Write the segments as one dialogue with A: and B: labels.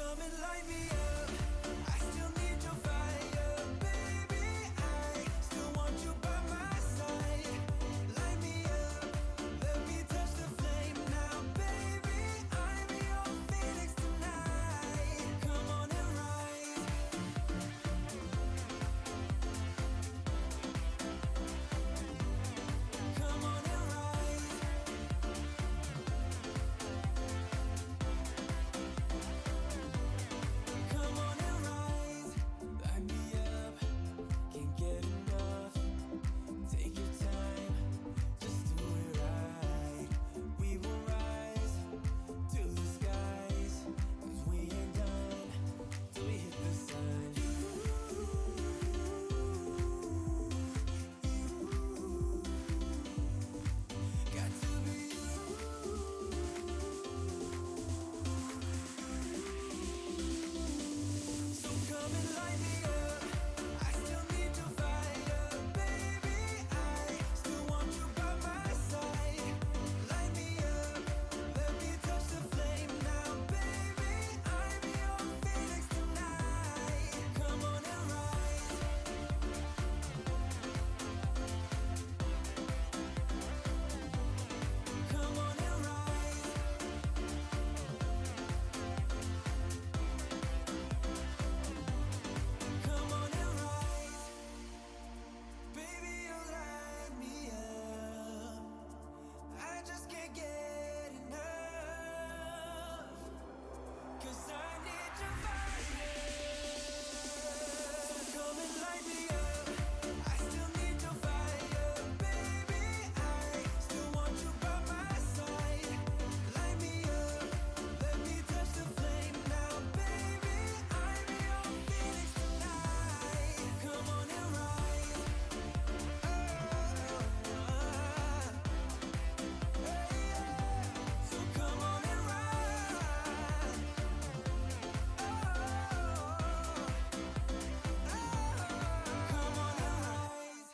A: come and light me up. I still need your fire, baby. I still want you by my side. Light me up, let me touch the flame now, baby. I'm your phoenix tonight. Come on and rise. Come on and rise. Come on and rise. Light me up, can't get enough. Take your time, just do it right. We will rise to the skies, 'cause we ain't done till we hit the sun. Got to be you. So come and light me up. I still need your fire, baby. I still want you by my side. Light me up, let me touch the flame now, baby. I'm your phoenix tonight. Come on and rise. Come on and rise. Come on and rise. Baby, you light me up. I just can't get enough. 'Cause I need your fire. So come and light me up. I still need your fire, baby. I still want you by my side. Light me up, let me touch the flame now, baby. I'm your phoenix tonight. Come on and rise. So come on and rise. Come on and rise.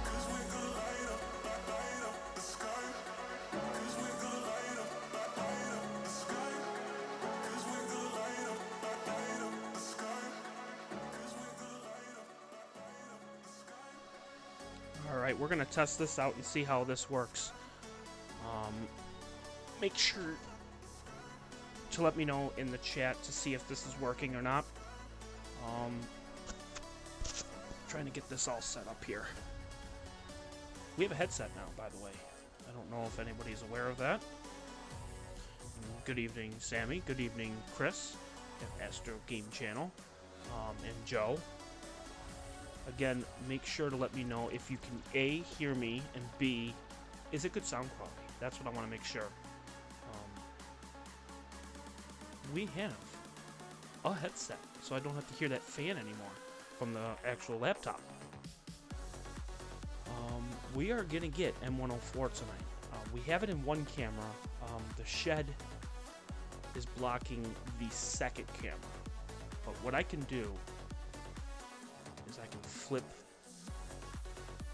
B: Cause we gon' light up the sky. Cause we gon' light up the sky. Light up the sky. Cause we gon' light up the sky. Cause we gon' light up the sky. Cause we gon' light up the sky. Cause we gon' light up the sky.
C: Alright, we're gonna test this out and see how this works. Make sure to let me know in the chat to see if this is working or not. Trying to get this all set up here. We have a headset now, by the way. I don't know if anybody's aware of that. Good evening, Sammy. Good evening, Chris at Astro Game Channel, and Joe. Again, make sure to let me know if you can A, hear me, and B, is it good sound quality? That's what I want to make sure. We have a headset, so I don't have to hear that fan anymore from the actual laptop. We are going to get M104 tonight. We have it in one camera. The shed is blocking the second camera. But what I can do is I can flip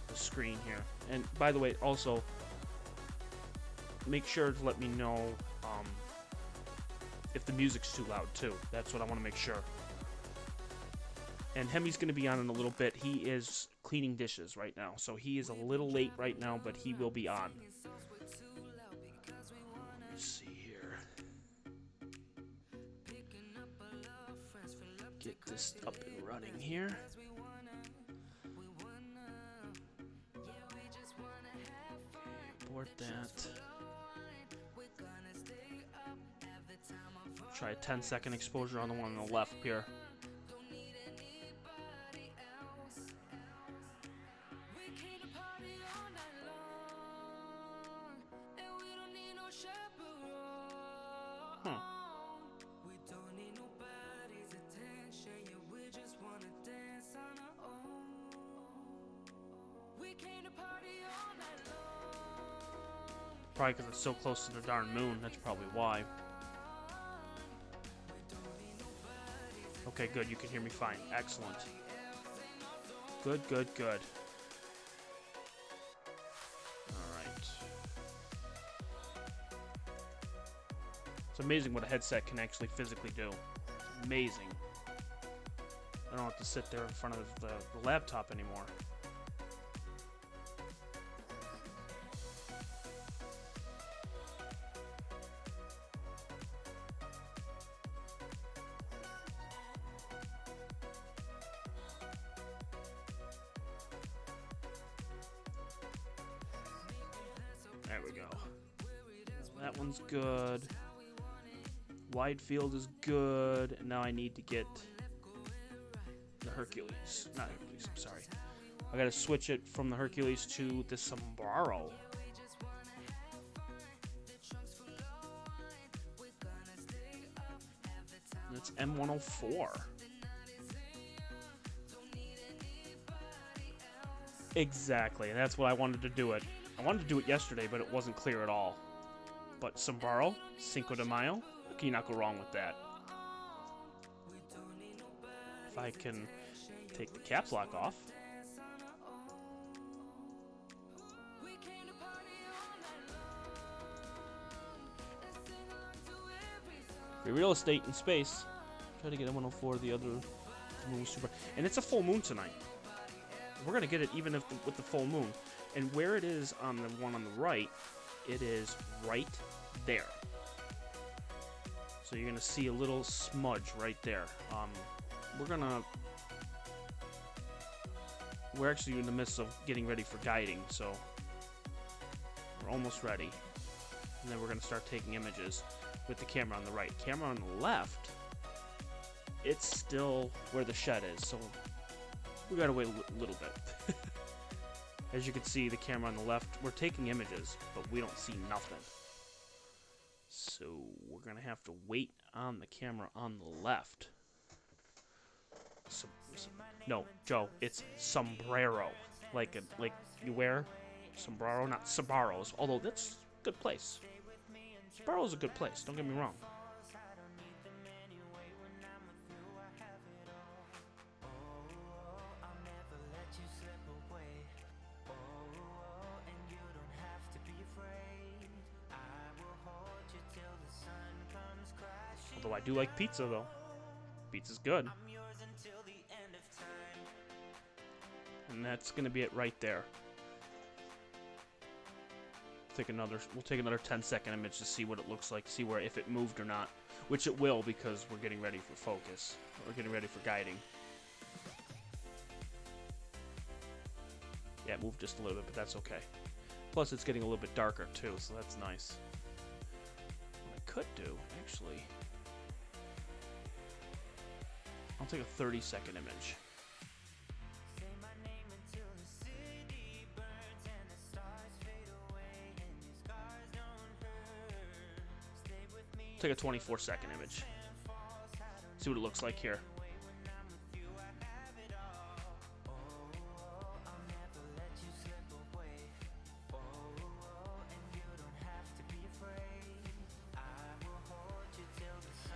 C: the screen here. And by the way, also, make sure to let me know if the music's too loud, too. That's what I want to make sure. And Hemi's going to be on in a little bit. He is cleaning dishes right now, so he is a little late right now, but he will be on. Let me see here. Get this up and running here. Abort that. Try a 10-second exposure on the one on the left here. Probably because it's so close to the darn moon. That's probably why. Okay, good. You can hear me fine. Excellent. Good, good, good. Alright. It's amazing what a headset can actually physically do. It's amazing. I don't have to sit there in front of the laptop anymore. There we go. That one's good. Wide field is good. And now I need to get the Hercules. Not Hercules, I'm sorry. I gotta switch it from the Hercules to the Sombrero. That's M104. Exactly, and that's what I wanted to do it. I wanted to do it yesterday, but it wasn't clear at all. But Sombrero, Cinco de Mayo, can you not go wrong with that? If I can take the caps lock off. Free real estate in space. Try to get M104, the other moon was super. And it's a full moon tonight. We're going to get it even if with the full moon. And where it is on the one on the right, it is right there. So you're going to see a little smudge right there. We're actually in the midst of getting ready for guiding, so we're almost ready. And then we're going to start taking images with the camera on the right. Camera on the left, it's still where the shed is, so we got to wait a little bit. As you can see, the camera on the left, we're taking images, but we don't see nothing. So we're going to have to wait on the camera on the left. No, Joe, it's sombrero. Like you wear sombrero, not Sabaros. Although that's a good place. Sabaro's a good place, don't get me wrong. Although I do like pizza, though. Pizza's good. And that's going to be it right there. We'll take another 10-second image to see what it looks like, see where if it moved or not. Which it will, because we're getting ready for focus. We're getting ready for guiding. Yeah, it moved just a little bit, but that's okay. Plus, it's getting a little bit darker, too, so that's nice. What I could do, actually... I'll take a 30-second image. Take a 24-second image. See what it looks like here.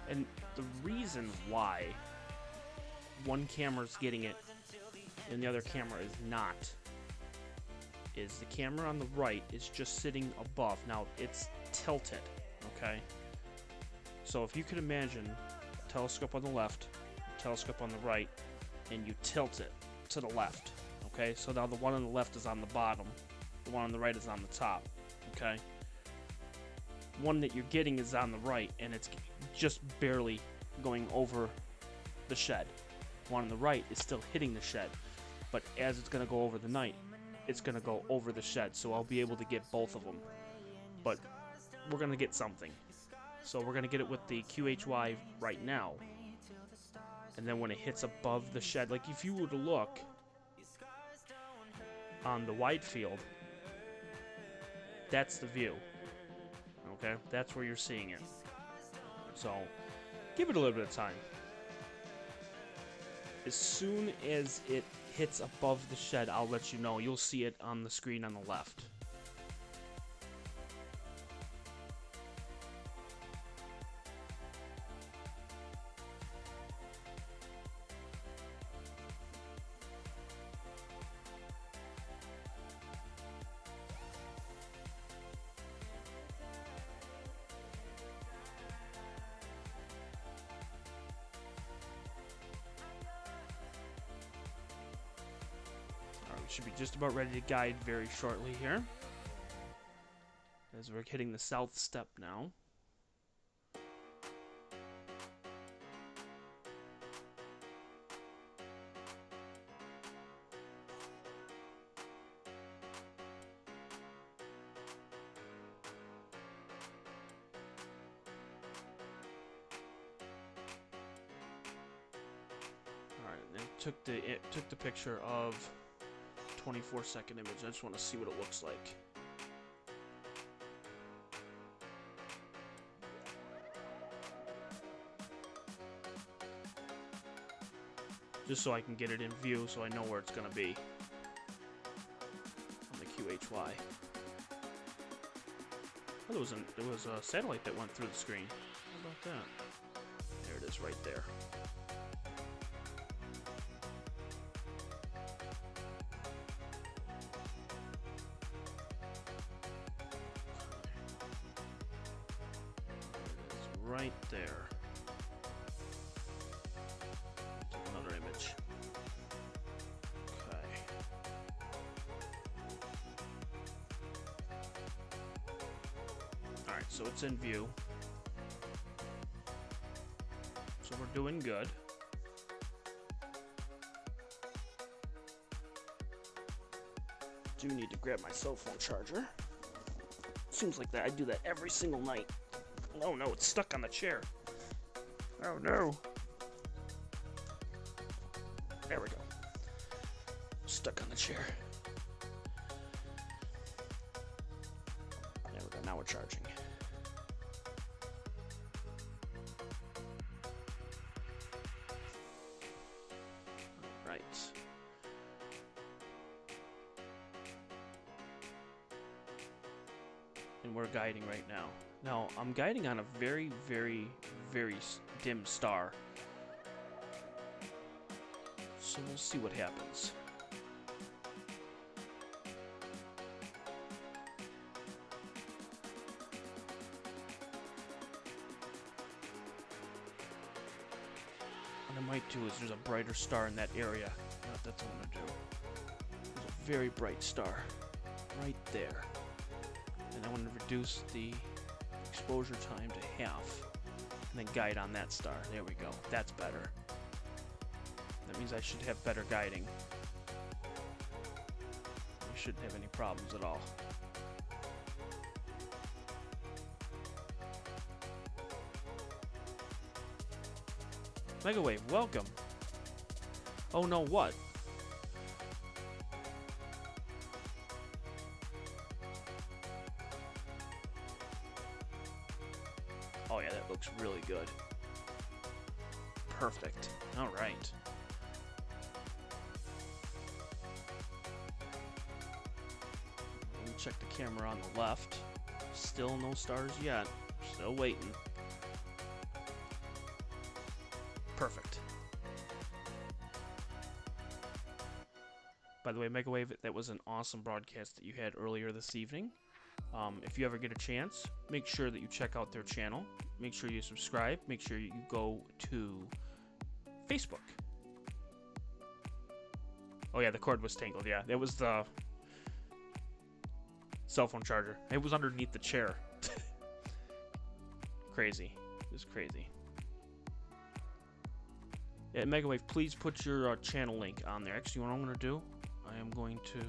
C: And the reason why one camera's getting it and the other camera is not is the camera on the right is just sitting above. Now, it's tilted, okay? So if you could imagine a telescope on the left, a telescope on the right, and you tilt it to the left, okay? So now the one on the left is on the bottom, the one on the right is on the top, okay? One that you're getting is on the right, and it's just barely going over the shed. One on the right is still hitting the shed, but as it's going to go over the night, it's going to go over the shed, so I'll be able to get both of them. But we're going to get something. So we're going to get it with the QHY right now, and then when it hits above the shed, like if you were to look on the wide field, that's the view. Okay, that's where you're seeing it. So give it a little bit of time. As soon as it hits above the shed, I'll let you know. You'll see it on the screen on the left. We should be just about ready to guide very shortly here, as we're hitting the south step now. All right, and it took the picture of 24-second image. I just want to see what it looks like. Just so I can get it in view, so I know where it's going to be on the QHY. Oh, there was a satellite that went through the screen. How about that? There it is, right there. Right there. Another image. Okay. Alright, so it's in view. So we're doing good. Do need to grab my cell phone charger. Seems like that I do that every single night. Oh no, it's stuck on the chair. Oh no. There we go. Stuck on the chair. There we go, now we're charging. Right. And we're guiding right now. Now, I'm guiding on a very, very, very dim star. So we'll see what happens. What I might do is there's a brighter star in that area. That's what I'm going to do. There's a very bright star right there. And I want to reduce the exposure time to half, and then guide on that star. There we go. That's better. That means I should have better guiding. We shouldn't have any problems at all. Megawave, welcome. Oh no, what? Oh yeah, that looks really good. Perfect. All right. We'll check the camera on the left. Still no stars yet. Still waiting. Perfect. By the way, Megawave, that was an awesome broadcast that you had earlier this evening. If you ever get a chance, make sure that you check out their channel. Make sure you subscribe. Make sure you go to Facebook. Oh yeah, the cord was tangled. Yeah, it was the cell phone charger. It was underneath the chair. Crazy. It was crazy. Yeah, Megawave, please put your channel link on there. Actually, what I'm going to do, I am going to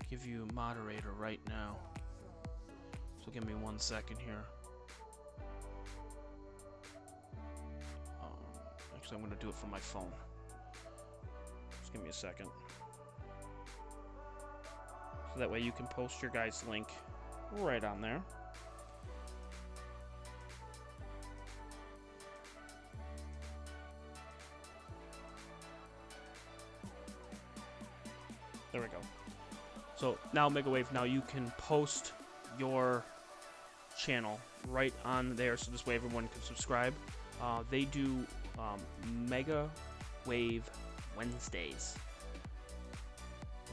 C: give you moderator right now. So give me 1 second here. Actually, I'm going to do it from my phone. Just give me a second. So that way you can post your guys' link right on there. There we go. So now, Megawave, now you can post your channel right on there, so this way everyone can subscribe. They do Megawave Wednesdays,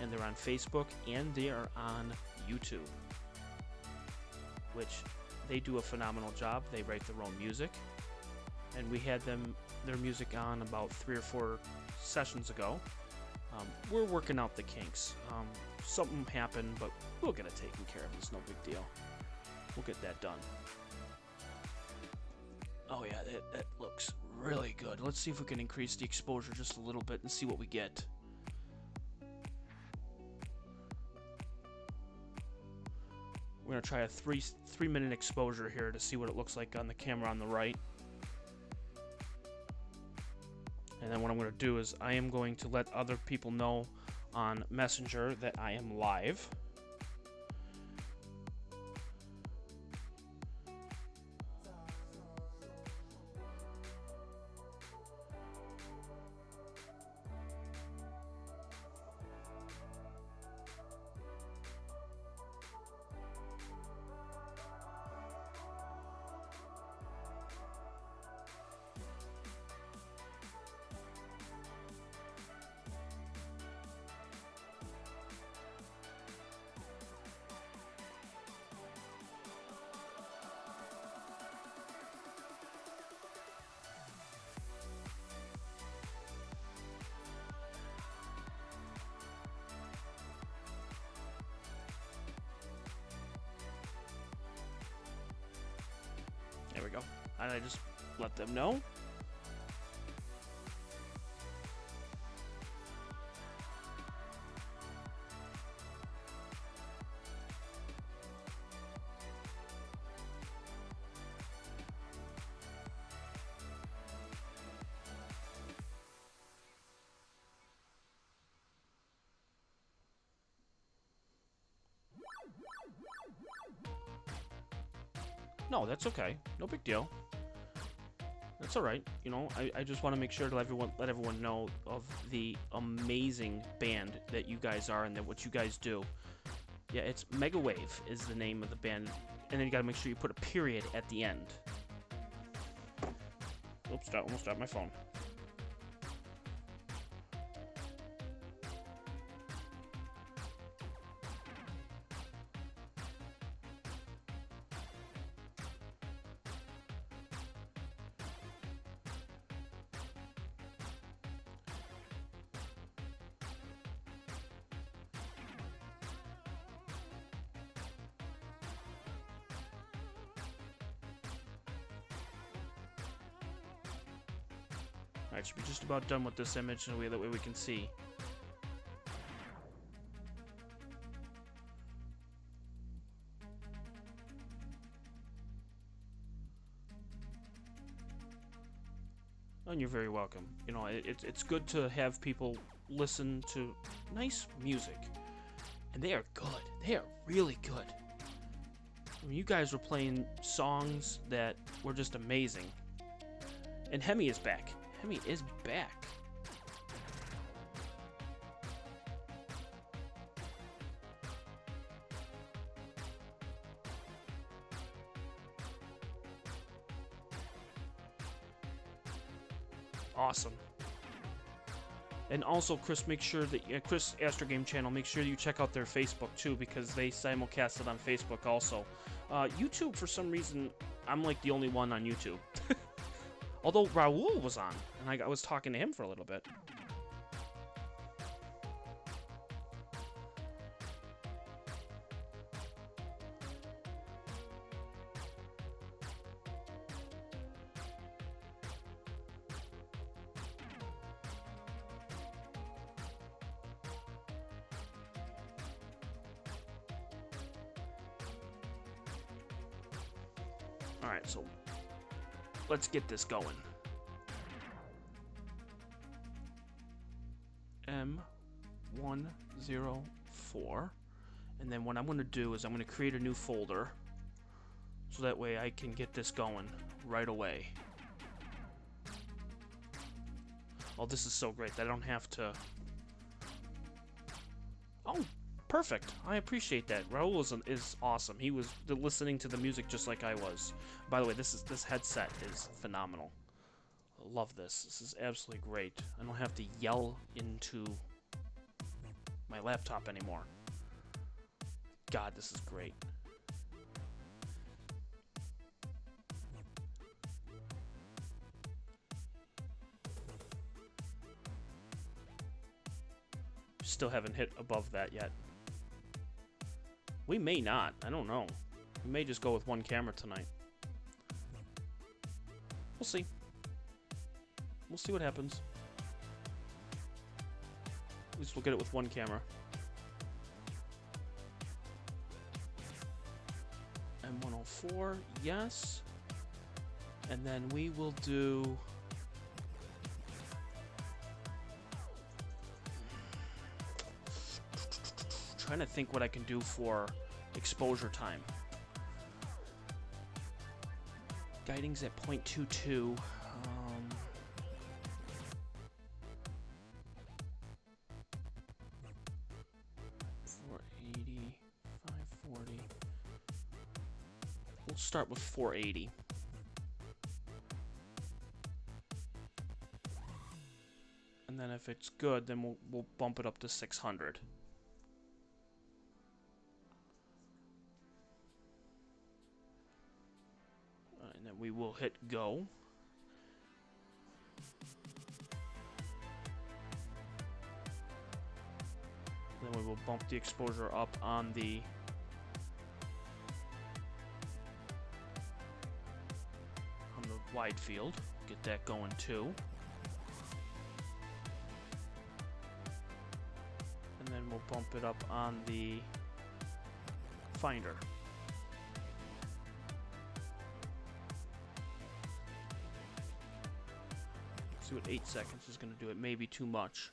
C: and they're on Facebook and they are on YouTube, which they do a phenomenal job. They write their own music, and we had their music on about 3 or 4 sessions ago. We're working out the kinks. Something happened, but we'll get it taken care of. It's no big deal. We'll get that done. Oh yeah, that looks really good. Let's see if we can increase the exposure just a little bit and see what we get. We're gonna try a three-minute exposure here to see what it looks like on the camera on the right. And then what I'm going to do is I am going to let other people know on Messenger that I am live. There we go. And I just let them know. No, that's okay. No big deal. That's all right. You know, I just want to make sure to let everyone know of the amazing band that you guys are and that what you guys do. Yeah, it's Megawave is the name of the band, and then you got to make sure you put a period at the end. Oops, almost dropped my phone. Alright, should be just about done with this image, so that way we can see. And you're very welcome. You know, it's good to have people listen to nice music. And they are good. They are really good. I mean, you guys were playing songs that were just amazing. And Hemi is back. Hemi is back. Awesome. And also, Chris, make sure that Chris Astro Game Channel, make sure you check out their Facebook too, because they simulcast it on Facebook also. YouTube, for some reason, I'm like the only one on YouTube. Although Raul was on, and I was talking to him for a little bit. Alright, so let's get this going. M104. And then what I'm going to do is I'm going to create a new folder. So that way I can get this going right away. Oh, this is so great that I don't have to... Oh, perfect. I appreciate that. Raul is awesome. He was listening to the music just like I was. By the way, this headset is phenomenal. I love this. This is absolutely great. I don't have to yell into my laptop anymore. God, this is great. Still haven't hit above that yet. We may not. I don't know. We may just go with one camera tonight. We'll see. We'll see what happens. At least we'll get it with one camera. M104, yes. And then we will do... Trying to think what I can do for exposure time. Guiding's at 0.22. 480, 540. We'll start with 480. And then if it's good, then we'll bump it up to 600. And then we will hit go. Then we will bump the exposure up on the wide field. Get that going too. And then we'll bump it up on the finder. See what 8 seconds is going to do. It may be too much.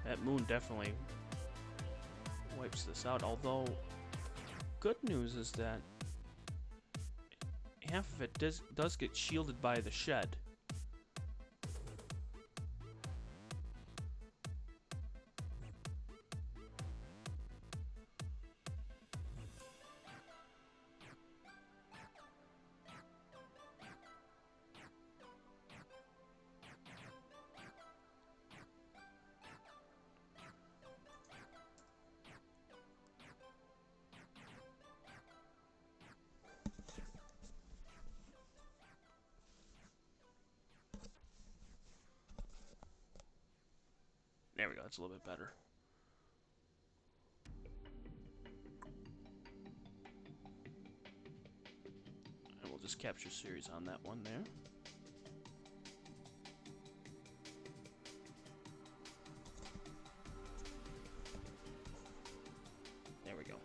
C: That moon definitely wipes this out, although good news is that half of it does get shielded by the shed. There we go, that's a little bit better. And we'll just capture series on that one there. There we go.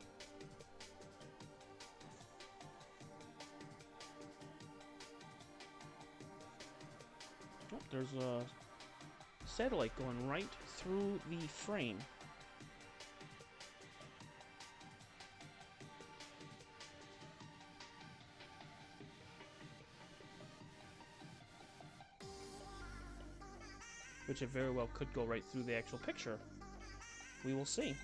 C: Oh, there's a satellite going right through the frame. which it very well could go right through the actual picture. We will see.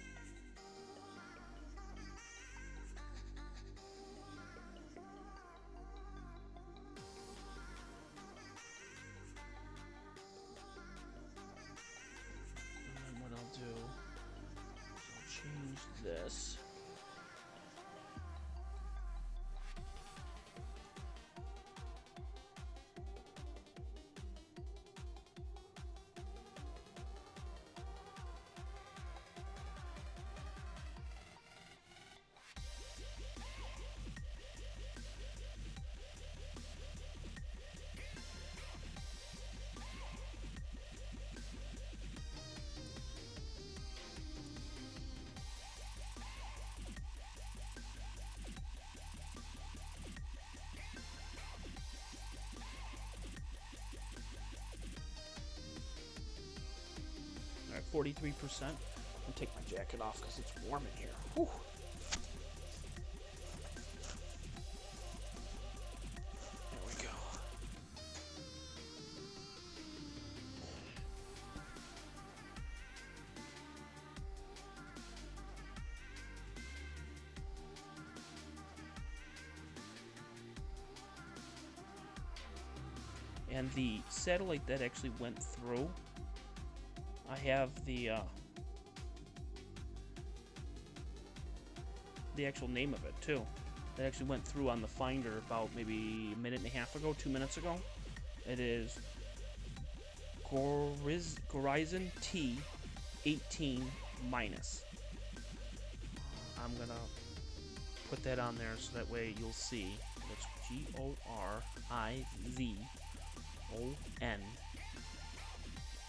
C: And what I'll do is I'll change this. All right, 43%. I'll take my jacket off because it's warm in here. Whew. There we go. And the satellite that actually went through, I have the actual name of it too. That actually went through on the Finder about maybe a minute and a half ago, 2 minutes ago. It is Horizon T18 minus. I'm gonna put that on there so that way you'll see. It's GORIZONT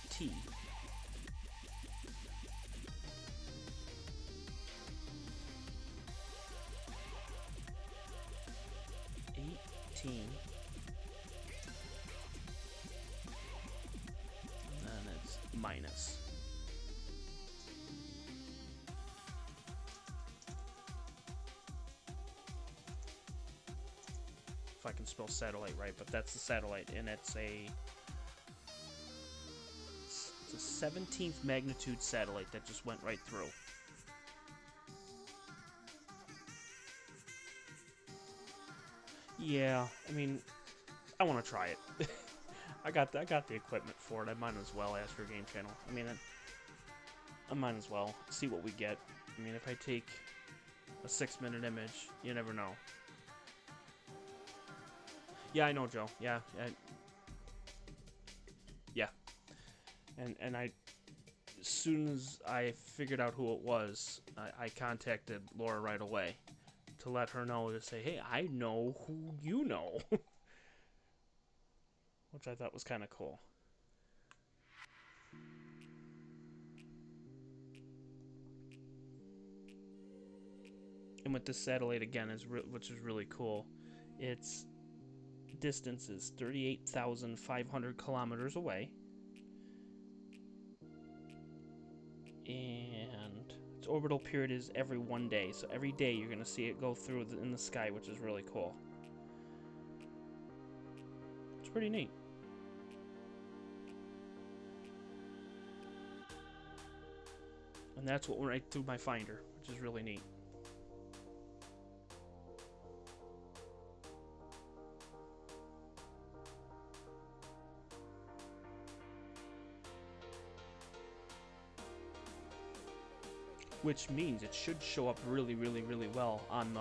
C: 18, and then it's minus. If I can spell satellite right, but that's the satellite, and it's a 17th magnitude satellite that just went right through. Yeah, I mean, I want to try it. I got the equipment for it. I might as well ask for a game channel. I mean, I might as well see what we get. I mean, if I take a 6-minute image, you never know. Yeah, I know, Joe. Yeah. And I, as soon as I figured out who it was, I contacted Laura right away to let her know, to say, hey, I know who you know. Which I thought was kind of cool. And with this satellite again, which is really cool, its distance is 38,500 kilometers away. And its orbital period is every 1 day. So every day you're going to see it go through in the sky, which is really cool. It's pretty neat. And that's what went right through my Finder, which is really neat. Which means it should show up really, really, really well on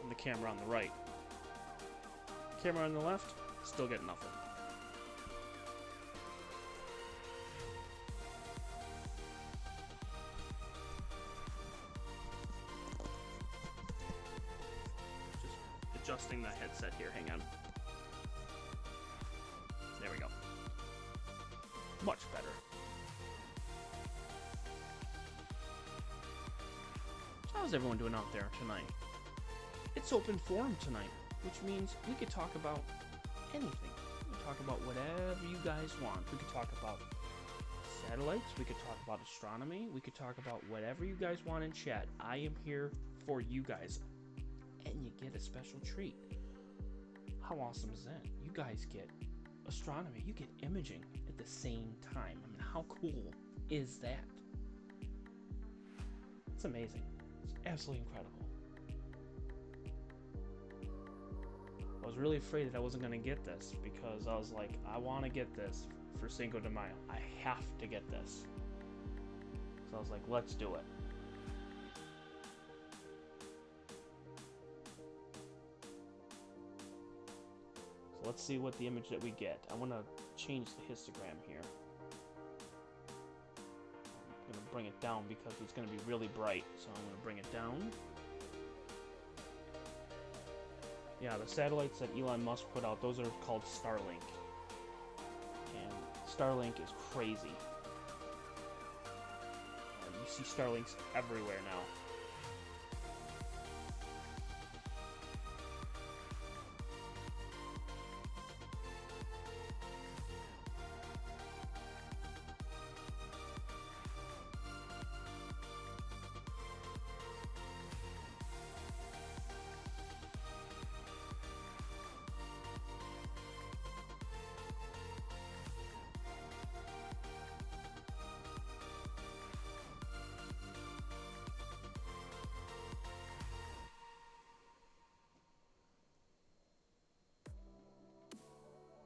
C: the camera on the right. Camera on the left, still get nothing. Just adjusting the headset here, hang on. There we go. Much better. How's everyone doing out there tonight? It's open forum tonight, which means we could talk about anything. We could talk about whatever you guys want. We could talk about satellites. We could talk about astronomy. We could talk about whatever you guys want in chat. I am here for you guys. And you get a special treat. How awesome is that? You guys get astronomy. You get imaging at the same time. I mean, how cool is that? It's amazing. It's absolutely incredible. I was really afraid that I wasn't going to get this because I was like, I want to get this for Cinco de Mayo. I have to get this. So I was like, let's do it. So let's see what the image that we get. I want to change the histogram here. I'm going to bring it down because it's going to be really bright. So I'm going to bring it down. Yeah, the satellites that Elon Musk put out, those are called Starlink. And Starlink is crazy. And you see Starlinks everywhere now.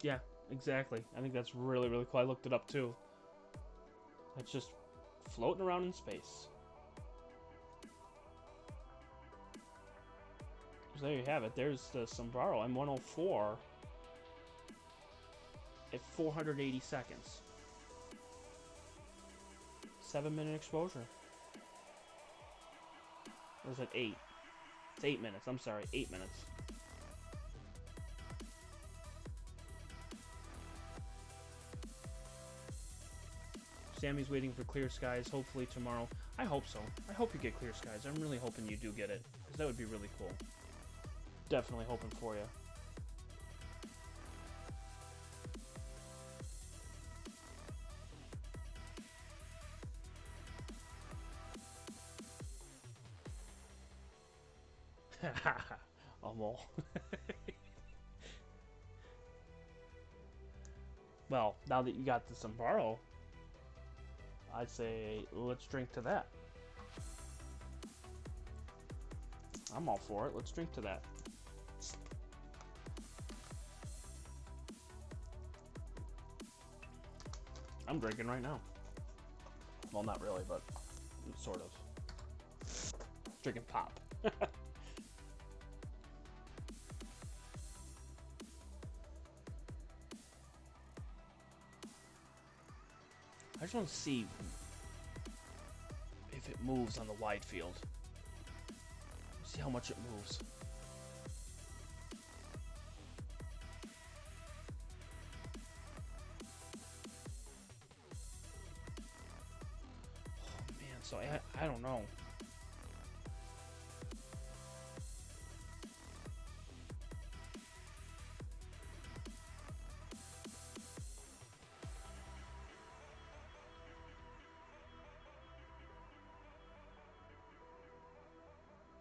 C: Yeah, exactly. I think that's really, really cool. I looked it up too. It's just floating around in space. So there you have it. There's the Sombrero M104 at 480 seconds. 7-minute exposure. Or is it 8? It's 8 minutes. I'm sorry, 8 minutes. Sammy's waiting for clear skies, hopefully tomorrow. I hope so. I hope you get clear skies. I'm really hoping you do get it, because that would be really cool. Definitely hoping for you. Almost. Well, now that you got the Sombrero, I'd say let's drink to that. I'm all for it. Let's drink to that. I'm drinking right now. Well, not really, but sort of. Drinking pop. I just want to see if it moves on the wide field. See how much it moves. Oh man, so I don't know.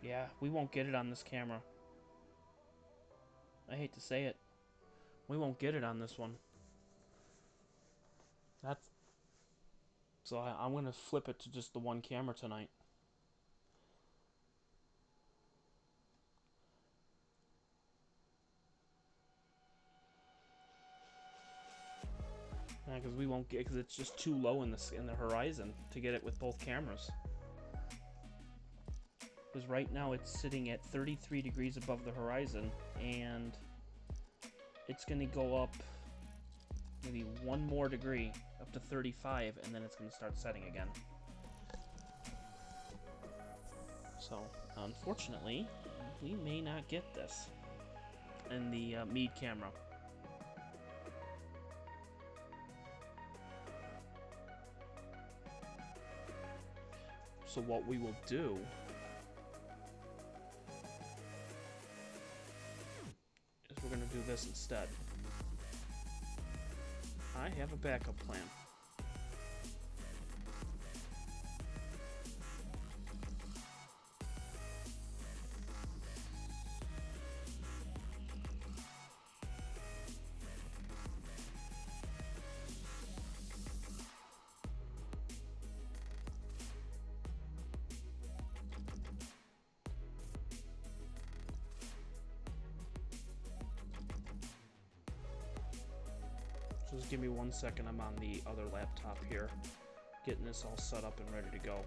C: Yeah, we won't get it on this camera. I hate to say it. We won't get it on this one. That's... So I'm going to flip it to just the one camera tonight. Yeah, because we won't get... Because it's just too low in the horizon to get it with both cameras. Because right now it's sitting at 33 degrees above the horizon, and it's going to go up maybe one more degree, up to 35, and then it's going to start setting again. So, unfortunately, we may not get this in the Meade camera. So what we will do is we're going to do this instead. I have a backup plan. just give me 1 second. I'm on the other laptop here, getting this all set up and ready to go.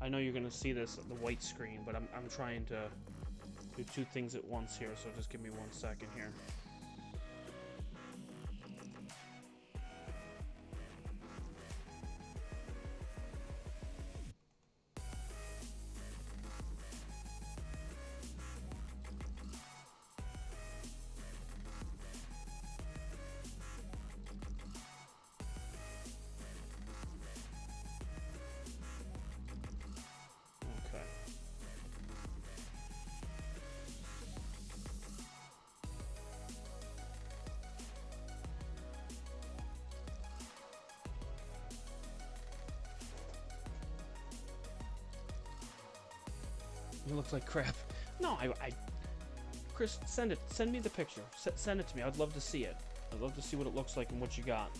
C: I know you're gonna see this at the white screen, but I'm trying to do two things at once here, so just give me 1 second here. It looks like crap. No, Chris, send it. Send me the picture. Send it to me. I'd love to see it. I'd love to see what it looks like and what you got.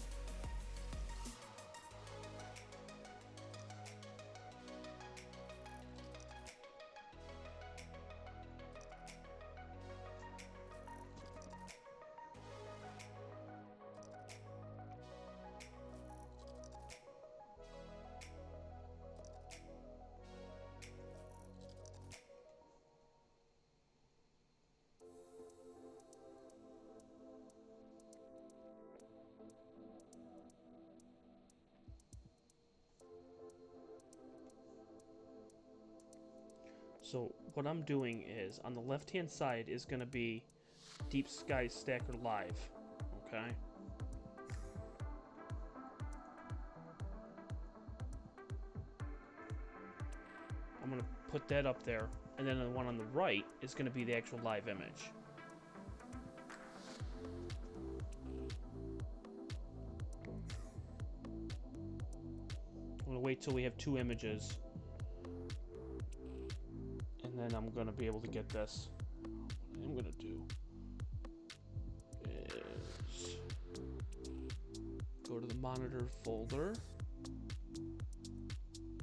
C: So what I'm doing is, on the left-hand side is going to be Deep Sky Stacker Live, okay? I'm going to put that up there, and then the one on the right is going to be the actual live image. I'm going to wait till we have two images. And then I'm going to be able to get this. What I'm going to do is go to the monitor folder,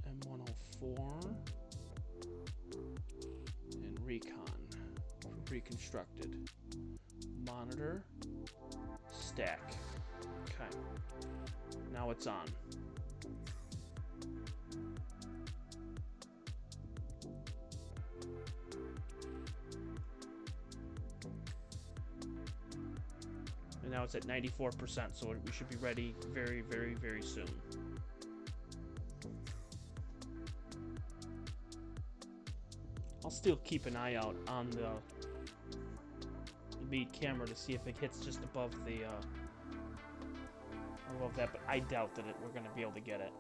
C: M104, and recon, reconstructed, monitor, stack. Okay, now it's on. Now it's at 94%, so we should be ready very, very, very soon. I'll still keep an eye out on the lead camera to see if it hits just above the above that, but I doubt that we're going to be able to get it.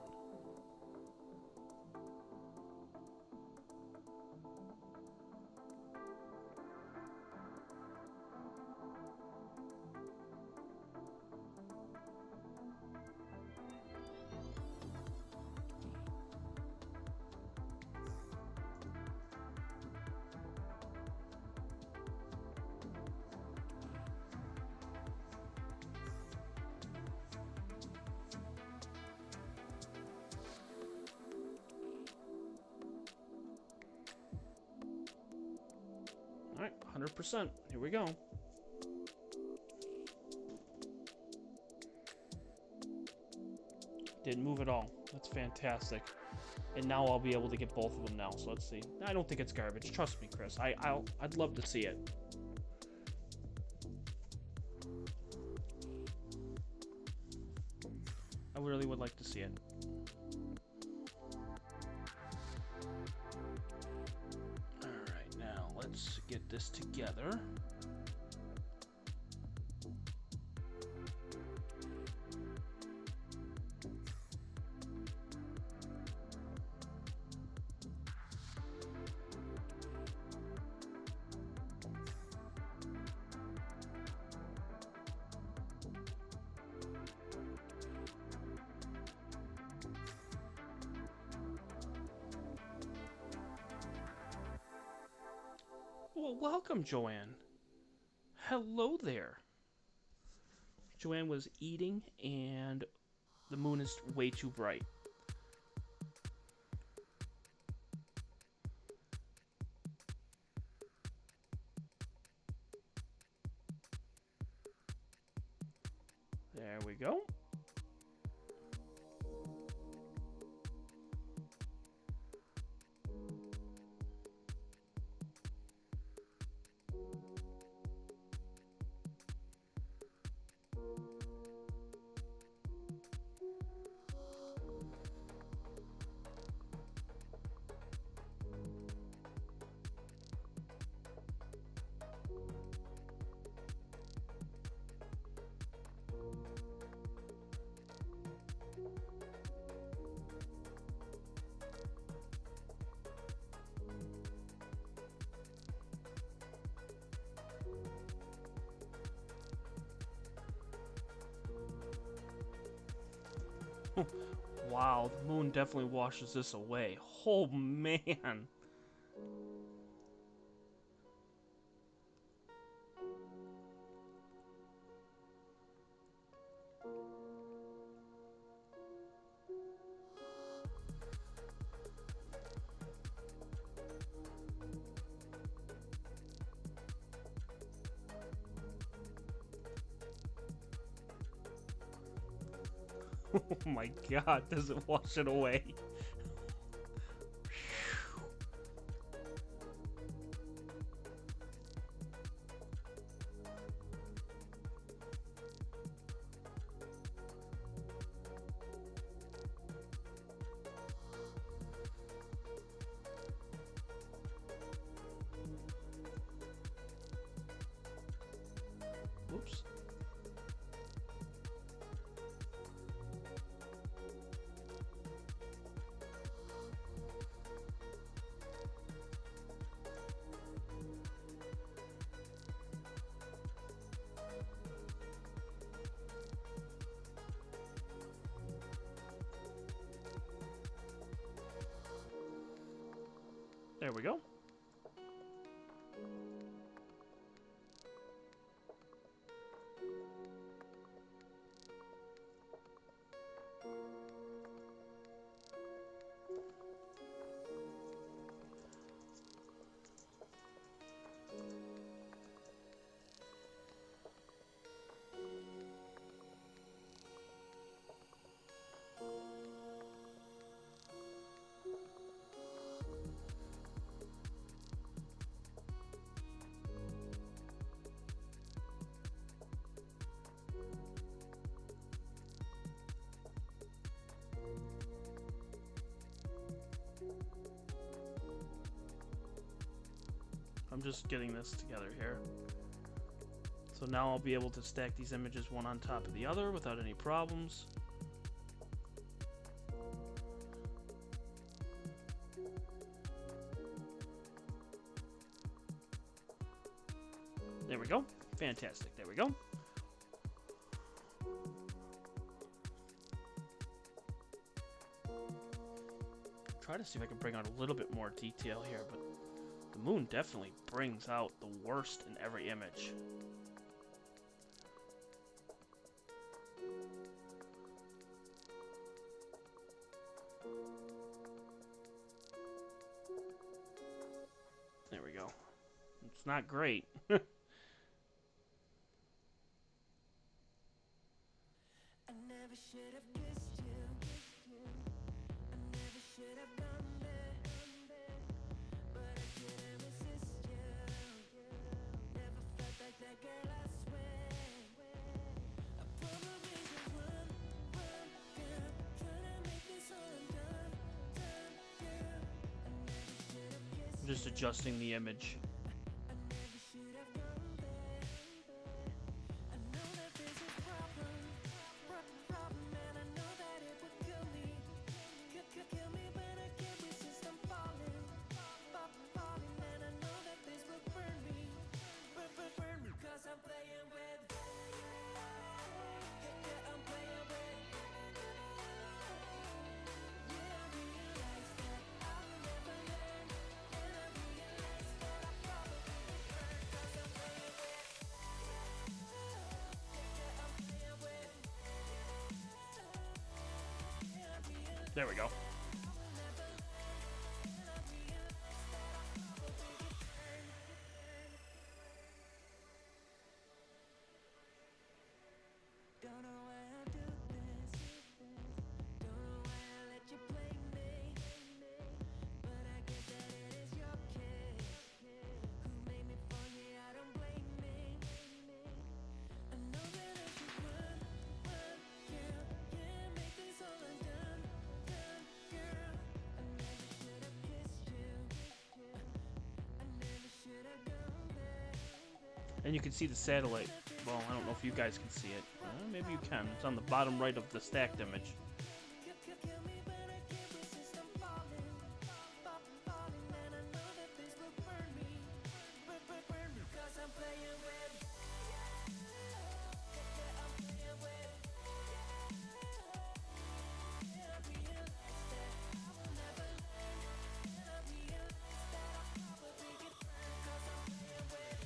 C: Alright, 100%. Here we go. Didn't move at all. That's fantastic. And now I'll be able to get both of them now. So let's see. I don't think it's garbage. Trust me, Chris. I'd love to see it. I really would like to see it. Let's get this together. Well, welcome, Joanne. hello there. Joanne was eating, and the moon is way too bright. There we go. Wow, the moon definitely washes this away. Oh, man. Oh my god, does it wash it away? Whoops. There we go. I'm just getting this together here. So now I'll be able to stack these images one on top of the other without any problems. There we go. Fantastic. There we go. Try to see if I can bring out a little bit more detail here, but the moon definitely brings out the worst in every image. There we go. It's not great.
A: I never should have kissed you. I never should have done that. But I couldn't resist you. Never felt like that girl, I swear. I probably just run, girl. Trying to make this all done, girl. I never should have kissed
C: I'm just adjusting the image.
A: I never should have done that. I know that this is problem, and I know that it would kill me, kill me, but I can't resist. I'm falling, and I know that this will burn me, burn me, 'cause I'm playing with, yeah, I'm playing with, yeah, I realize that I'll never learn, and I realize that I
C: There we go.
A: Don't know why I do this. Don't know why I let you play me. But I guess that it is your kid who made me fall. Yeah, I don't blame me. I know that I should run, girl. Can't make this all undone, girl. I never should have kissed you. I never should have gone there.
C: And you can see the satellite. Well, I don't know if you guys can see it. Maybe you can. It's on the bottom right of the stacked image.
A: Kill me, but I can't resist. I'm falling, falling, and I know that this will burn me, burn me, 'cause I'm playing with. Yeah, I'm playing with. Yeah, I realize that I will never learn, and I realize that I'll probably get burned, 'cause I'm playing with.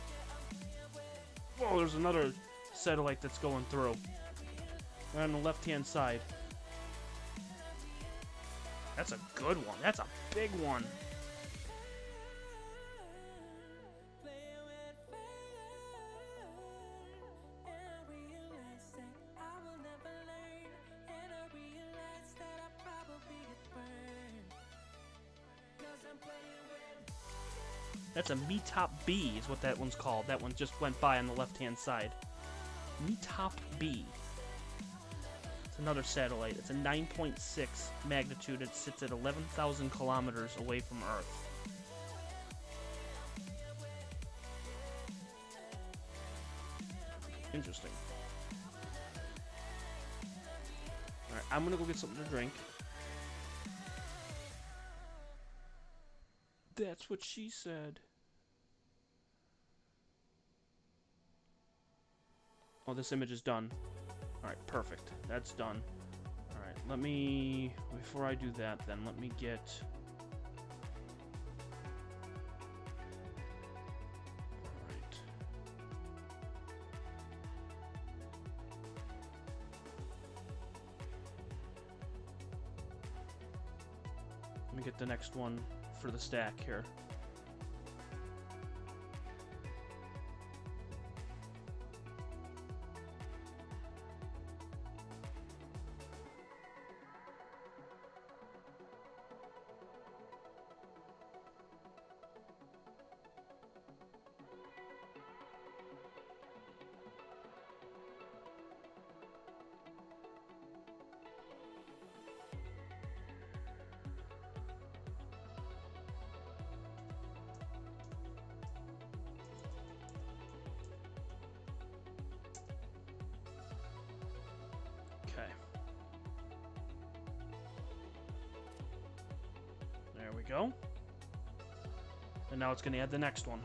A: Yeah, I'm playing with.
C: Whoa, there's another satellite that's going through. Right on the left-hand side. That's a good one. That's a big one.
A: Playing with fire, and I realize that I will never learn, and I realize that I'll probably get burned, 'cause I'm playing with.
C: That's a Me-Top B is what that one's called. That one just went by on the left-hand side. Me-Top B. It's another satellite. It's a 9.6 magnitude. It sits at 11,000 kilometers away from Earth. Interesting. Alright, I'm gonna go get something to drink. That's what she said. Oh, this image is done. Alright, perfect. That's done. Alright, let me... Before I do that, then, let me get... Alright. Let me get the next one for the stack here. Okay. There we go. And now it's going to add the next one.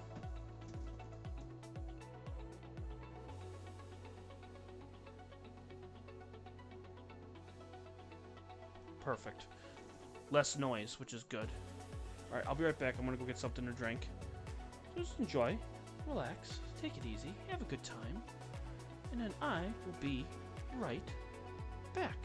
C: Perfect. Less noise, which is good. Alright, I'll be right back. I'm going to go get something to drink. Just enjoy. Relax. Take it easy. Have a good time. And then I will be right back.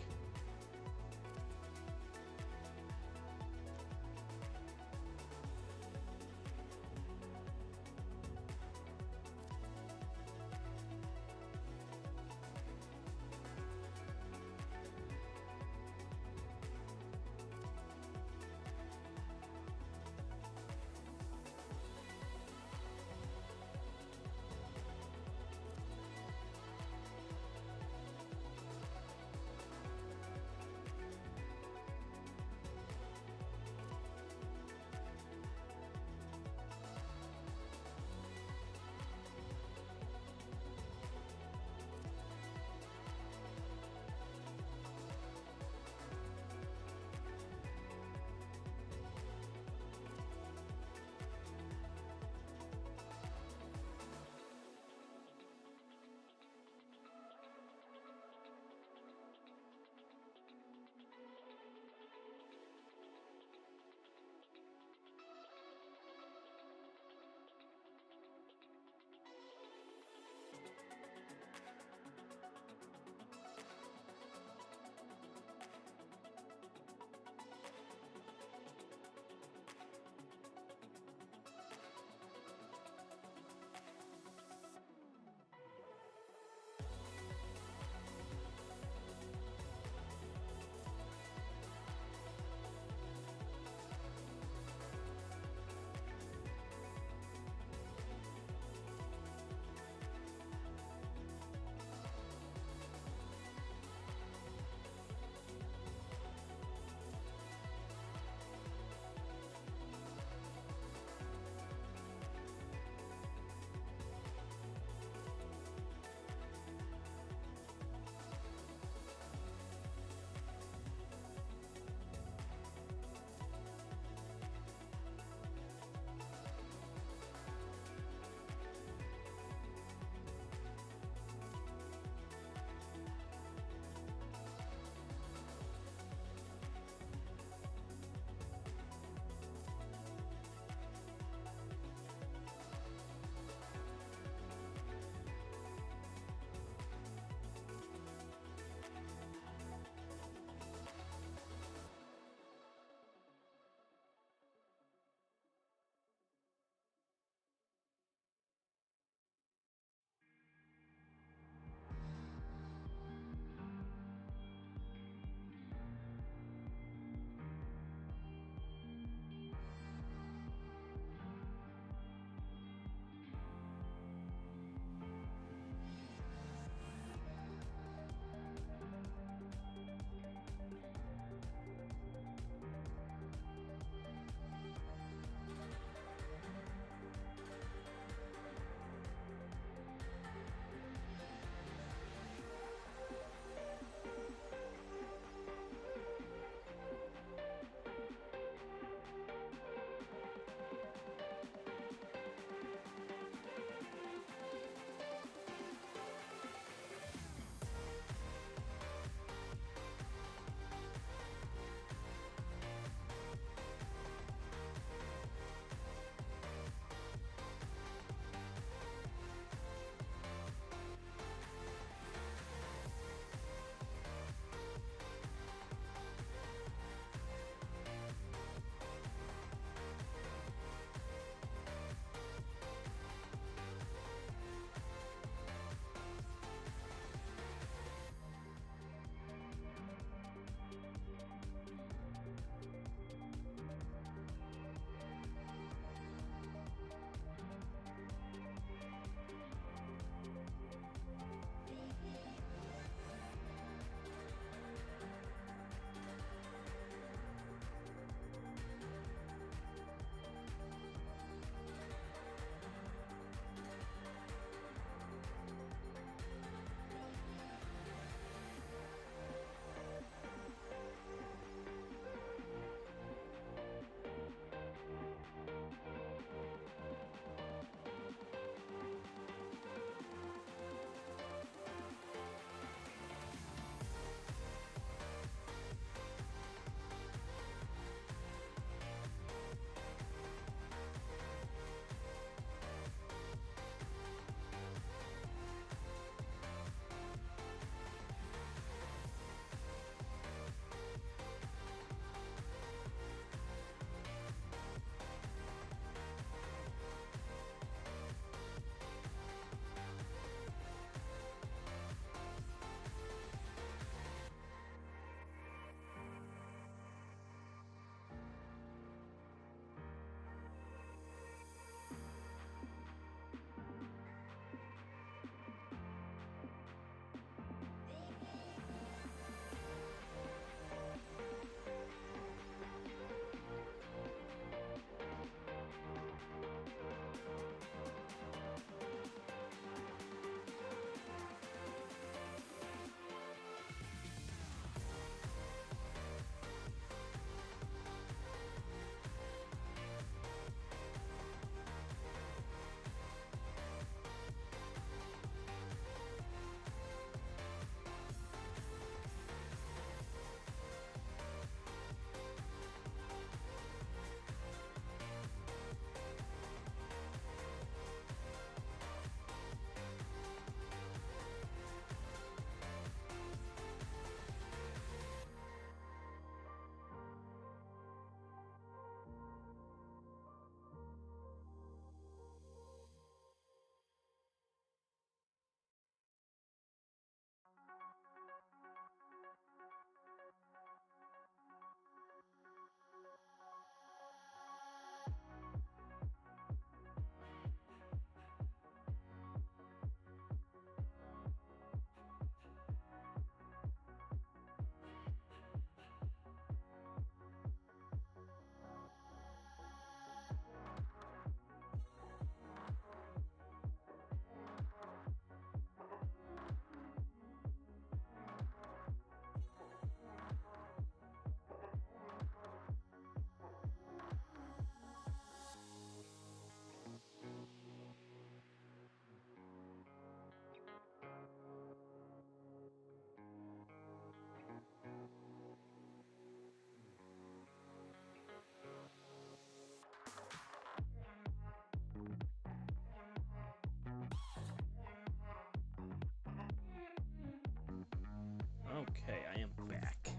C: Okay, I am back.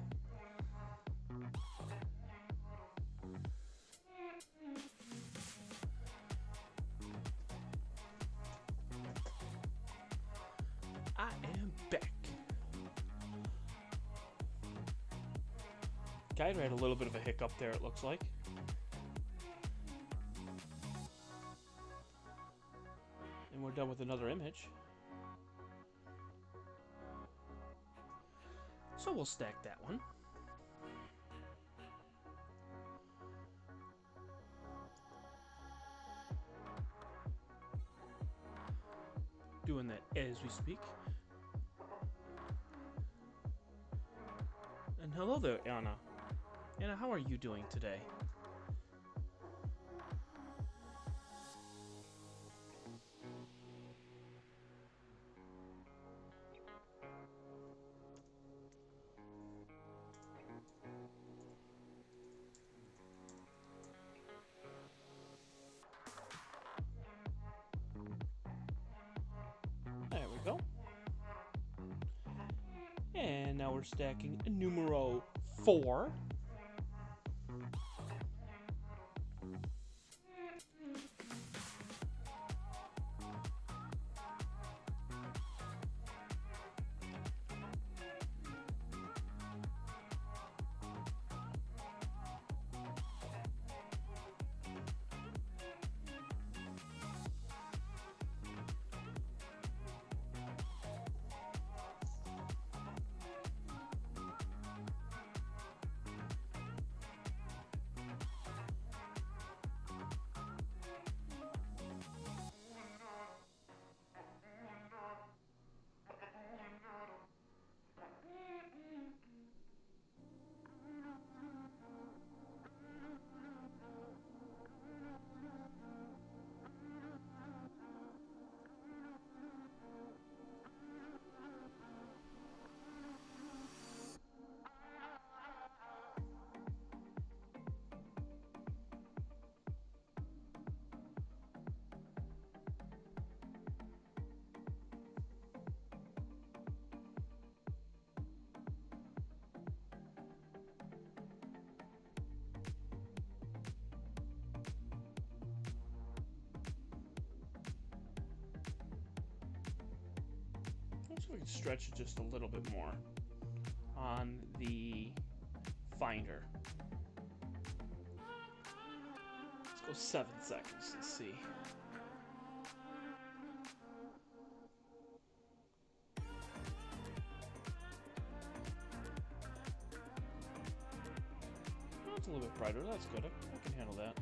C: I am back. Guide had a little bit of a hiccup there, it looks like. And we're done with another image. So we'll stack that one. Doing that as we speak. And hello there, Anna. Anna, how are you doing today? There we go. And now we're stacking numero 4. Looks like we can stretch it just a little bit more on the finder. Let's go 7 seconds and see. Oh, it's a little bit brighter. That's good. I can handle that.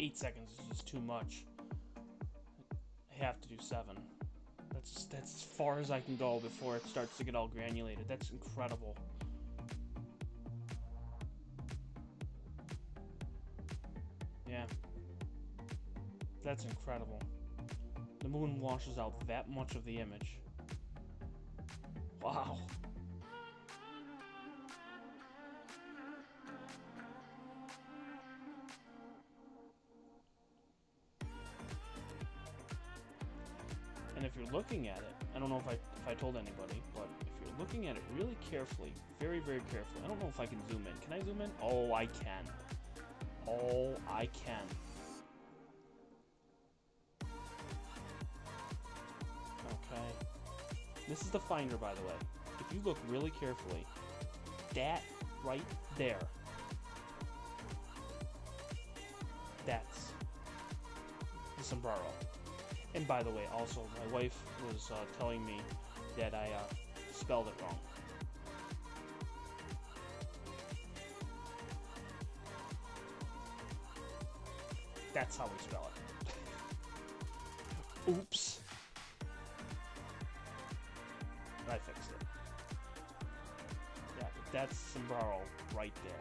C: Eight seconds is just too much. I have to do 7. That's as far as I can go before it starts to get all granulated. That's incredible. Yeah. That's incredible. The moon washes out that much of the image. Wow. And if you're looking at it, I don't know if I told anybody, but if you're looking at it really carefully, very, very carefully, I don't know if I can zoom in. Can I zoom in? Oh, I can. Oh, I can. Okay. This is the finder, by the way. If you look really carefully, that right there, that's the sombrero. And by the way, also, my wife was telling me that I spelled it wrong. That's how we spell it. Oops. that's sombrero right there.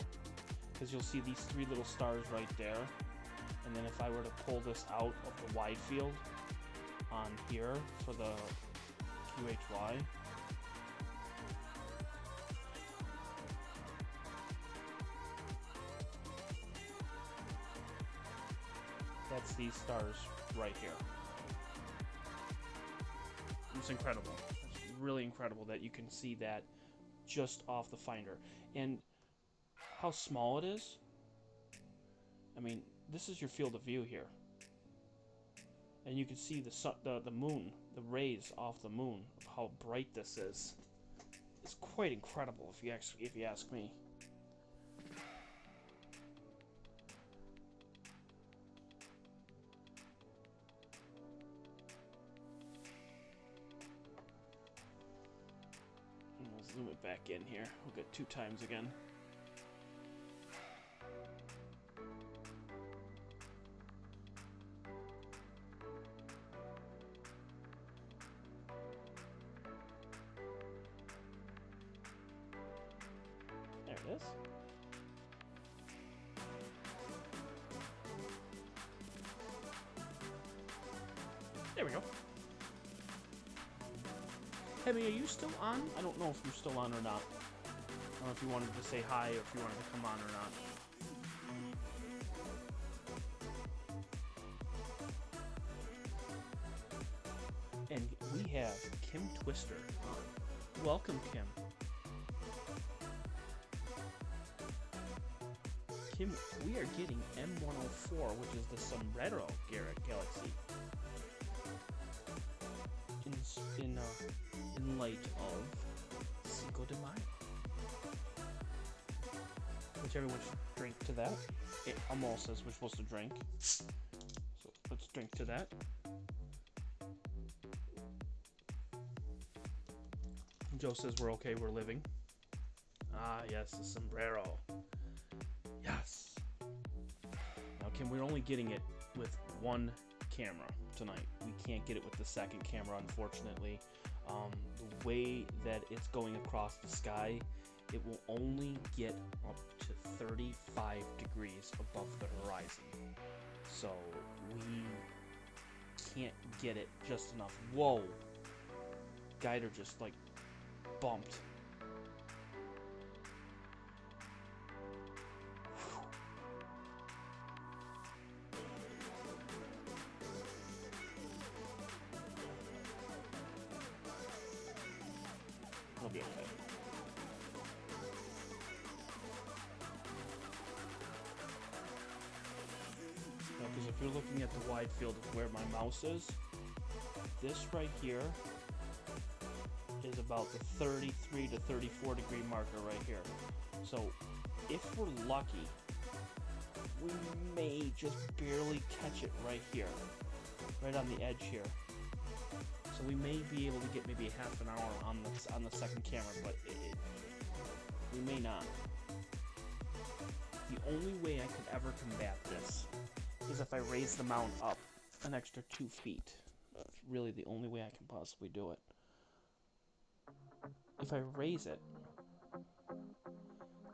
C: Because you'll see these 3 little stars right there. And then if I were to pull this out of the wide field on here for the QHY, that's these stars right here. It's incredible. It's really incredible that you can see that just off the finder. And how small it is. I mean, this is your field of view here. And you can see the sun, the moon, the rays off the moon, of how bright this is. It's quite incredible if you ask me. And we'll zoom it back in here. We'll get 2 times again. There it is. There we go. Hemi, are you still on? I don't know if you're still on or not. I don't know if you wanted to say hi or if you wanted to come on or not. And we have Kim Twister on. Welcome, Kim. Kim, we are getting M104, which is the Sombrero Galaxy. In light of Cinco de Mayo. Which everyone should drink to that. It almost says we're supposed to drink. So let's drink to that. Joe says we're okay, we're living. Ah, yes, the sombrero. Yes. Now, Kim, we're only getting it with 1 camera tonight. We can't get it with the second camera, unfortunately. The way that it's going across the sky, it will only get up to 35 degrees above the horizon. So we can't get it just enough. Whoa! Guider just like bumped. It'll be okay. Because if you're looking at the wide field of where my mouse is, this right here is about the 33 to 34 degree marker right here. So if we're lucky, we may just barely catch it right here, right on the edge here. So we may be able to get maybe half an hour on the second camera, but we may not. The only way I could ever combat this is if I raise the mount up an extra 2 feet. That's really the only way I can possibly do it. If I raise it,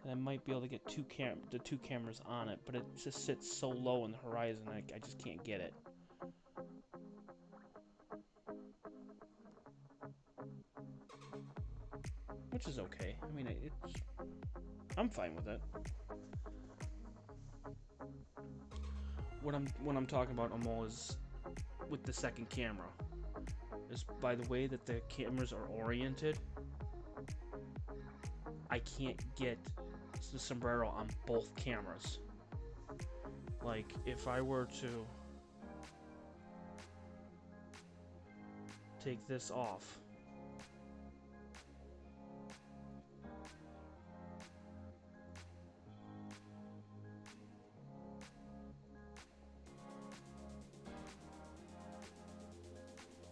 C: then I might be able to get the two cameras on it, but it just sits so low in the horizon, I just can't get it. Which is okay. I mean, I'm fine with it. What I'm talking about, Amol, is with the second camera. Is by the way that the cameras are oriented, I can't get the sombrero on both cameras. Like, if I were to take this off,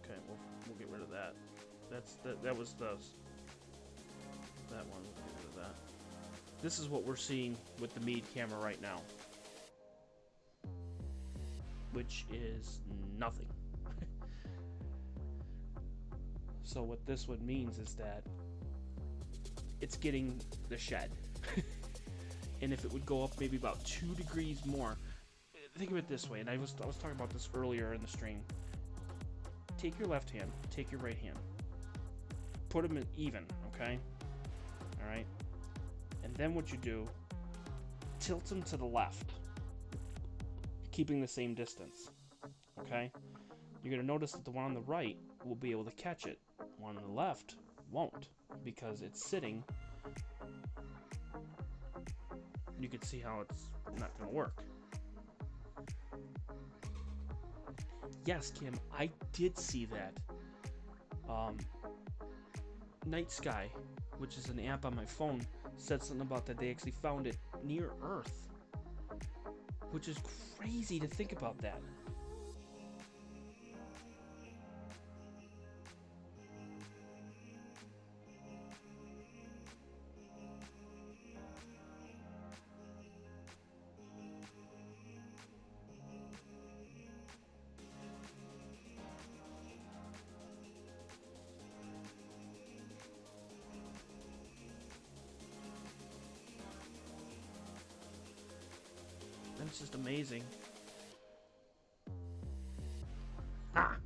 C: okay, we'll get rid of that. That was that one. We'll get rid of that. This is what we're seeing with the Meade camera right now, which is nothing. So what this would means is that it's getting the shed. And if it would go up maybe about 2 degrees more, think of it this way, and I was talking about this earlier in the stream. Take your left hand, take your right hand, put them in even, okay? All right? And then what you do, tilt them to the left, keeping the same distance, okay? You're going to notice that the one on the right will be able to catch it. One on the left won't, because it's sitting. You can see how it's not going to work. Yes, Kim, I did see that. Night Sky, which is an app on my phone, said something about that they actually found it near Earth, which is crazy to think about that. That's just amazing. Ah!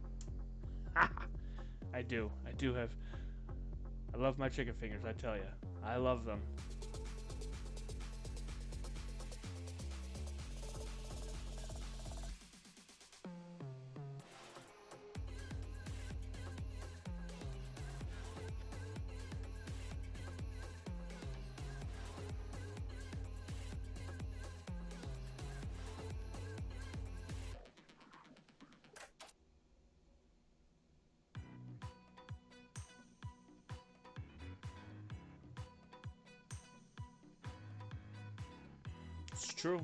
C: I do have... I love my chicken fingers, I tell you. I love them. It's true.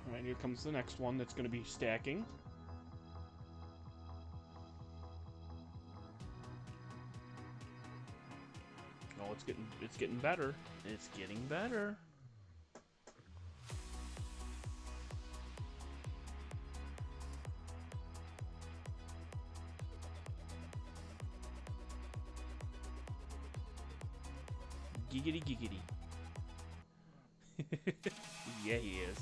C: Alright, here comes the next one that's going to be stacking. Oh, it's getting better. It's getting better. Giggity giggity. Yeah, he is.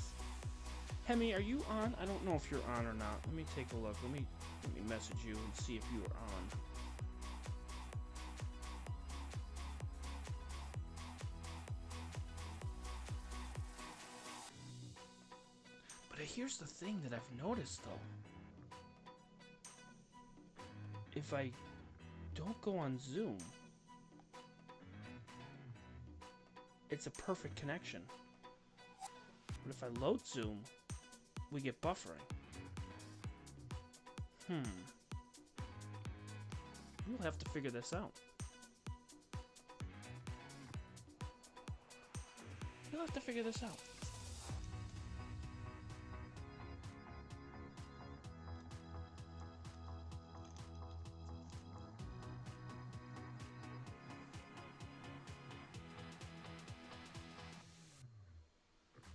C: Hemi, are you on? I don't know if you're on or not. Let me take a look. Let me message you and see if you are on. But here's the thing that I've noticed, though. If I don't go on Zoom, it's a perfect connection. But if I load Zoom, we get buffering. We'll have to figure this out. We'll have to figure this out.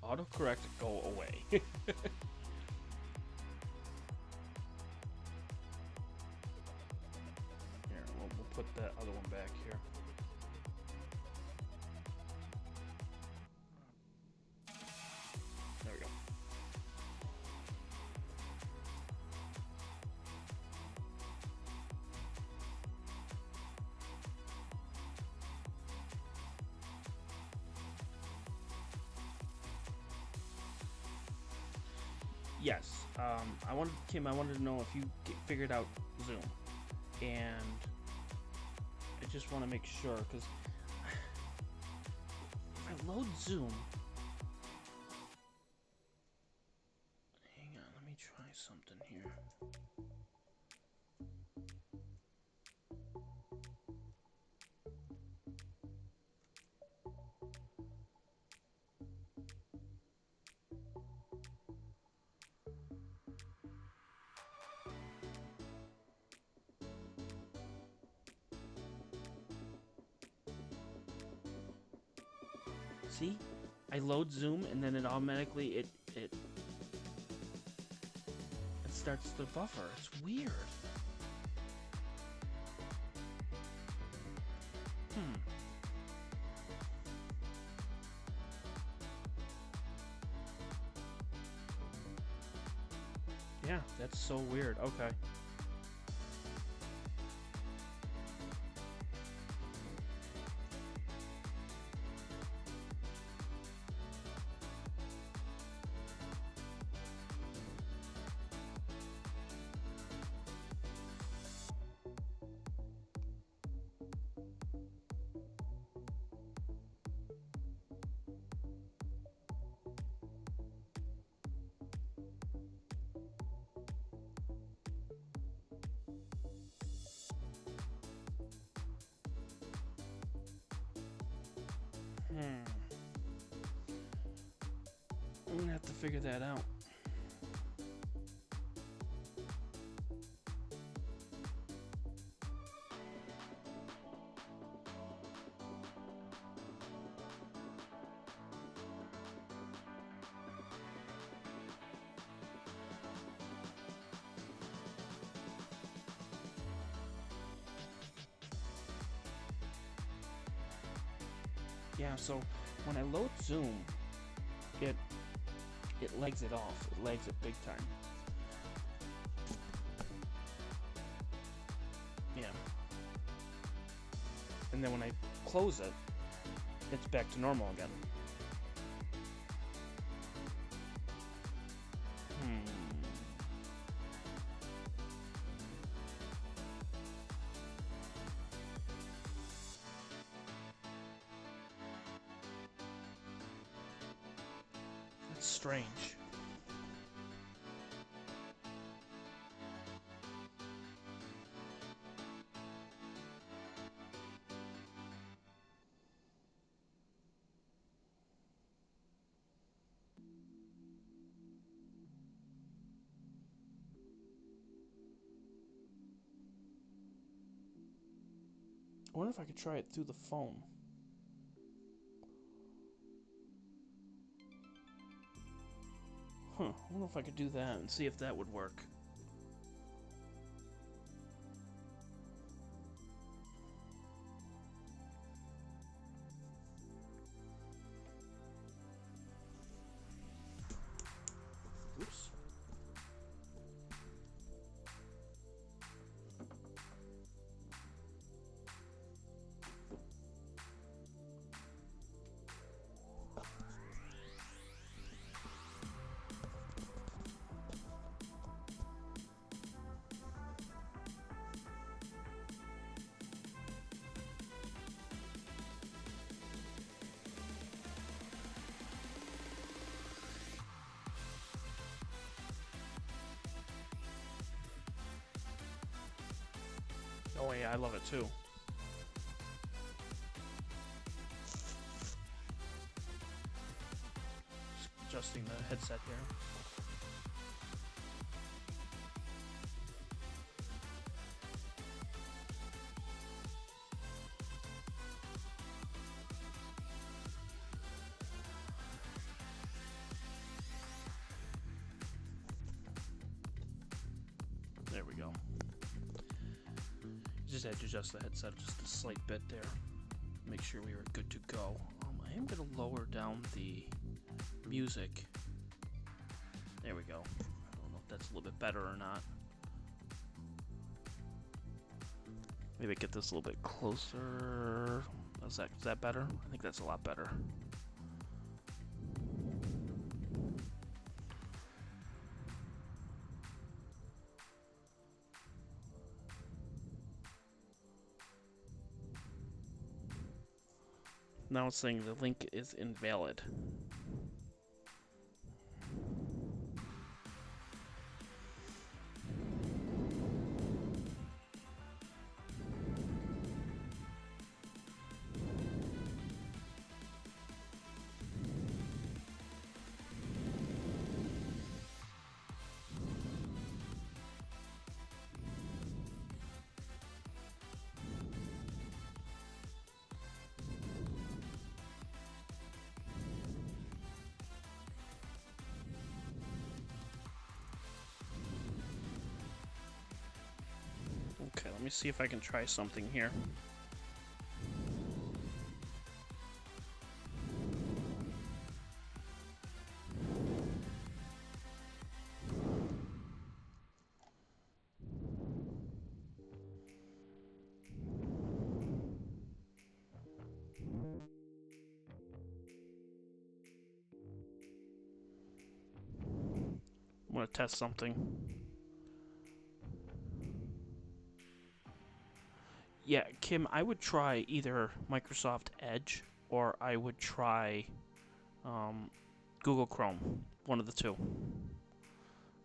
C: Autocorrect, go away. Here, we'll put that other one back here. There we go. Yes, I wanted to know if you figured out Zoom, and I just want to make sure, because if I load Zoom, hang on, let me me try something here. See? I load zoom and then it automatically it starts to buffer. It's weird. Yeah, that's so weird. Okay. I'm gonna have to figure that out. Yeah, so when I load zoom, it legs it off. It legs it big time. Yeah. And then when I close it, it's back to normal again. That's strange. I wonder if I could try it through the phone. Huh, I wonder if I could do that and see if that would work. Oops. Oh yeah, I love it too. Just adjusting the headset here. There we go. Just had to adjust the headset just a slight bit there. Make sure we were good to go. I am going to lower down the music. There we go. I don't know if that's a little bit better or not. Maybe get this a little bit closer. Is that better? I think that's a lot better. Now it's saying the link is invalid. me see if I can try something here. I'm gonna test something. Yeah, Kim, I would try either Microsoft Edge or I would try Google Chrome. One of the two.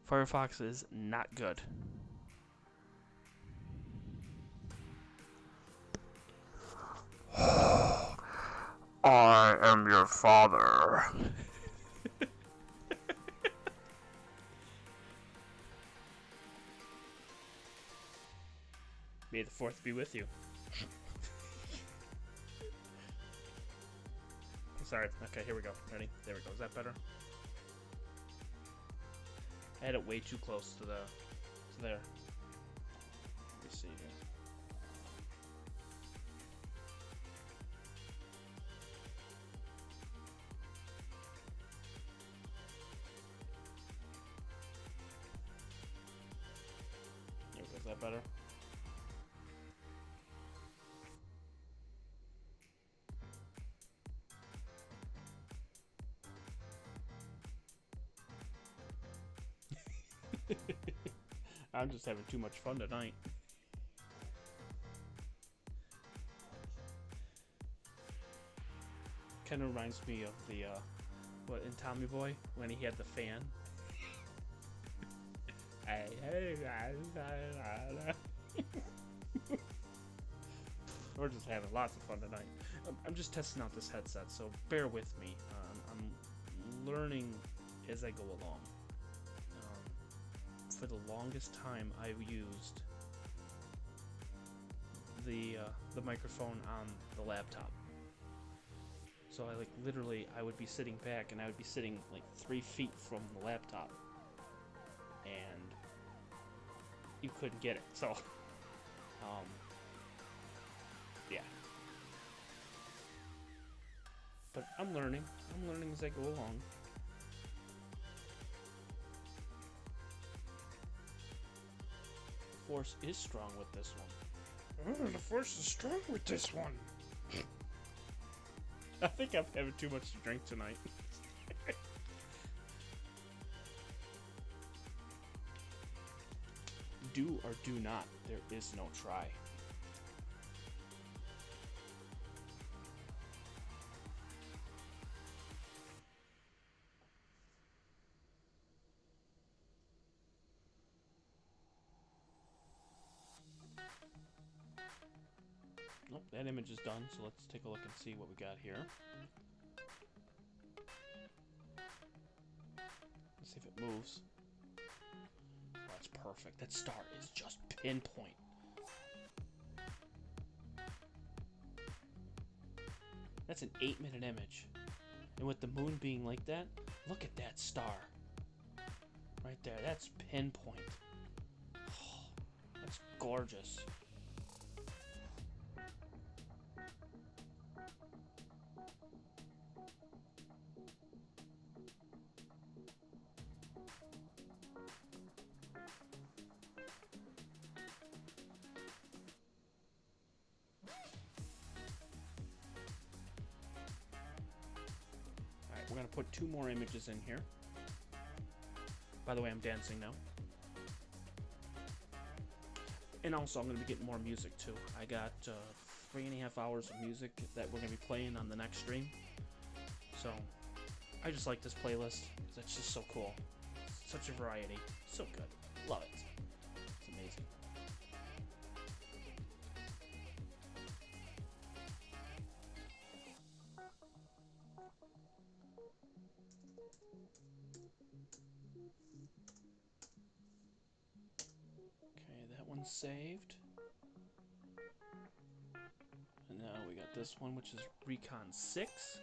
C: Firefox is not good. I am your father. May the 4th be with you. Sorry. Okay, here we go. Ready? There we go. Is that better? I had it way too close to there. Let me see here. There we go. Is that better? I'm just having too much fun tonight. Kind of reminds me of the, what, in Tommy Boy, when he had the fan. We're just having lots of fun tonight. I'm just testing out this headset, so bear with me. I'm learning as I go along. For the longest time, I've used the microphone on the laptop. So I literally I would be sitting back and I would be sitting 3 feet from the laptop, and you couldn't get it. So, yeah. But I'm learning. I'm learning as I go along. The Force is strong with this one. Oh, the Force is strong with this one. I think I'm having too much to drink tonight. Do or do not. There is no try. Nope, that image is done, so let's take a look and see what we got here. Let's see if it moves. Oh, that's perfect. That star is just pinpoint. That's an 8-minute image. And with the moon being like that, look at that star. Right there, that's pinpoint. Oh, that's gorgeous. We're going to put 2 more images in here. By the way, I'm dancing now. And also, I'm going to be getting more music, too. I got 3.5 hours of music that we're going to be playing on the next stream. So, I just like this playlist. It's just so cool. Such a variety. So good. Love it. It's amazing. Saved. And now we got this one, which is Recon 6.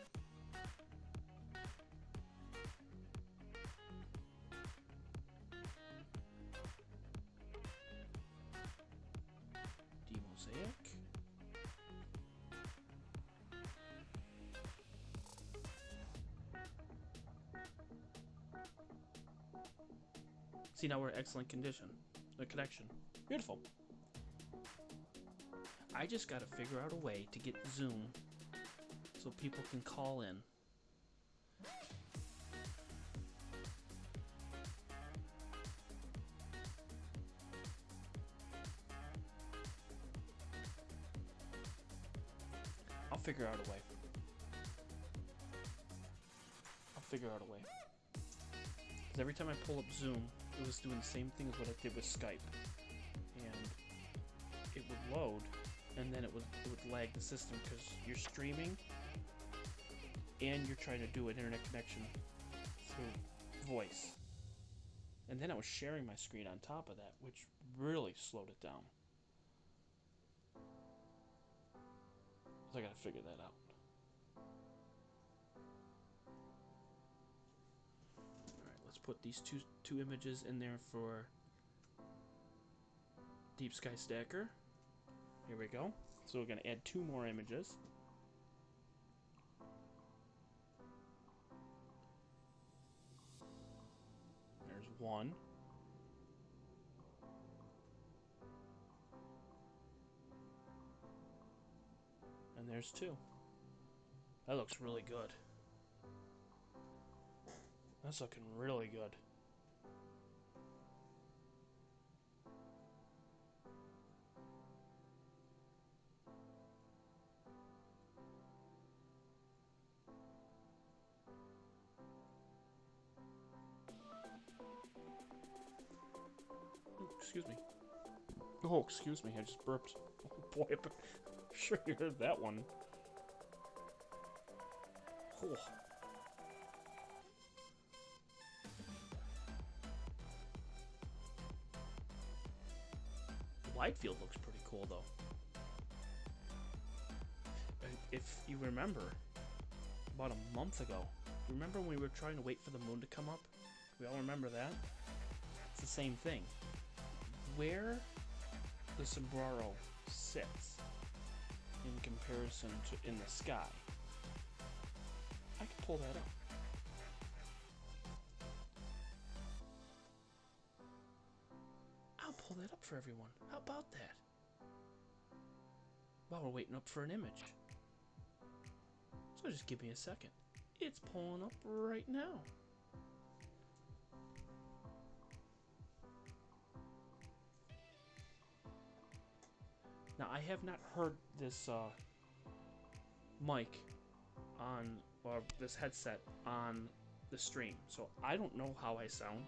C: mosaic. See, now we're excellent condition. The connection. Beautiful. I just gotta figure out a way to get Zoom so people can call in. I'll figure out a way. I'll figure out a way. Because every time I pull up Zoom, it was doing the same thing as what I did with Skype. And it would load, and then it would lag the system because you're streaming and you're trying to do an internet connection through voice. And then I was sharing my screen on top of that, which really slowed it down. So I gotta figure that out. Alright, let's put these two images in there for Deep Sky Stacker. Here we go. So we're gonna add 2 more images. There's 1. And there's 2. That looks really good. That's looking really good. Oh, excuse me. Oh, excuse me, I just burped. Oh boy, I'm sure you heard that one. Oh. The wide field looks pretty cool, though. If you remember, about a month ago, remember when we were trying to wait for the moon to come up? We all remember that? It's the same thing. Where the sombrero sits in comparison to in the sky, I can pull that up. I'll pull that up for everyone. How about that? While we're waiting up for an image. So just give me a second. It's pulling up right now. Now, I have not heard this mic on, or this headset on the stream, so I don't know how I sound.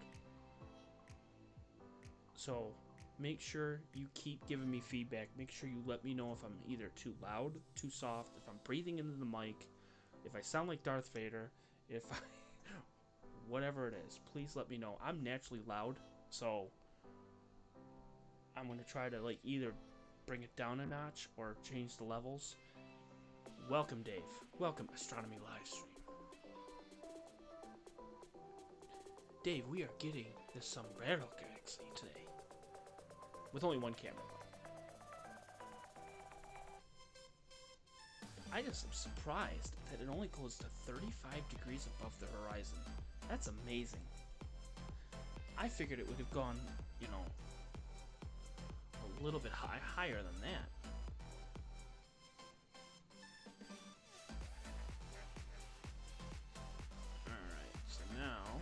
C: So make sure you keep giving me feedback. Make sure you let me know if I'm either too loud, too soft, if I'm breathing into the mic, if I sound like Darth Vader, if I... whatever it is. Please let me know. I'm naturally loud, so I'm going to try to like either bring it down a notch or change the levels. Welcome, Dave. Welcome, Astronomy Livestream. Dave, we are getting the Sombrero Galaxy today. With only one camera. I just am surprised that it only goes to 35 degrees above the horizon. That's amazing. I figured it would have gone, you know, a little bit higher than that. Alright, so now...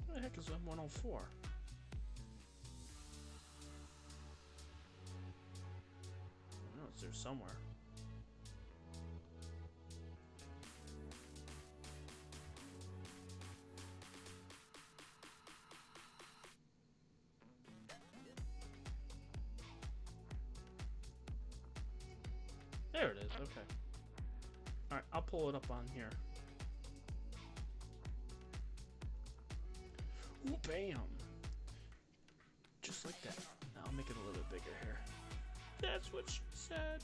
C: What the heck is M104? somewhere. There it is, okay. Alright, I'll pull it up on here. Ooh, bam! Just like that. Now I'll make it a little bit bigger here. That's what she said.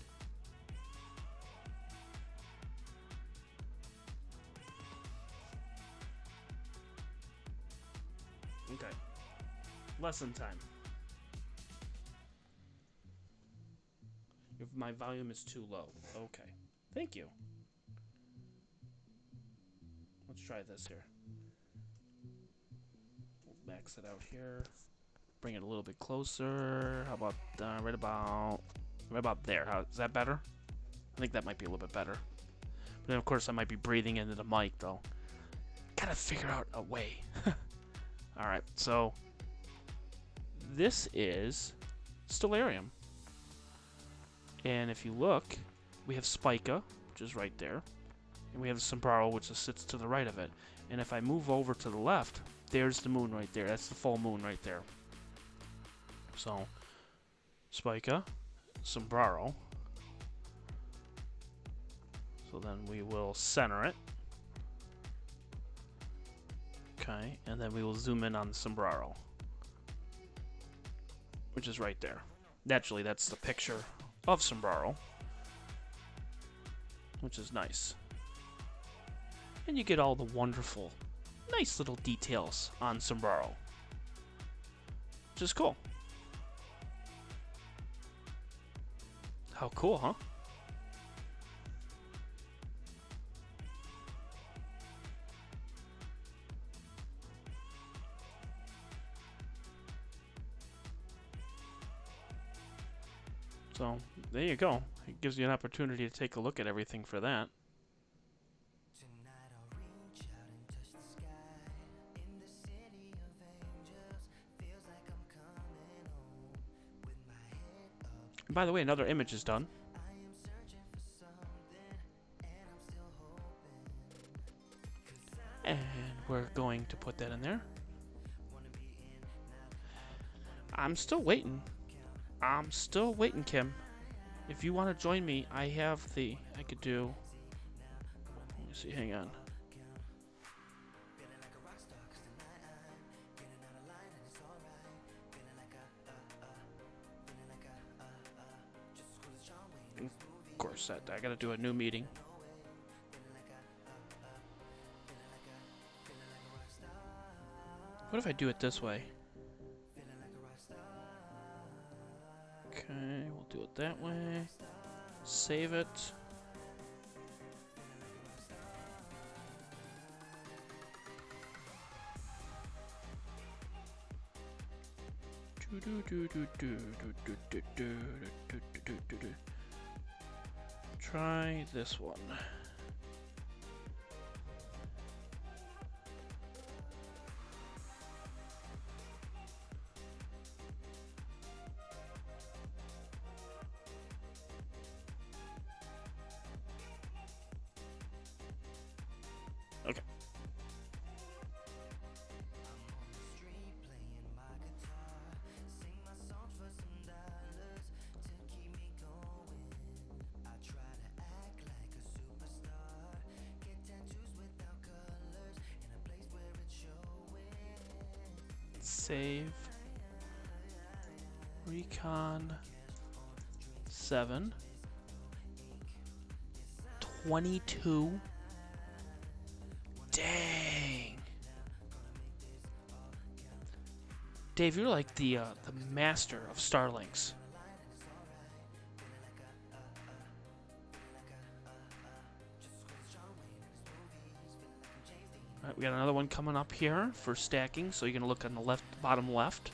C: Okay. Lesson time. If my volume is too low. Okay. Thank you. Let's try this here. We'll max it out here. Bring it a little bit closer. How about right about there? How is that better? I think that might be a little bit better. But then of course I might be breathing into the mic though. Gotta figure out a way. Alright, so this is Stellarium. And if you look, we have Spica, which is right there. And we have the Sombrero, which sits to the right of it. And if I move over to the left, there's the moon right there. That's the full moon right there. So, Spica, Sombrero. So then we will center it. Okay, and then we will zoom in on the Sombrero, which is right there. Naturally, that's the picture of Sombrero, which is nice. And you get all the wonderful, nice little details on Sombrero, which is cool. How cool, huh? So, there you go. It gives you an opportunity to take a look at everything for that.
A: Tonight I'll reach out and touch the sky. In the city of angels, feels like I'm coming home. With my head up,
C: And by the way, another image is done.
A: I am searching for something, and I'm still hoping. 'Cause I
C: And we're going to put that in there.
A: wanna be in,
C: I'm still waiting. I'm still waiting, Kim. If you want to join me, I could do... Let me see, hang on.
A: feeling like a rock star. 'Cause tonight I'm getting out of line and it's alright. Feeling like just as cool as John Wayne in this movie.
C: Of course, I gotta do a new meeting.
A: Feeling like feeling like a rock star.
C: What if I do it this way?
A: Feeling like a rock star.
C: Okay, we'll do it that way. Save it. Try this one. Okay.
A: Street playing my guitar, sing my songs for some dollars to keep me going. I try to act like a superstar, get tattoos without colors in a place where it's showing.
C: Save. Recon 7. 22. Dang. Dave, you're like the master of Starlinks. Alright, we got another one coming up here for stacking, so you're gonna look on the left, bottom left.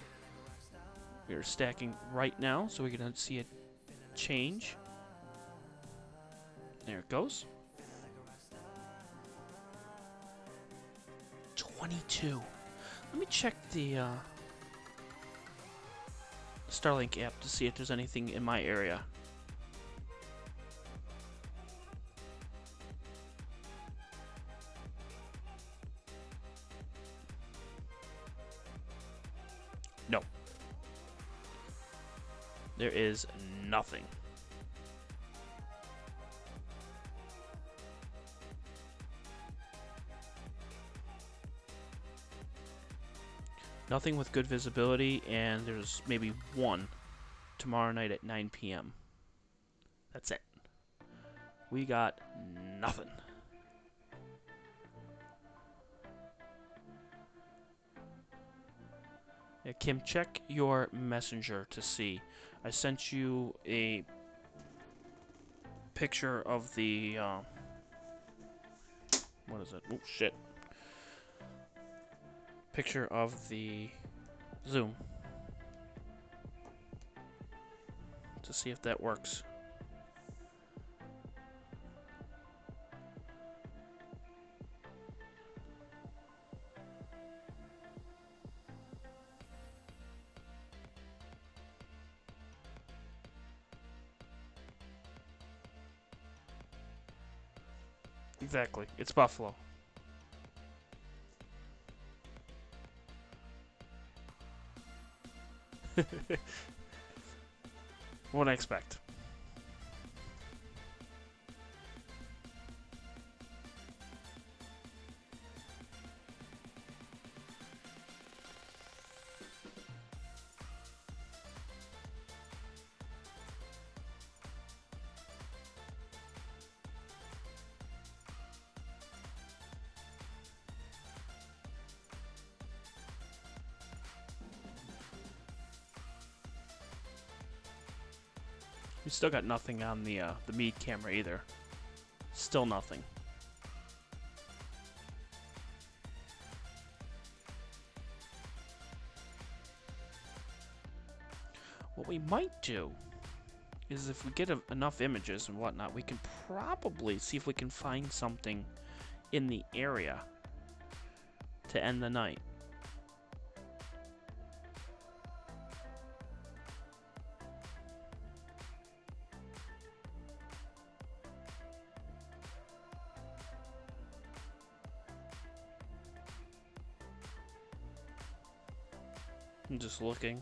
C: We are stacking right now, so we're gonna see it change. There it goes. 22. Let me check the Starlink app to see if there's anything in my area. No. There is nothing. Nothing with good visibility, and there's maybe one tomorrow night at 9 p.m. That's it. We got nothing. Yeah, Kim, check your messenger to see. I sent you a picture of the, what is it? Oh, shit. Picture of the Zoom. To see if that works. Exactly. It's Buffalo. What I expect. We still got nothing on the Mead camera either. Still nothing. What we might do is if we get enough images and whatnot, we can probably see if we can find something in the area to end the night. I'm just looking.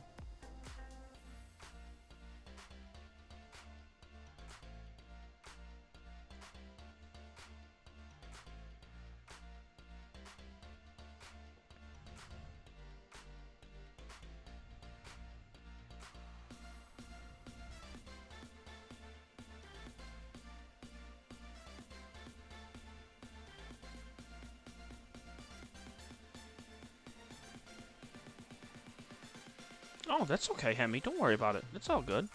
C: Oh, that's okay, Hemi. Don't worry about it. It's all good.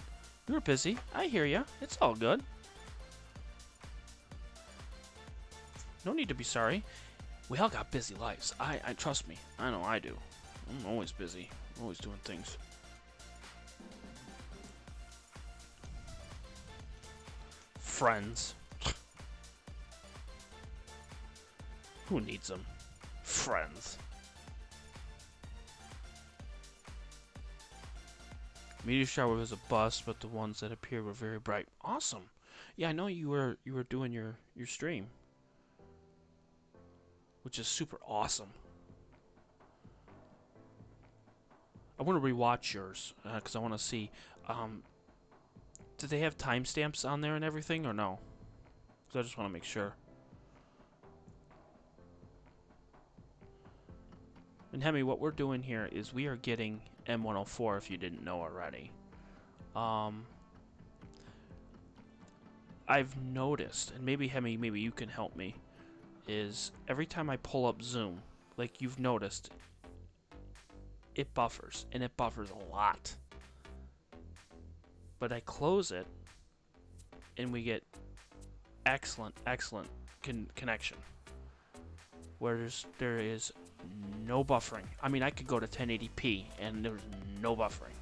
C: You were busy. I hear ya. It's all good. No need to be sorry. We all got busy lives. I trust me. I know I do. I'm always busy. I'm always doing things. Friends. Who needs them? Friends. Meteor shower was a bust, but the ones that appeared were very bright. Awesome. Yeah, I know you were doing your stream, which is super awesome. I want to rewatch yours because I want to see. Do they have timestamps on there and everything, or no? Because I just want to make sure. And Hemi, what we're doing here is we are getting M104 if you didn't know already. I've noticed, and maybe Hemi, maybe you can help me, is every time I pull up Zoom, like you've noticed, it buffers, and it buffers a lot. But I close it, and we get excellent connection. Where there is no buffering. I mean, I could go to 1080p, and there's no buffering.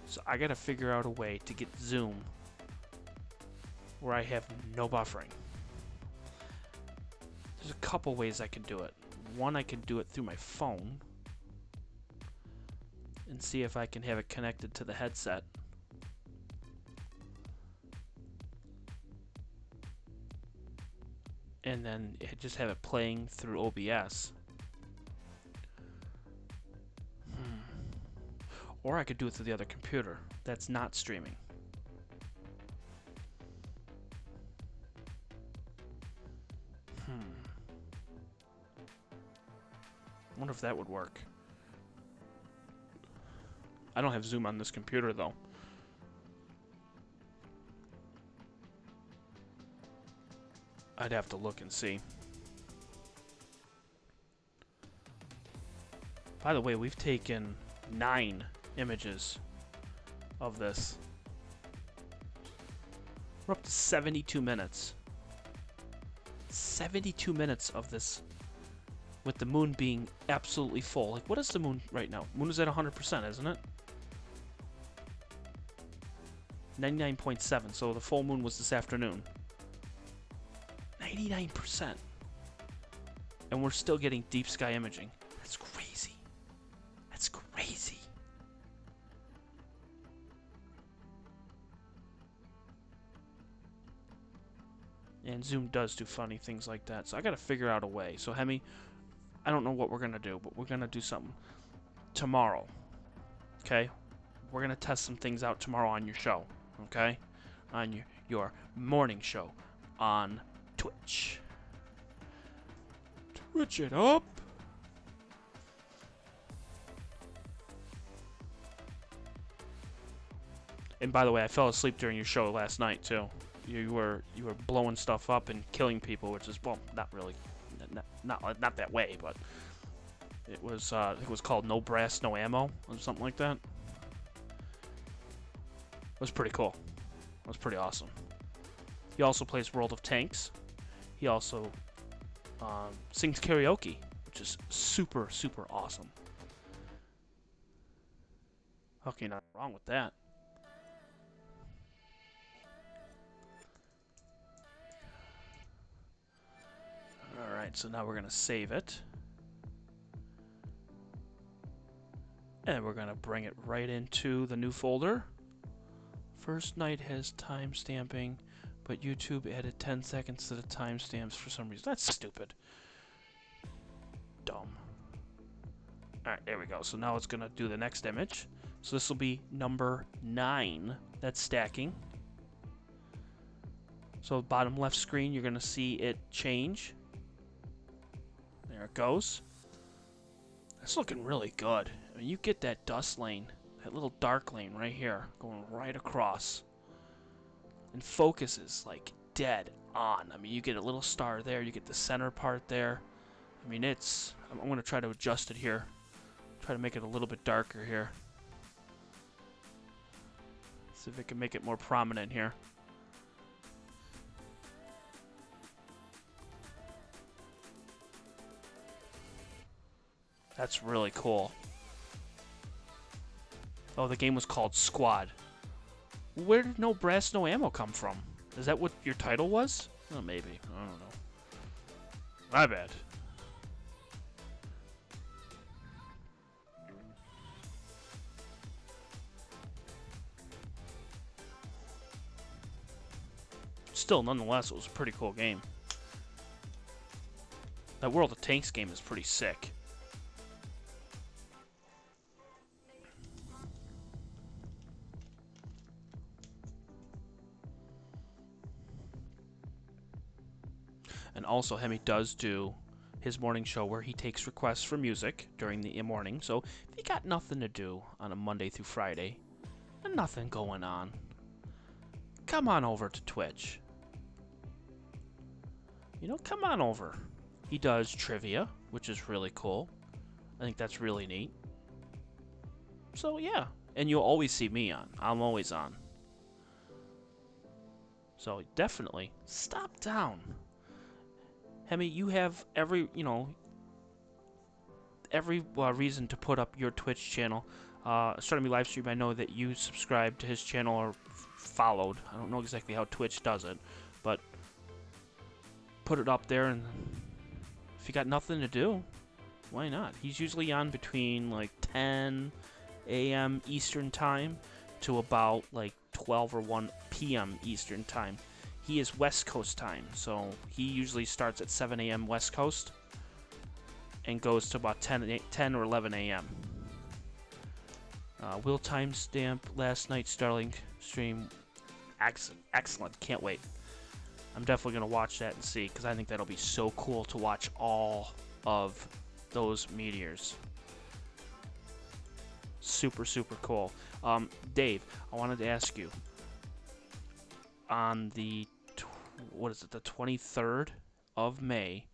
C: So I gotta figure out a way to get Zoom where I have no buffering. There's a couple ways I can do it. One, I can do it through my phone and see if I can have it connected to the headset. And then just have it playing through OBS. Or I could do it through the other computer that's not streaming. Wonder if that would work. I don't have Zoom on this computer though. I'd have to look and see. By the way, we've taken 9 images of this. We're up to 72 minutes. 72 minutes of this, with the moon being absolutely full. Like, what is the moon right now? Moon is at 100%, isn't it? 99.7, so the full moon was this afternoon. 99%. And we're still getting deep sky imaging. That's crazy. That's crazy. And Zoom does do funny things like that. So I gotta figure out a way. So Hemi, I don't know what we're gonna do, but we're gonna do something tomorrow. Okay? We're gonna test some things out tomorrow on your show. Okay? On your morning show on Twitch. Twitch it up. And by the way, I fell asleep during your show last night too. You were blowing stuff up and killing people, which is, well, not really, not that way, but it was called No Brass, No Ammo or something like that. It was pretty cool. It was pretty awesome. He also plays World of Tanks. He also sings karaoke, which is super, super awesome. How can you not wrong with that? Alright, so now we're going to save it. And we're going to bring it right into the new folder. First night has timestamping, but YouTube added 10 seconds to the timestamps for some reason. That's stupid. Dumb. Alright, there we go. So now it's going to do the next image. So this will be number 9. That's stacking. So bottom left screen, you're going to see it change. There it goes. That's looking really good. I mean, you get that dust lane, that little dark lane right here, going right across. And focuses like dead on. I mean, you get a little star there, you get the center part there. I mean, it's... I'm going to try to adjust it here. Try to make it a little bit darker here. See if I can make it more prominent here. That's really cool. Oh, the game was called Squad. Where did No Brass, No Ammo come from? Is that what your title was? Oh, maybe. I don't know. My bad. Still, nonetheless, it was a pretty cool game. That World of Tanks game is pretty sick. And also, Hemi does do his morning show where he takes requests for music during the morning. So if you got nothing to do on a Monday through Friday, and nothing going on, come on over to Twitch. You know, come on over. He does trivia, which is really cool. I think that's really neat. So yeah, and you'll always see me on. I'm always on. So definitely stop down. Hemi, you have every reason to put up your Twitch channel. Starting me live stream, I know that you subscribed to his channel or followed. I don't know exactly how Twitch does it, but put it up there, and if you got nothing to do, why not? He's usually on between like 10 a.m. Eastern time to about like 12 or 1 p.m. Eastern time. He is West Coast time, so he usually starts at 7 a.m. West Coast and goes to about 10 or 11 a.m. Will timestamp last night's Starlink stream. Excellent. Can't wait. I'm definitely going to watch that and see, because I think that'll be so cool to watch all of those meteors. Super, super cool. Dave, I wanted to ask you, on the, the 23rd of May,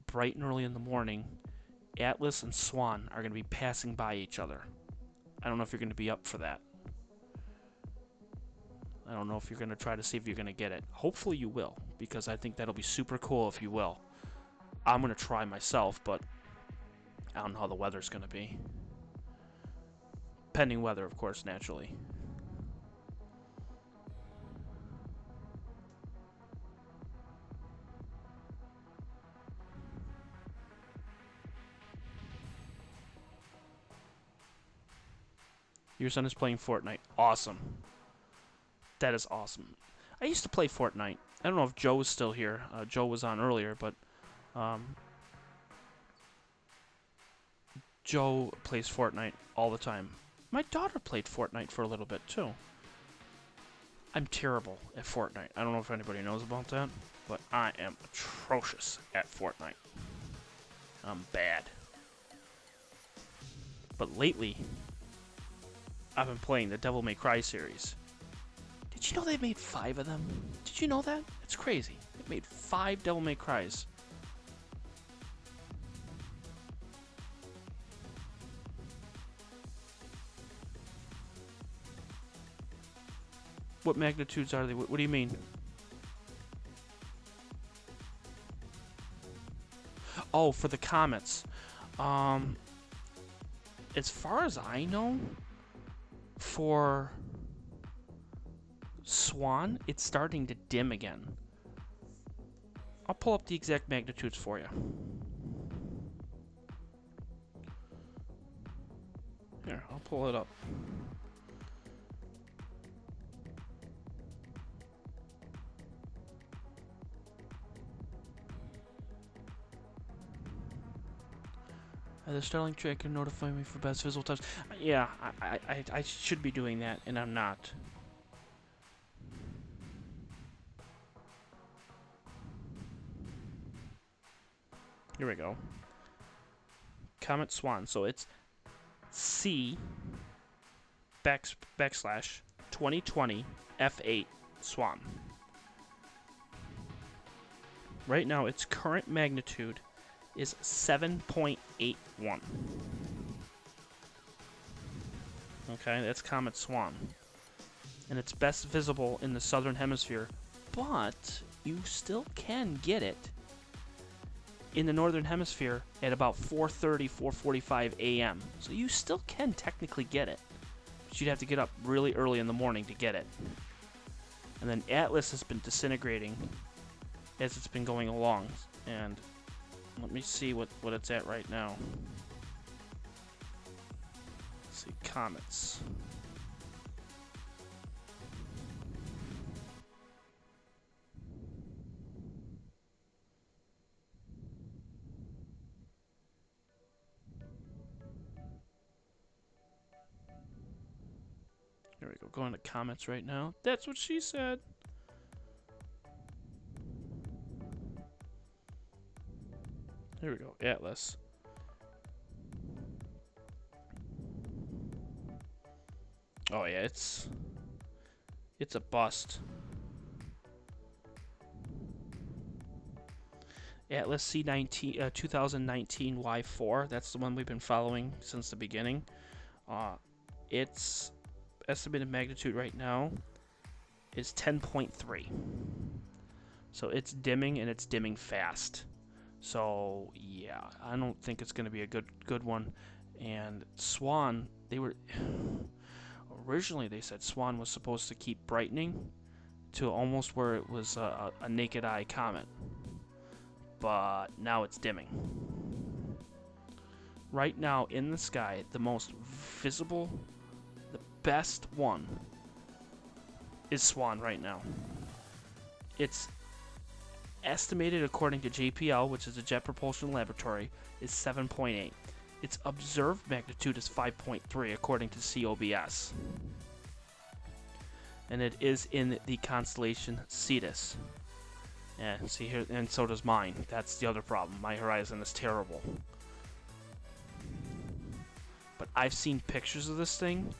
C: bright and early in the morning, Atlas and Swan are going to be passing by each other. I don't know if you're going to be up for that. I don't know if you're going to try to see if you're going to get it. Hopefully you will, because I think that'll be super cool if you will. I'm going to try myself, but I don't know how the weather's going to be. Pending weather, of course, naturally. Your son is playing Fortnite. Awesome. That is awesome. I used to play Fortnite. I don't know if Joe is still here. Joe was on earlier, but Joe plays Fortnite all the time. My daughter played Fortnite for a little bit, too. I'm terrible at Fortnite. I don't know if anybody knows about that, but I am atrocious at Fortnite. I'm bad. But lately, I've been playing the Devil May Cry series. Did you know they made 5 of them? Did you know that? It's crazy. They made 5 Devil May Crys. What magnitudes are they? What do you mean? Oh, for the comets. As far as I know, for Swan, it's starting to dim again. I'll pull up the exact magnitudes for you. Here, I'll pull it up. The Starlink tracker notify me for best visual times. Yeah, I should be doing that, and I'm not. Here we go. Comet Swan. So it's C backslash 2020 F8 Swan. Right now, its current magnitude is 7.81. Okay, that's Comet Swan. And it's best visible in the southern hemisphere, but you still can get it in the northern hemisphere at about 4:30, 4:45 a.m. So you still can technically get it, but you'd have to get up really early in the morning to get it. And then Atlas has been disintegrating as it's been going along, and let me see what it's at right now. Let's see, comets. There we go, going to comets right now. That's what she said. Here we go, Atlas. Oh yeah, it's a bust. Atlas C19 2019 Y4. That's the one we've been following since the beginning. Its estimated magnitude right now is 10.3. So it's dimming, and it's dimming fast. So yeah, I don't think it's going to be a good one. And Swan, originally they said Swan was supposed to keep brightening to almost where it was a naked eye comet, but now it's dimming. Right now in the sky, the most visible, the best one is Swan right now. It's estimated, according to JPL, which is the Jet Propulsion Laboratory, is 7.8. its observed magnitude is 5.3 according to COBS. And it is in the constellation Cetus. Yeah, see here, and so does mine. That's the other problem. My horizon is terrible. But I've seen pictures of this thing,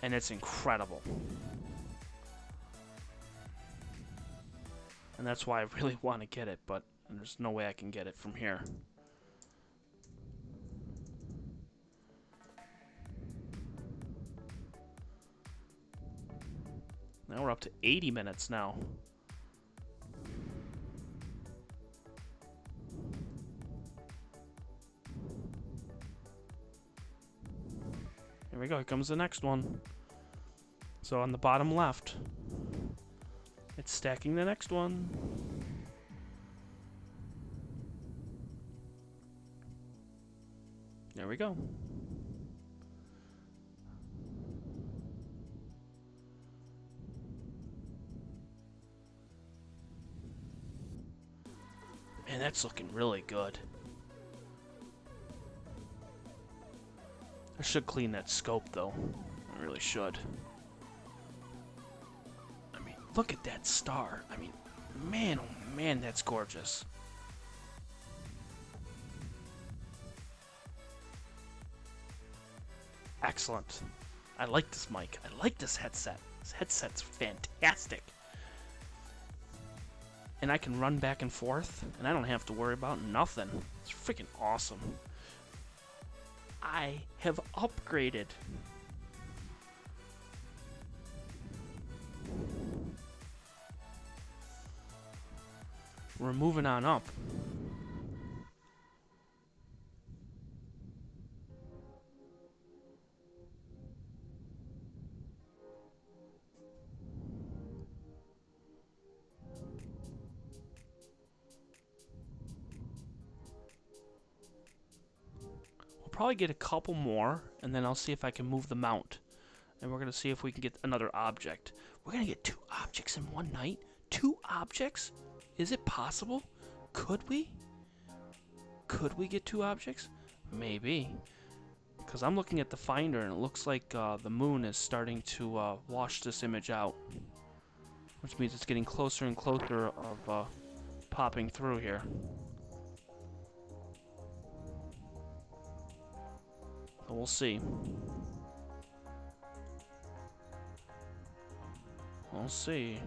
C: and it's incredible. And that's why I really want to get it, but there's no way I can get it from here. Now we're up to 80 minutes now. Here we go, here comes the next one. So on the bottom left, it's stacking the next one. There we go. Man, that's looking really good. I should clean that scope, though. I really should. I mean, look at that star. I mean, man, oh man, that's gorgeous. Excellent. I like this mic. I like this headset. This headset's fantastic. And I can run back and forth, and I don't have to worry about nothing. It's freaking awesome. I have upgraded. We're moving on up. Probably get a couple more, and then I'll see if I can move the mount. And we're going to see if we can get another object. We're going to get 2 objects in one night? 2 objects? Is it possible? Could we? Could we get 2 objects? Maybe. Because I'm looking at the finder, and it looks like the moon is starting to wash this image out. Which means it's getting closer and closer of popping through here. We'll see. We'll see.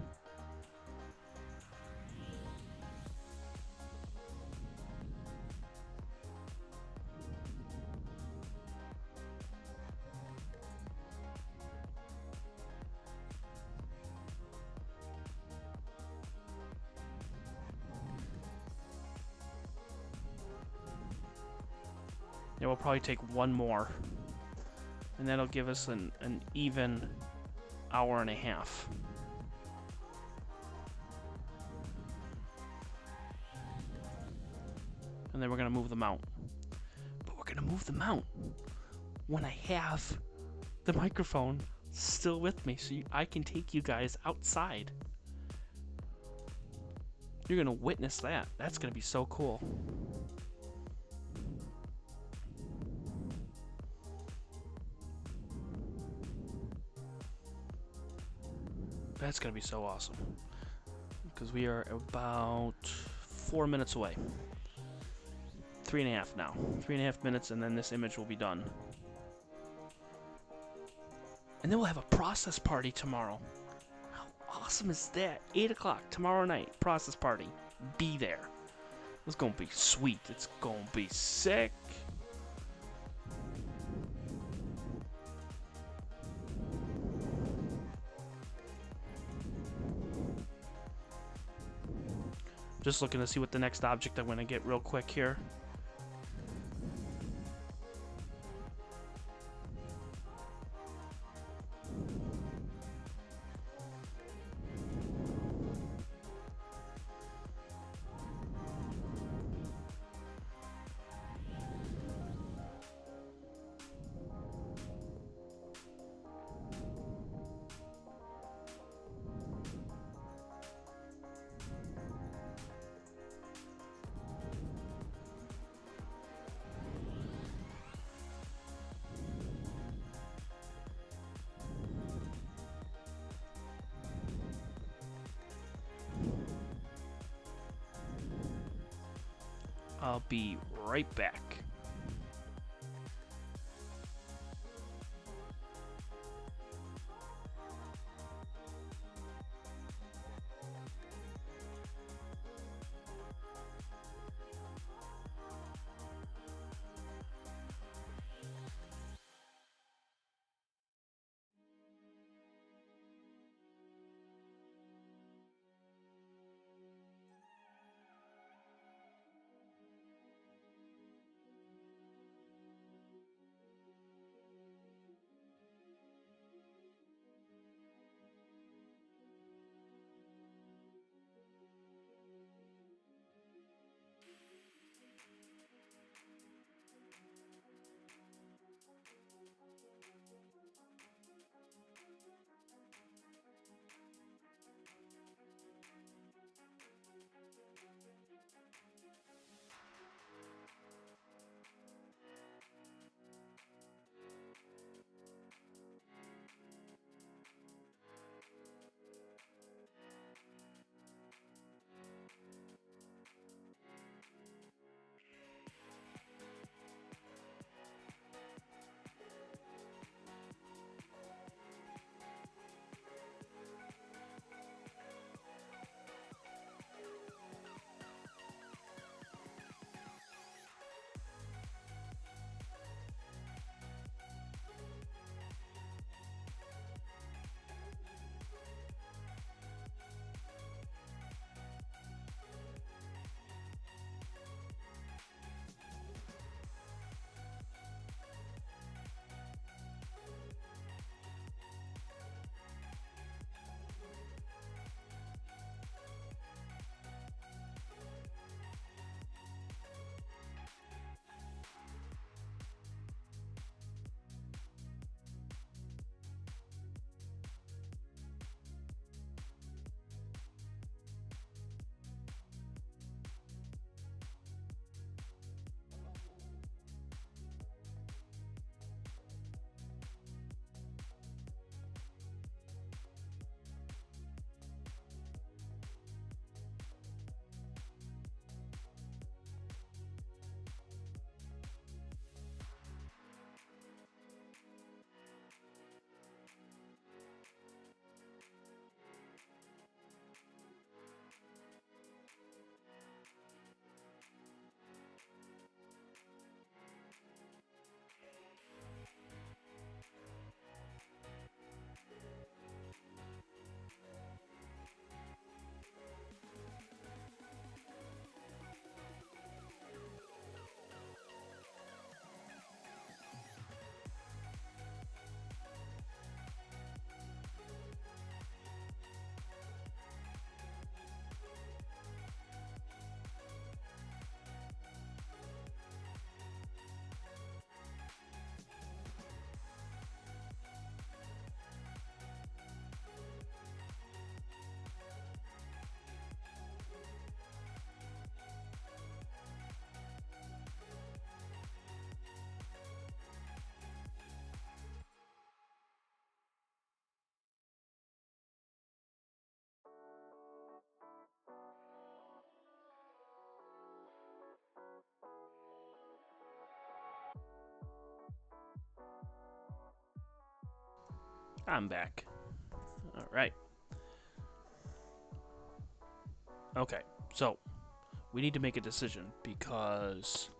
C: Yeah, we'll probably take one more. And that'll give us an even hour and a half. And then we're going to move the mount. But we're going to move the mount when I have the microphone still with me, so I can take you guys outside. You're going to witness that. That's going to be so cool. That's going to be so awesome. Because we are about 4 minutes away. 3.5 now. 3.5 minutes, and then this image will be done. And then we'll have a process party tomorrow. How awesome is that? 8 o'clock tomorrow night. Process party. Be there. It's going to be sweet. It's going to be sick. Just looking to see what the next object I'm going to get real quick here. I'll be right back. I'm back. All right. Okay, so we need to make a decision because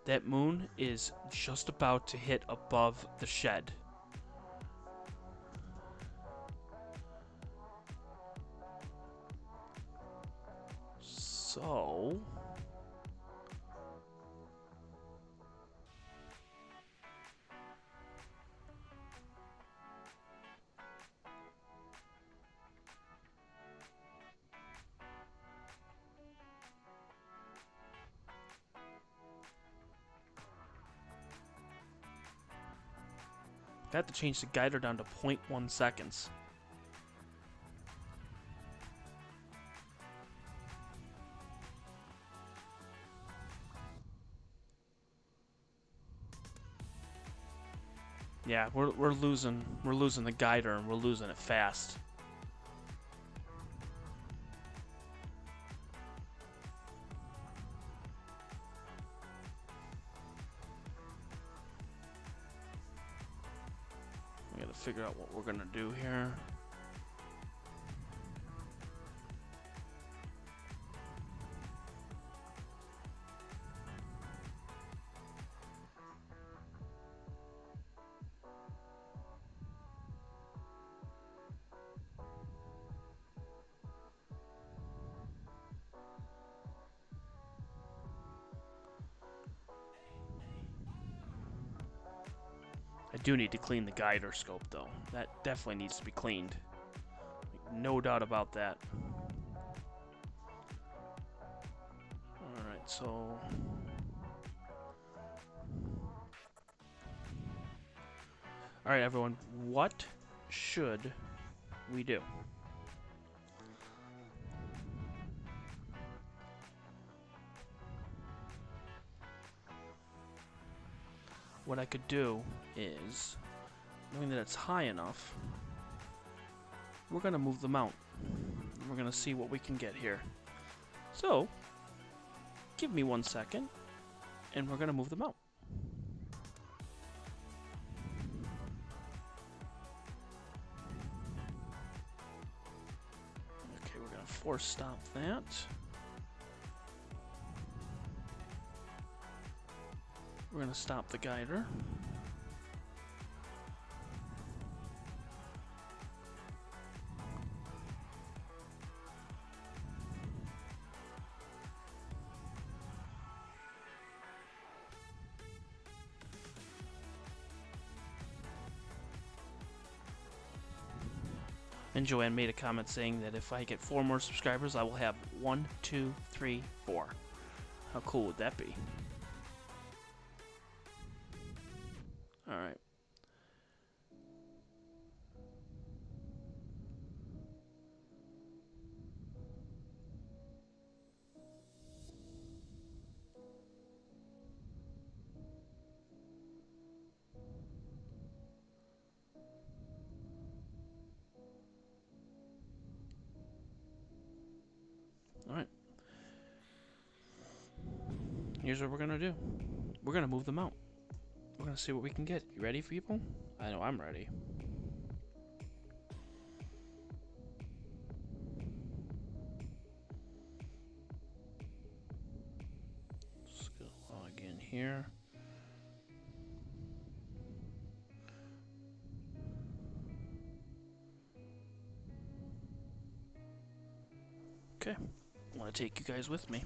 C: that moon is just about to hit above the shed. So I have to change the guider down to 0.1 seconds. Yeah, we're losing the guider and we're losing it fast. figure out what we're gonna do here. I do need to clean the guider scope though. That definitely needs to be cleaned. Like, no doubt about that. Alright, so... Alright everyone, what should we do? What I could do is, knowing that it's high enough, we're going to move the mount. We're going to see what we can get here. So, give me 1 second, and we're going to move the mount. Okay, we're going to force stop that. We're going to stop the guider. And Joanne made a comment saying that if I get 4 more subscribers, I will have 1, 2, 3, 4. How cool would that be? Alright. Alright. Here's what we're gonna do. We're gonna move them out. We're gonna see what we can get. You ready, people? I know I'm ready. Just gonna log in here. Okay. I want to take you guys with me.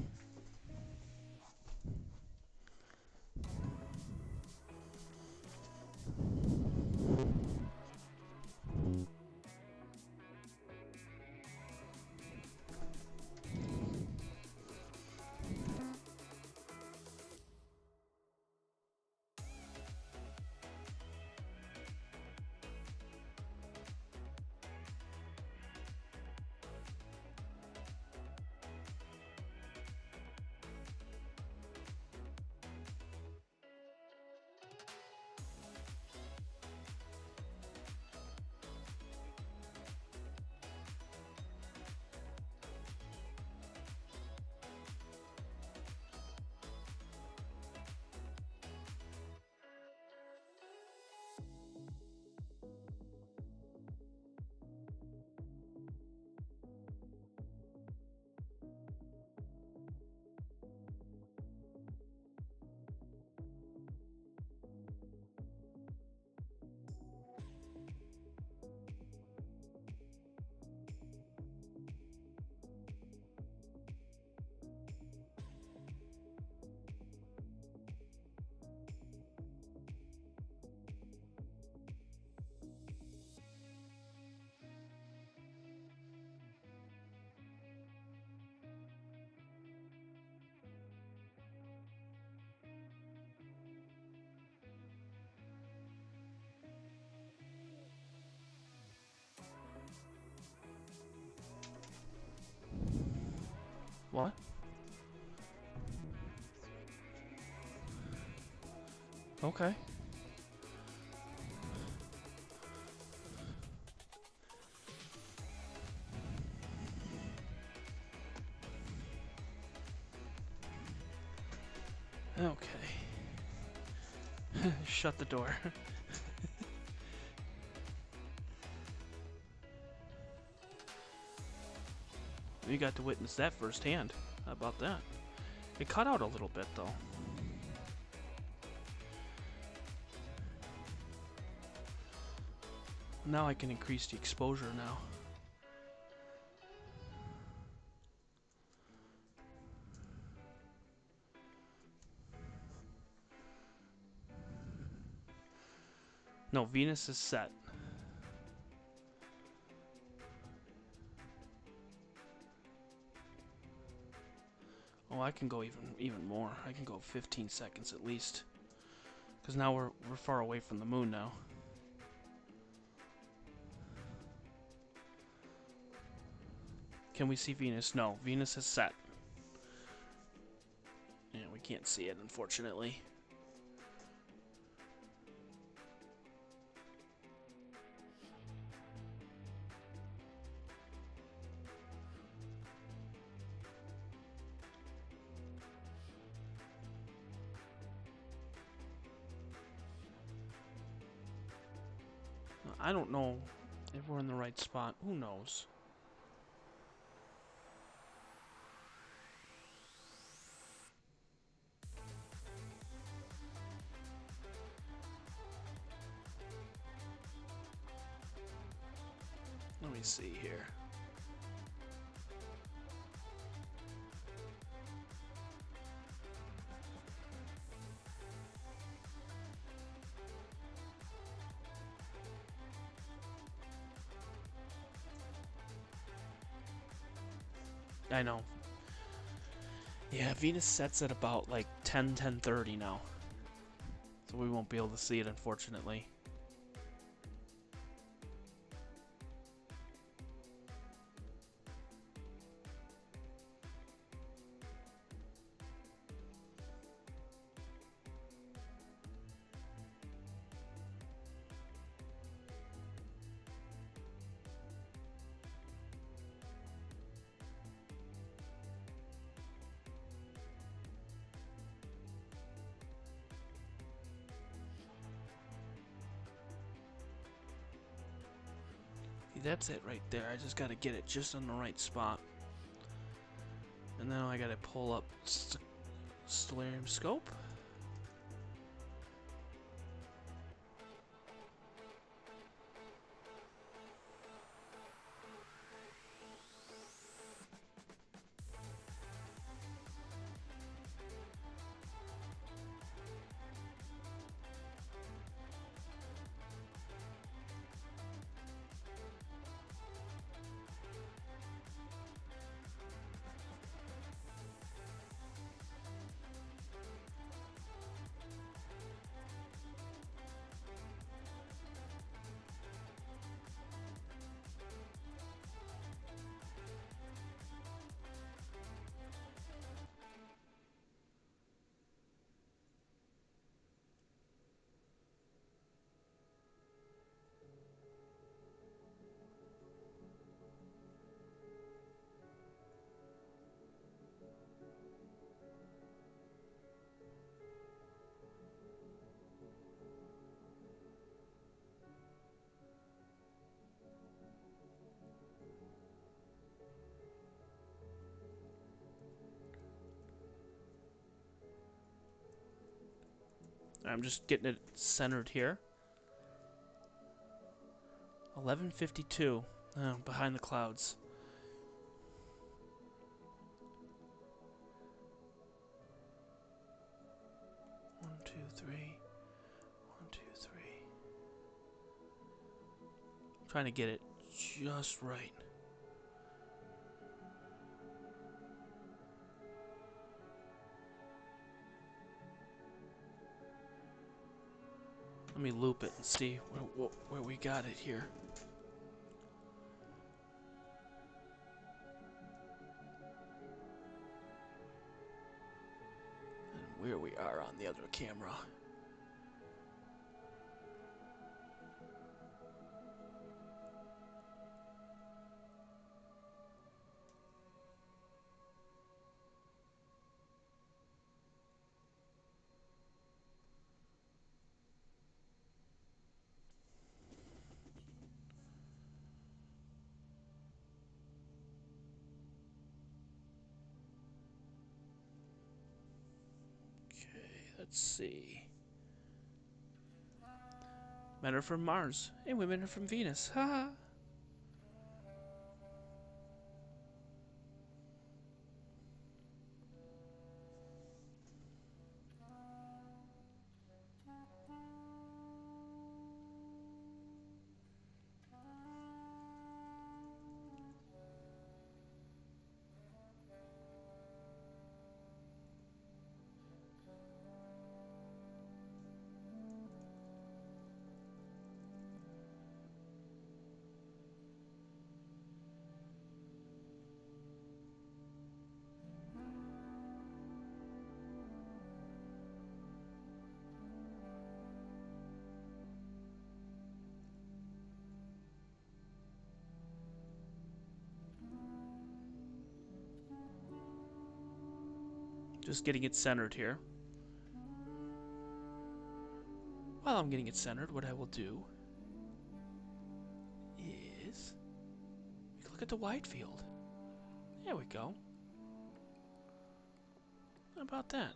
C: What? Okay. Okay. Shut the door. You got to witness that firsthand. How about that? It cut out a little bit, though. Now I can increase the exposure now. No, Venus is set. Oh, I can go even more. I can go 15 seconds at least. Because now we're far away from the moon now. Can we see Venus? No, Venus is set. Yeah, we can't see it, unfortunately. I don't know if we're in the right spot. Who knows? Let me see here. I know. Yeah, Venus sets at about like 10:30 now. So we won't be able to see it, unfortunately. That's it right there. I just gotta get it just on the right spot. And then I gotta pull up Stellarium Scope. I'm just getting it centered here. 11:52. Behind the clouds. One, two, three. 1, 2, 3. Trying to get it just right. Let me loop it and see where we got it here. And where we are on the other camera. Let's see. Men are from Mars, and women are from Venus. Haha. Just getting it centered here. While I'm getting it centered, what I will do is look at the wide field. There we go. How about that?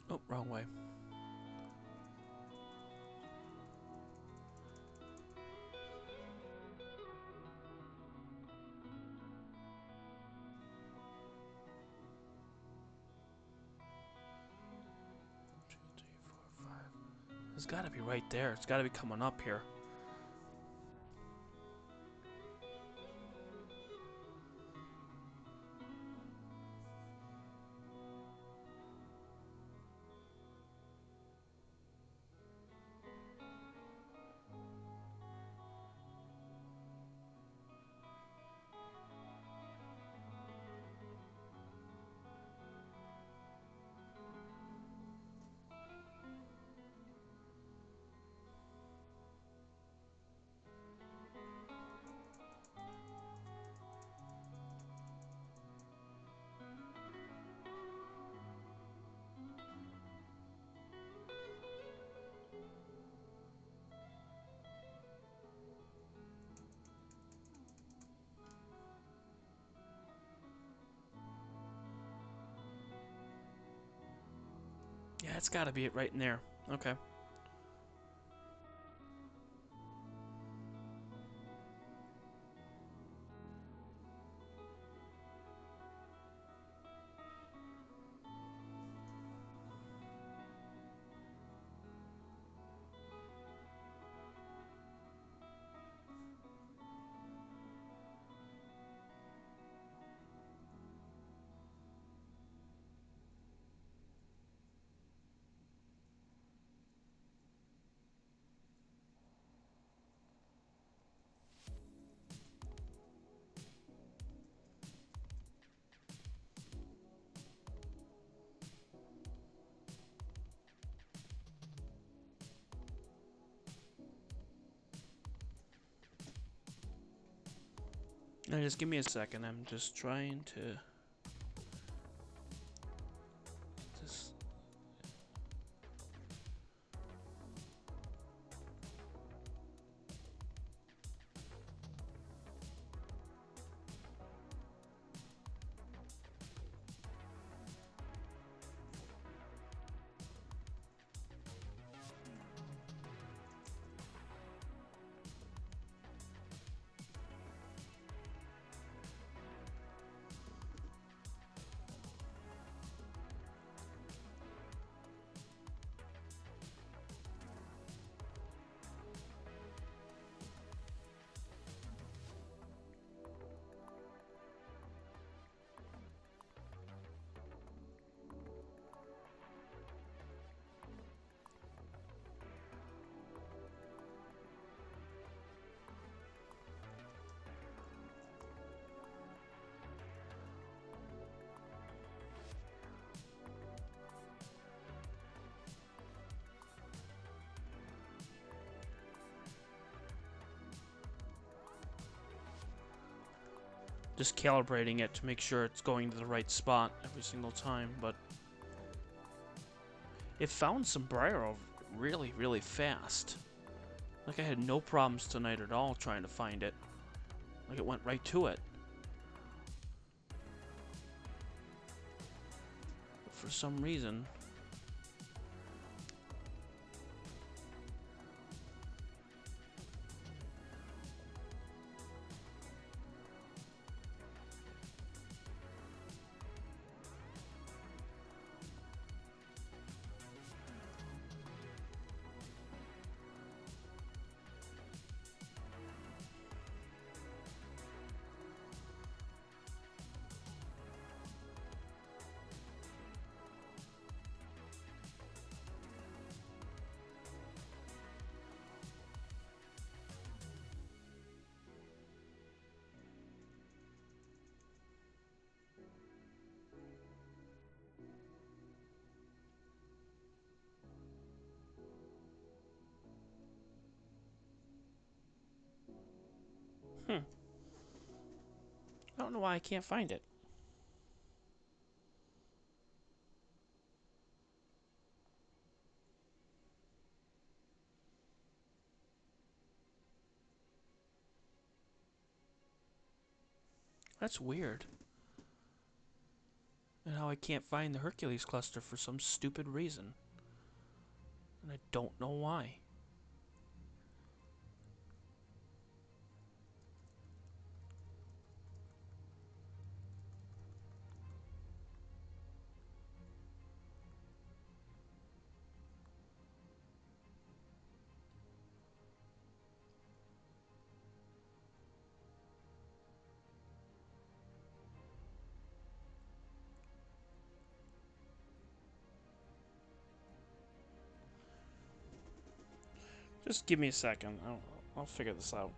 C: Oh, wrong way. Two, three, four, five. It's got to be right there. It's got to be coming up here. That's got to be it right in there. Okay. Now just give me a second. I'm just trying to just calibrating it to make sure it's going to the right spot every single time, but it found Sombrero really, really fast. Like I had no problems tonight at all trying to find it. Like it went right to it. But for some reason... I don't know why I can't find it. That's weird. And how I can't find the Hercules cluster for some stupid reason. And I don't know why. Just give me a second. I'll figure this out.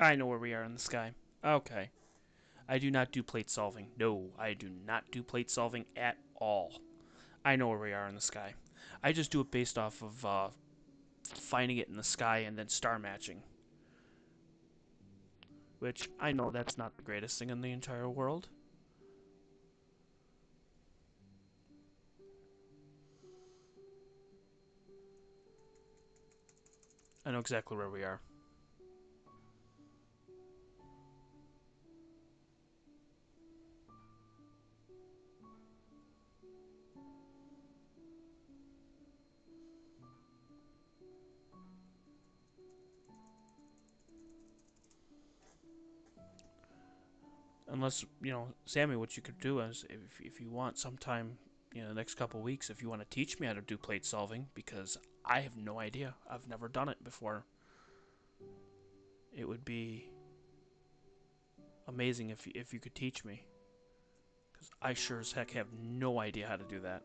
C: I know where we are in the sky. Okay. I do not do plate solving. No, I do not do plate solving at all. I know where we are in the sky. I just do it based off of finding it in the sky and then star matching. Which, I know that's not the greatest thing in the entire world. I know exactly where we are. Unless, Sammy, what you could do is, if you want sometime, the next couple weeks, if you want to teach me how to do plate solving, because I have no idea. I've never done it before. It would be amazing if you could teach me. Because I sure as heck have no idea how to do that.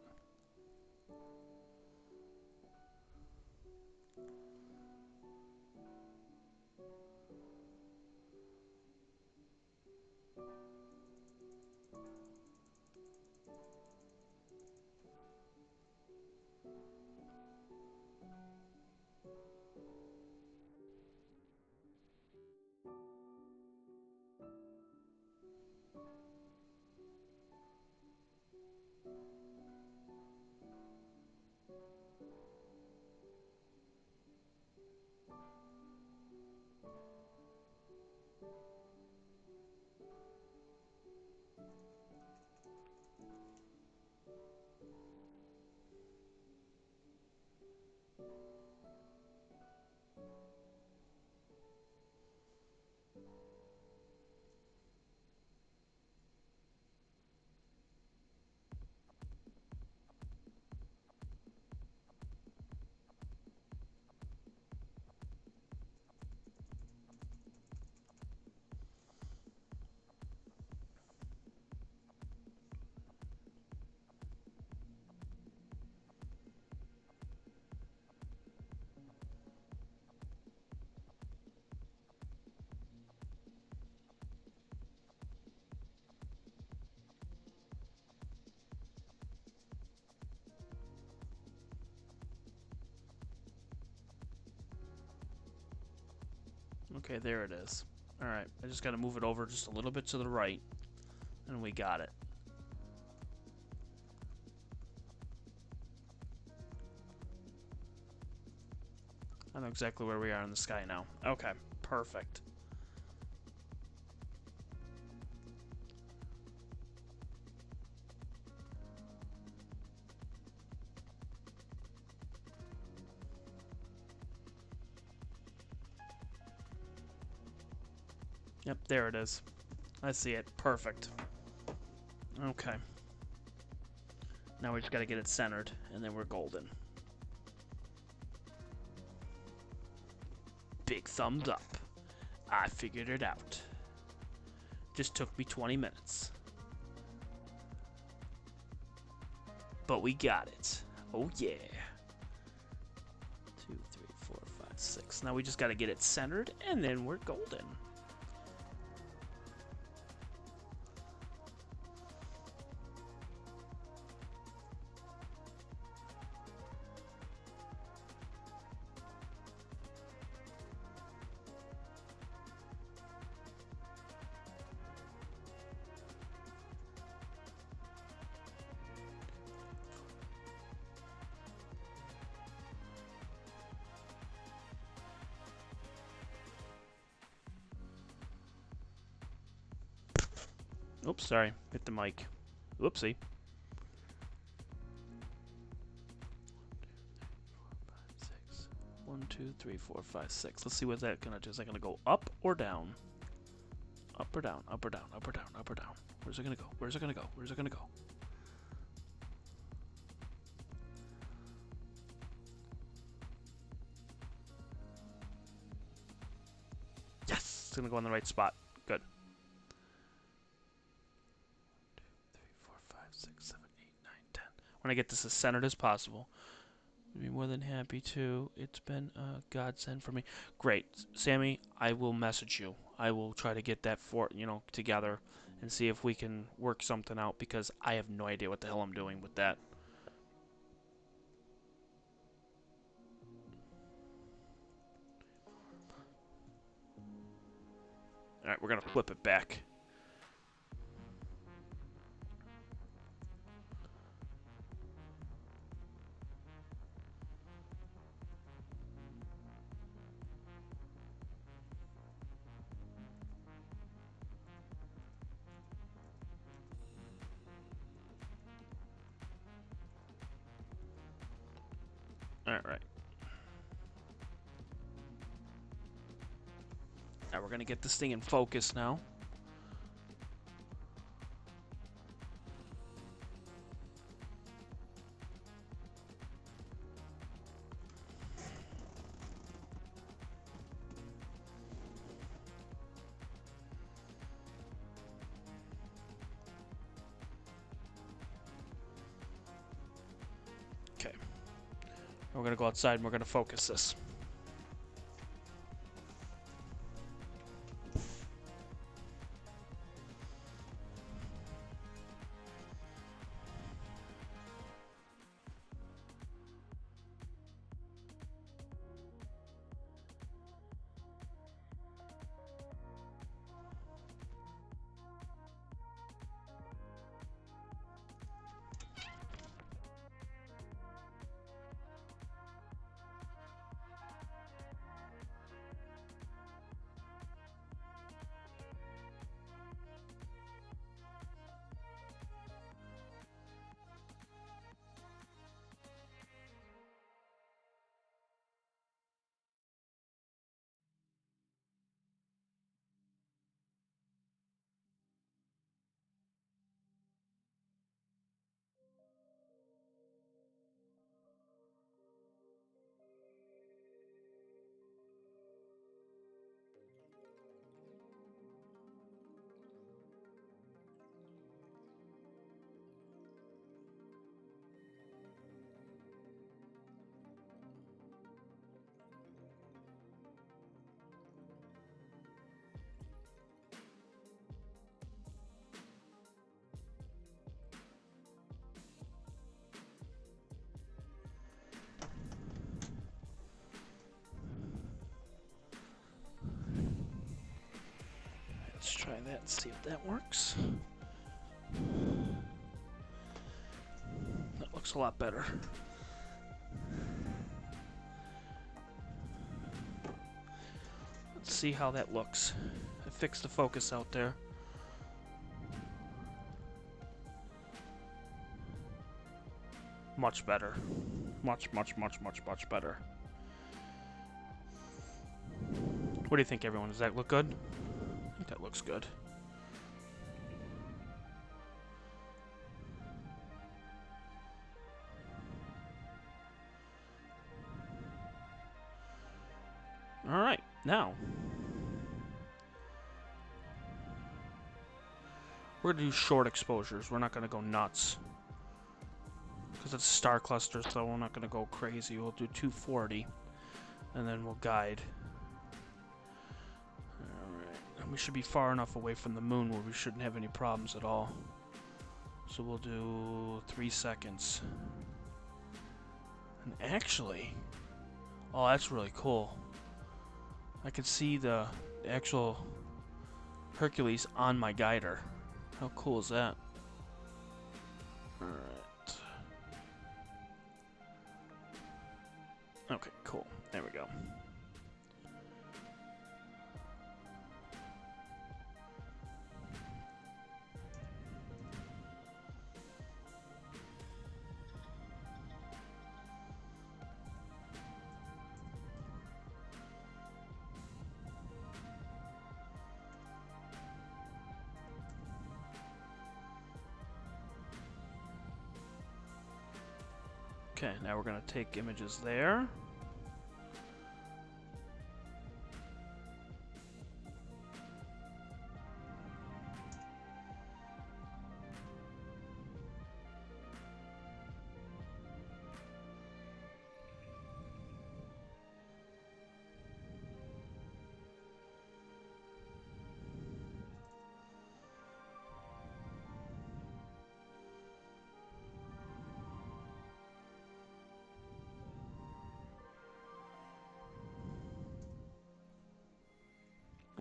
C: Okay, there it is. Alright, I just gotta move it over just a little bit to the right, and we got it. I know exactly where we are in the sky now. Okay, perfect. Yep, there it is. I see it. Perfect. Okay. Now we just gotta get it centered, and then we're golden. Big thumbs up. I figured it out. Just took me 20 minutes. But we got it. Oh yeah. 2, 3, 4, 5, 6. Now we just gotta get it centered, and then we're golden. Oops, sorry. Hit the mic. Whoopsie. 1, 2, 3, 4, 5, 6. Let's see what that's gonna do. Is that gonna go up or down? Up or down? Up or down? Up or down? Up or down? Where's it gonna go? Where's it gonna go? Where's it gonna go? Yes! It's gonna go in the right spot. Good. 1, 2, 3, 4, 5, 6, 7, 8, want to get this as centered as possible. I'd be more than happy to. It's been a godsend for me. Great, Sammy. I will message you. I will try to get that together and see if we can work something out because I have no idea what the hell I'm doing with that. All right, we're gonna flip it back. All right. Now we're gonna get this thing in focus now. Okay. We're going to go outside and we're going to focus this. Let's try that and see if that works. That looks a lot better. Let's see how that looks. I fixed the focus out there. Much better. Much better. What do you think, everyone? Does that look good? I think that looks good. All right, now we're gonna do short exposures. We're not gonna go nuts because it's a star cluster, so we're not gonna go crazy. We'll do 240, and then we'll guide. We should be far enough away from the moon where we shouldn't have any problems at all. So we'll do 3 seconds. And actually, oh, that's really cool. I can see the actual Hercules on my guider. How cool is that? Alright. Okay, cool. There we go. Okay, now we're going to take images there.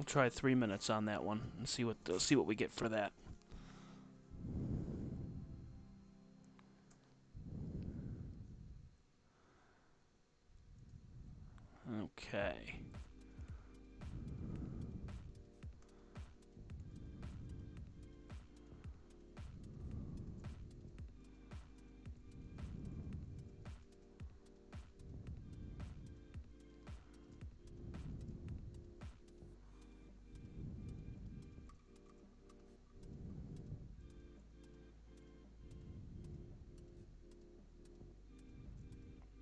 C: We'll try 3 minutes on that one and see what we get for that. Okay.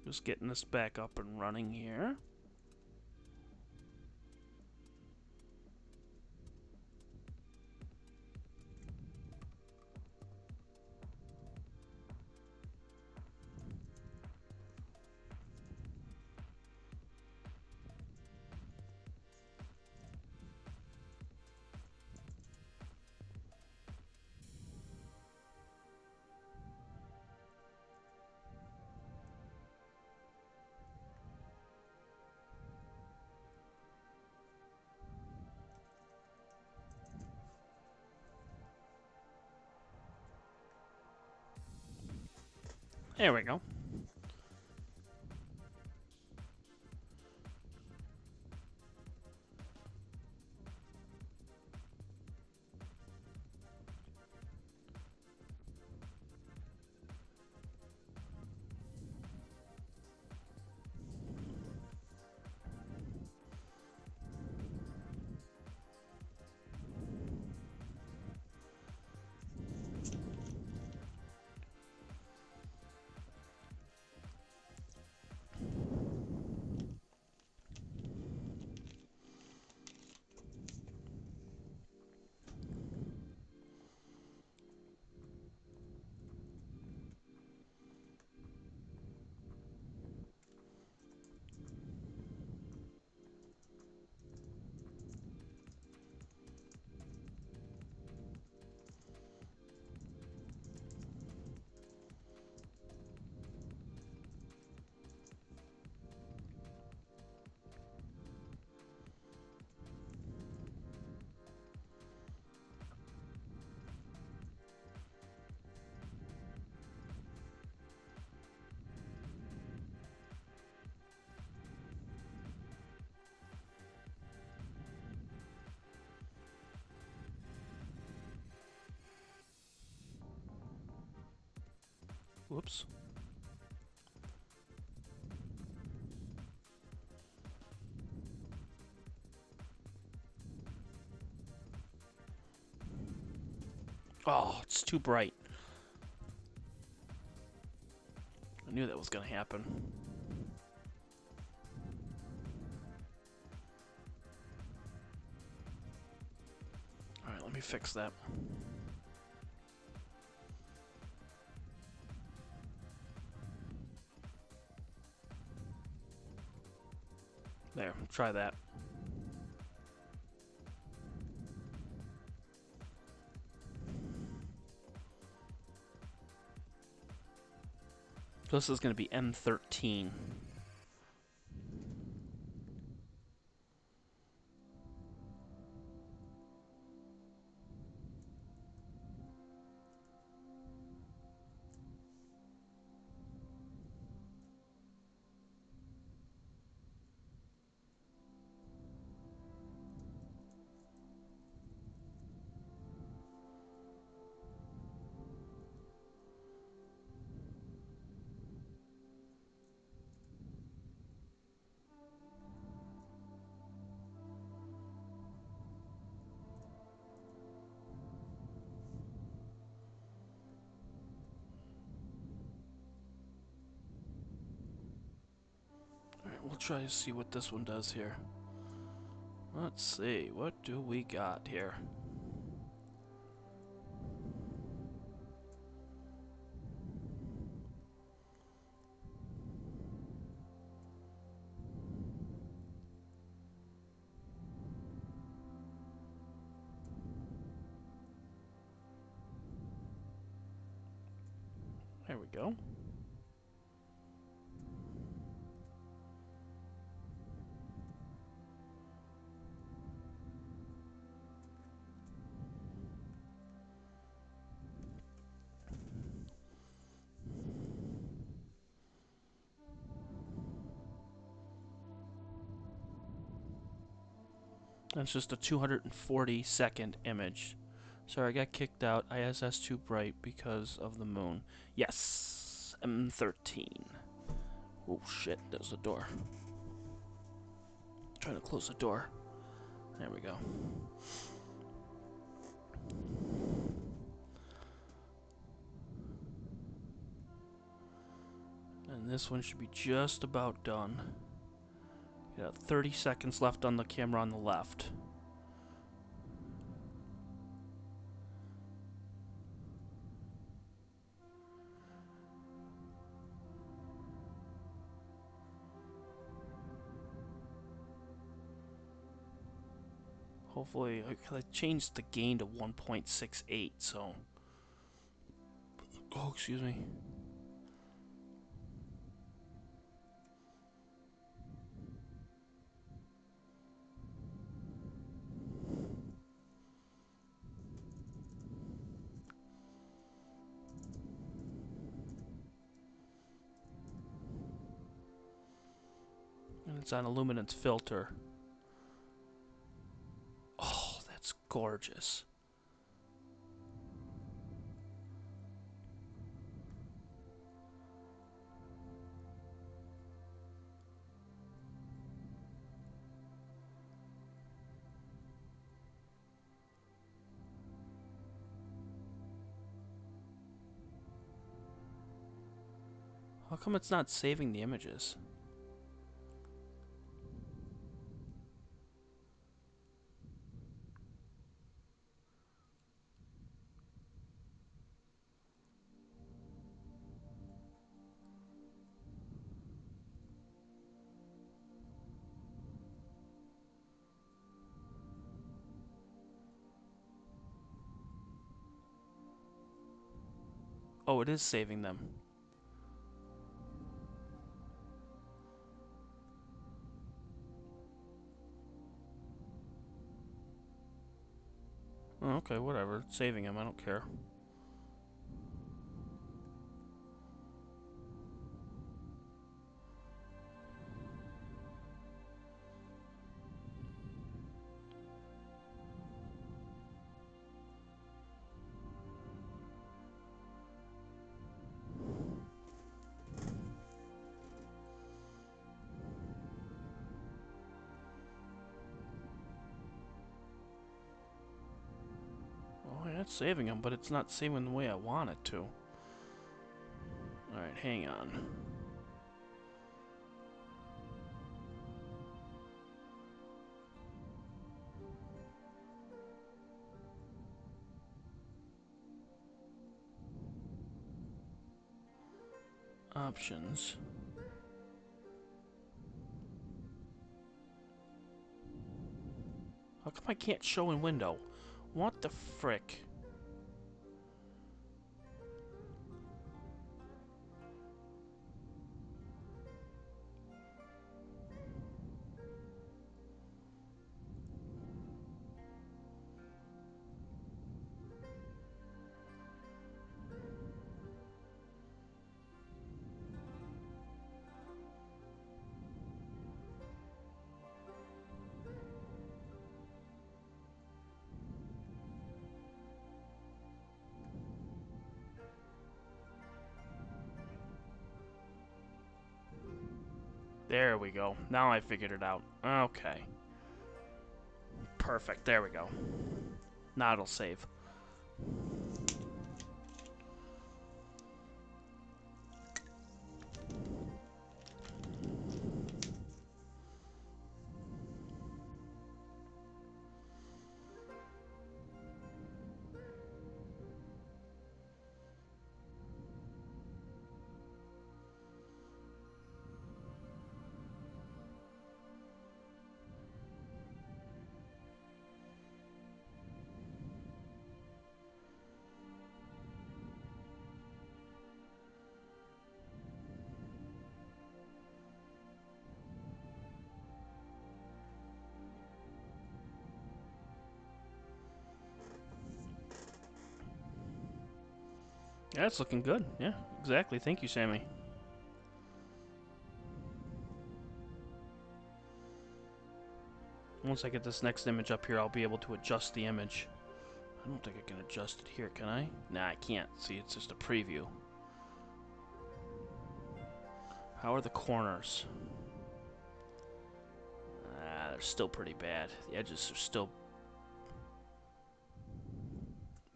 C: Just getting this back up and running here. There we go. Whoops. Oh, it's too bright. I knew that was going to happen. Alright, let me fix that. There, try that. So this is going to be M13. Alright, we'll try to see what this one does here. Let's see, what do we got here? There we go. That's just a 240-second image. Sorry, I got kicked out. ISS too bright because of the moon. Yes! M13. Oh shit, there's the door. Trying to close the door. There we go. And this one should be just about done. Got 30 seconds left on the camera on the left. Hopefully, I changed the gain to 1.68, so... Oh, excuse me. And it's on a luminance filter. Oh, that's gorgeous. How come it's not saving the images? Oh, it is saving them. Oh, okay, whatever. It's saving them, I don't care. Oh, yeah, it's saving them, but it's not saving the way I want it to. Alright, hang on. Options. How come I can't show in window? What the frick? There we go. Now I figured it out. Okay. Perfect. There we go. Now it'll save. Yeah, it's looking good. Yeah, exactly. Thank you, Sammy. Once I get this next image up here, I'll be able to adjust the image. I don't think I can adjust it here, can I? Nah, I can't. See, it's just a preview. How are the corners? Ah, they're still pretty bad. The edges are still...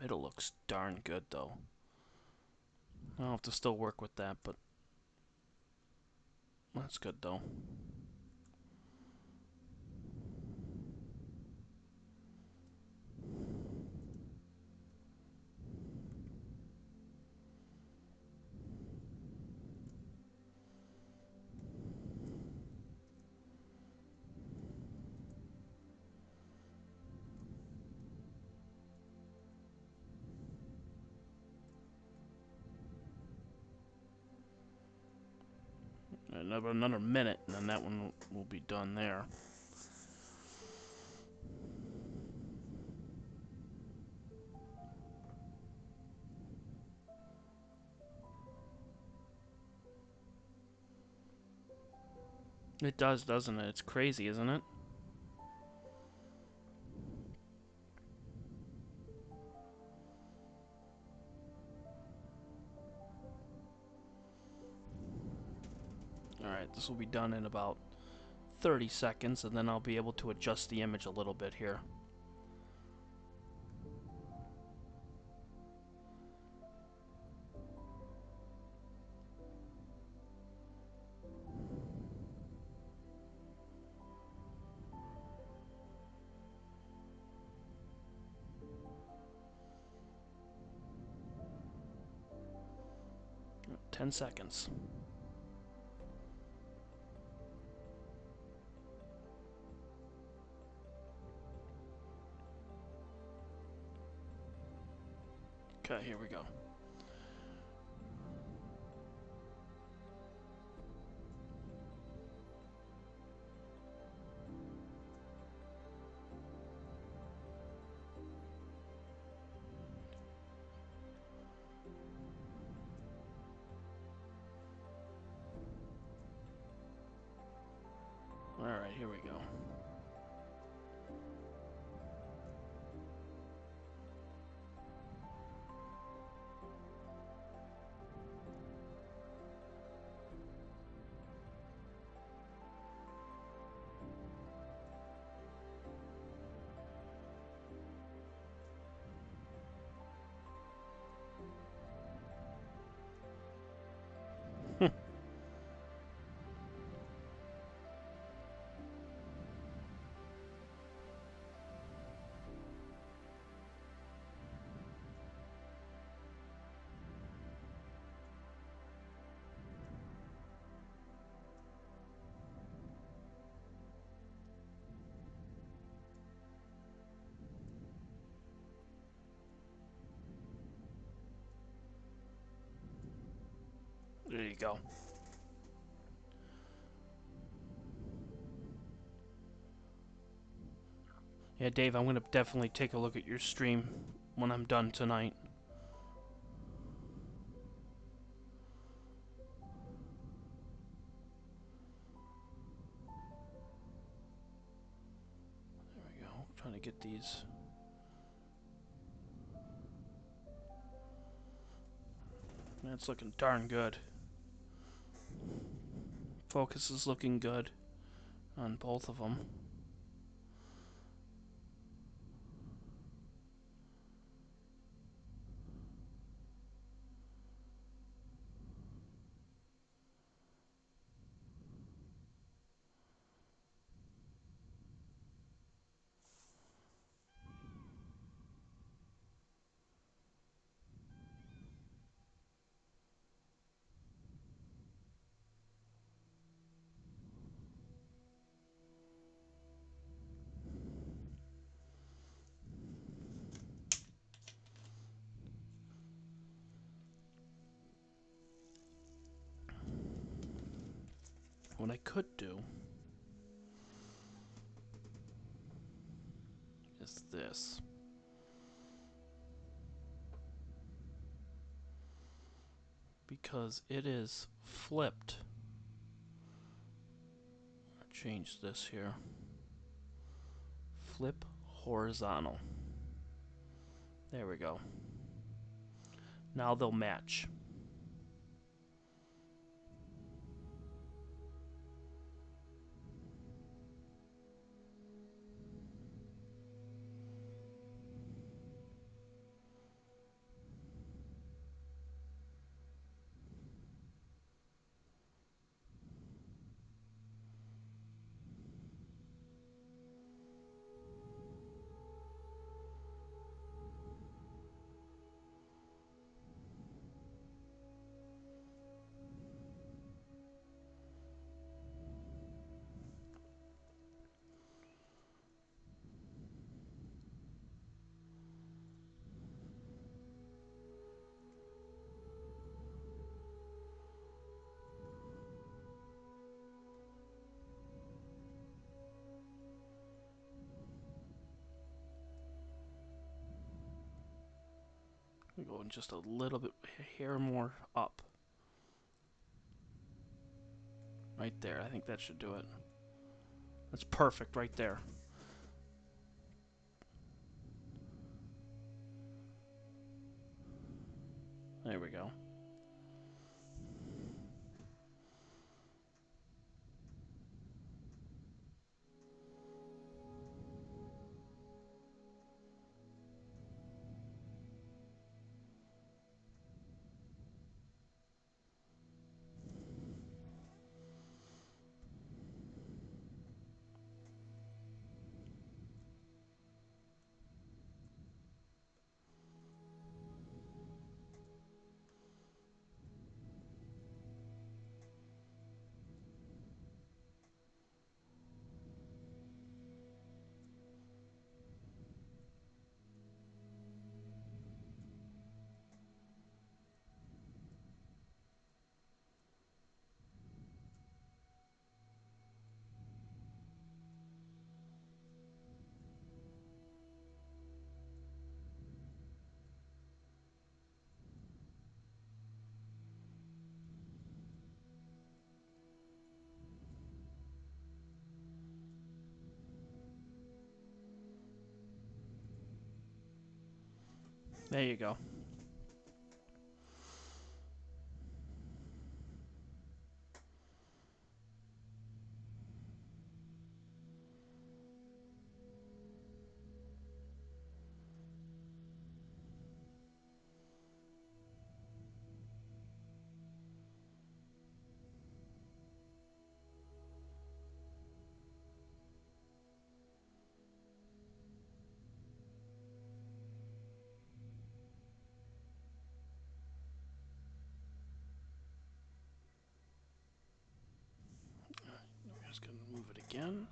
C: Middle looks darn good, though. I'll have to still work with that, but... That's good, though. Another minute, and then that one will be done there. It does, doesn't it? It's crazy, isn't it? Alright, this will be done in about 30 seconds, and then I'll be able to adjust the image a little bit here. Alright, 10 seconds. Okay, here we go. Alright, here we go. There you go. Yeah, Dave, I'm going to definitely take a look at your stream when I'm done tonight. There we go. Trying to get these. That's looking darn good. Focus is looking good on both of them. What I could do is this. Because it is flipped. I'll change this here. Flip horizontal. There we go. Now they'll match. We're going just a little bit, hair more up. Right there. I think that should do it. That's perfect right there. There we go. There you go. I'm just going to move it again.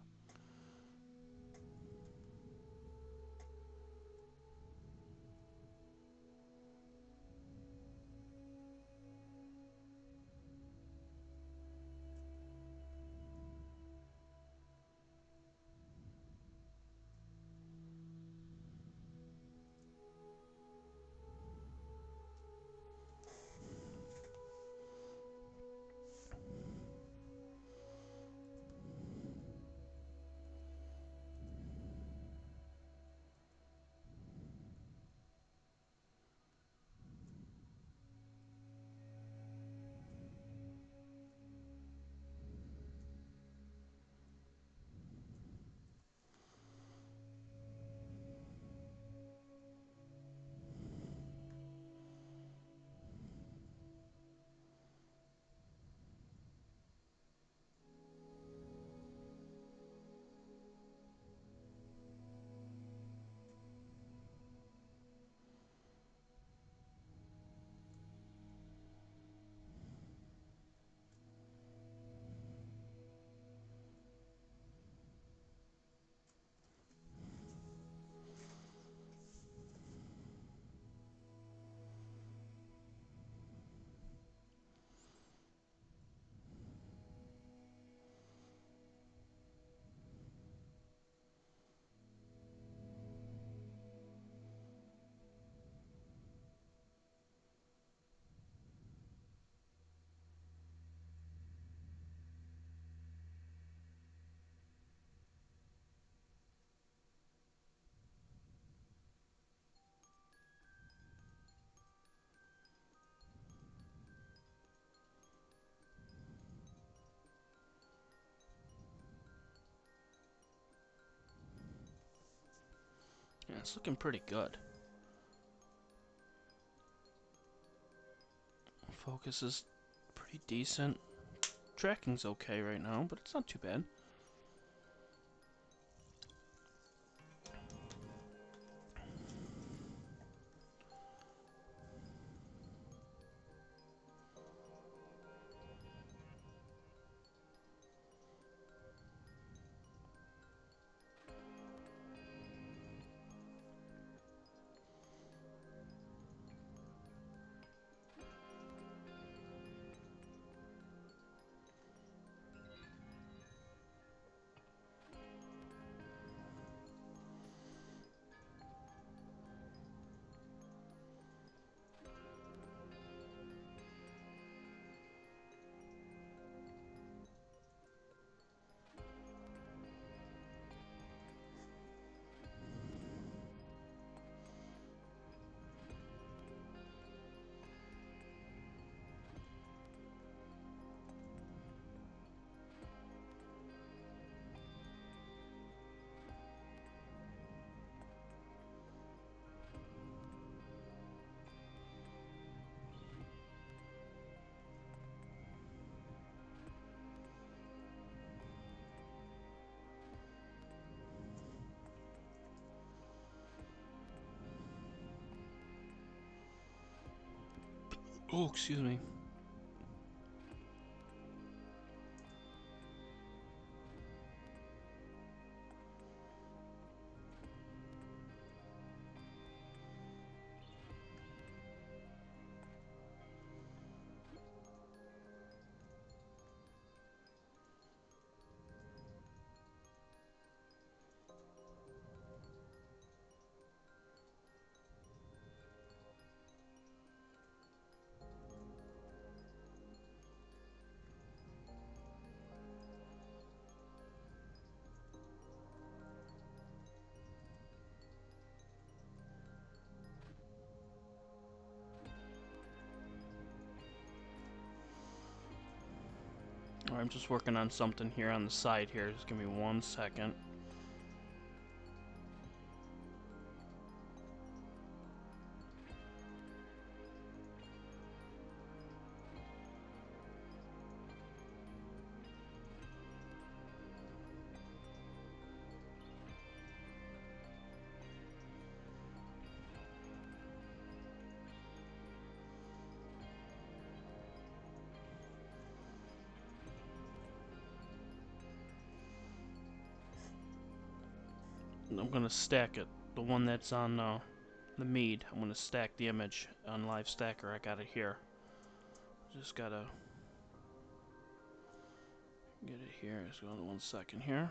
C: It's looking pretty good. Focus is pretty decent. Tracking's okay right now, but it's not too bad. Oh, excuse me. I'm just working on something here on the side here. Just give me 1 second. I'm gonna stack it. The one that's on the mead. I'm gonna stack the image on Live Stacker. I got it here. Just gotta get it here. Just go on 1 second here.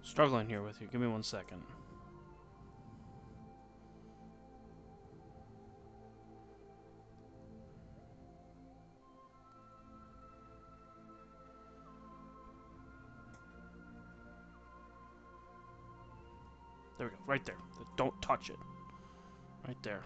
C: Struggling here with you. Give me 1 second. There we go. Right there. Don't touch it. Right there.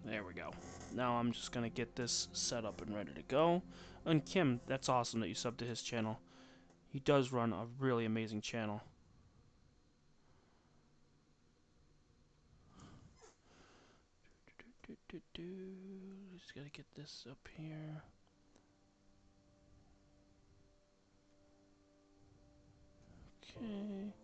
C: There we go. Now I'm just gonna get this set up and ready to go. And Kim, that's awesome that you subbed to his channel. He does run a really amazing channel. Just gotta get this up here. Okay.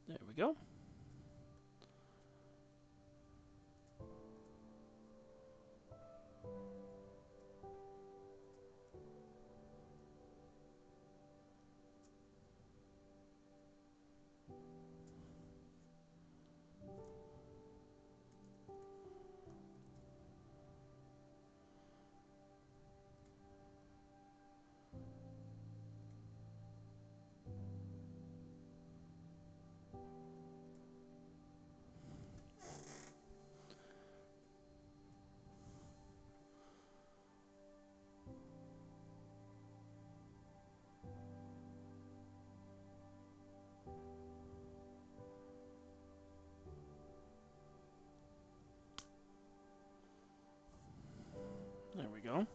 C: There we go. There we go.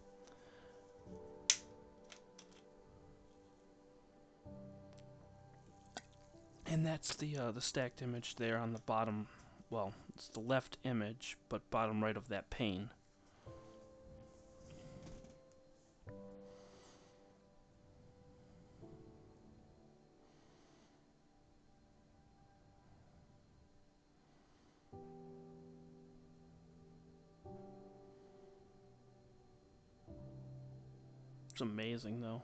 C: And that's the stacked image there on the bottom. Well, it's the left image, but bottom right of that pane. It's amazing, though.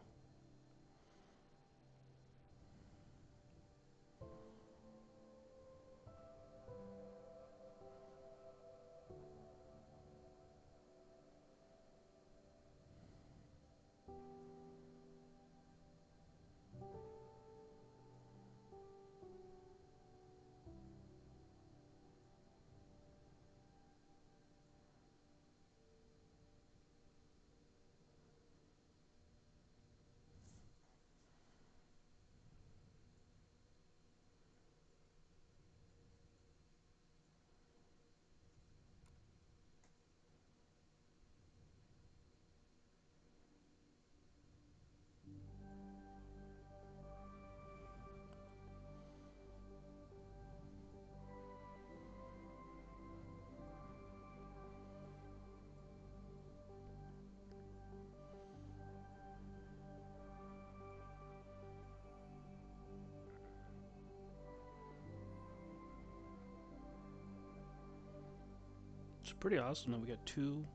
C: It's pretty awesome that we got 2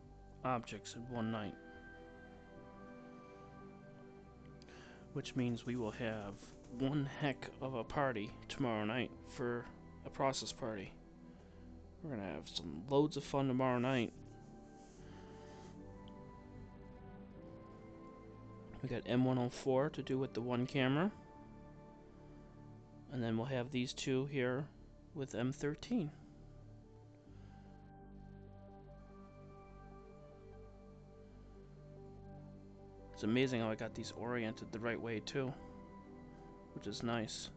C: objects in one night. Which means we will have one heck of a party tomorrow night for a process party. We're gonna have some loads of fun tomorrow night. We got M104 to do with the one camera. And then we'll have these 2 here with M13. It's amazing how I got these oriented the right way too, which is nice.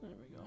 C: There we go.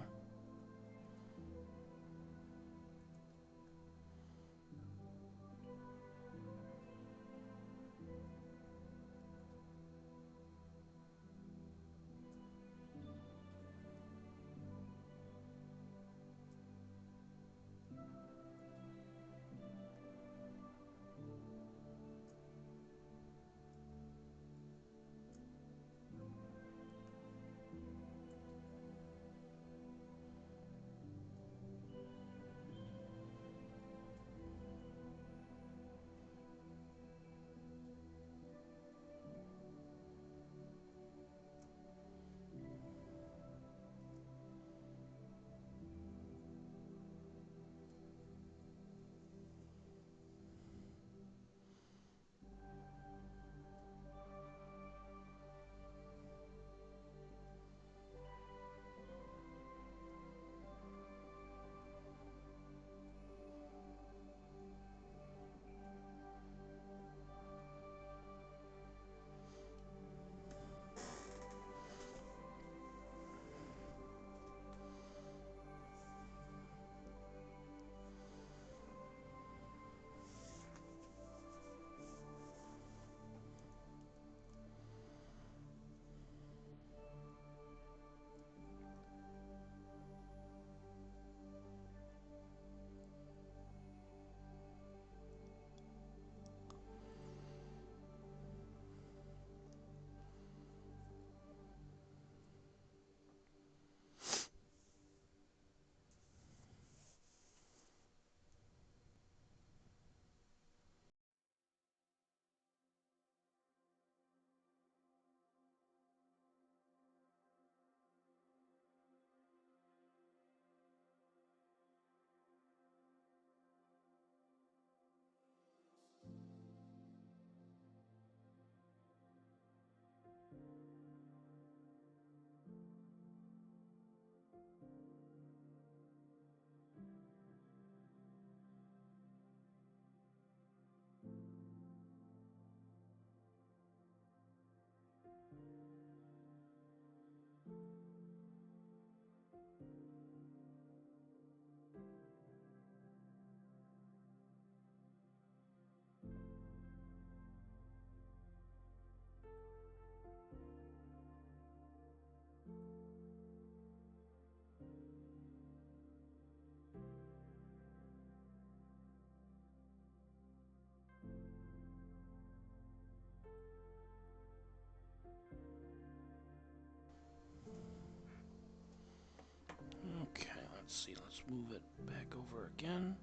C: Let's see, let's move it back over again.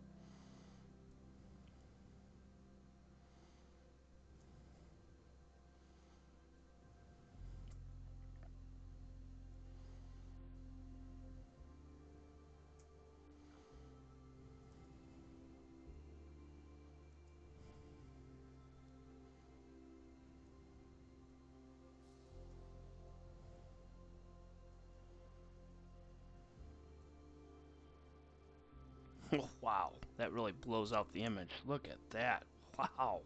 C: Oh, wow, that really blows out the image. Look at that. Wow.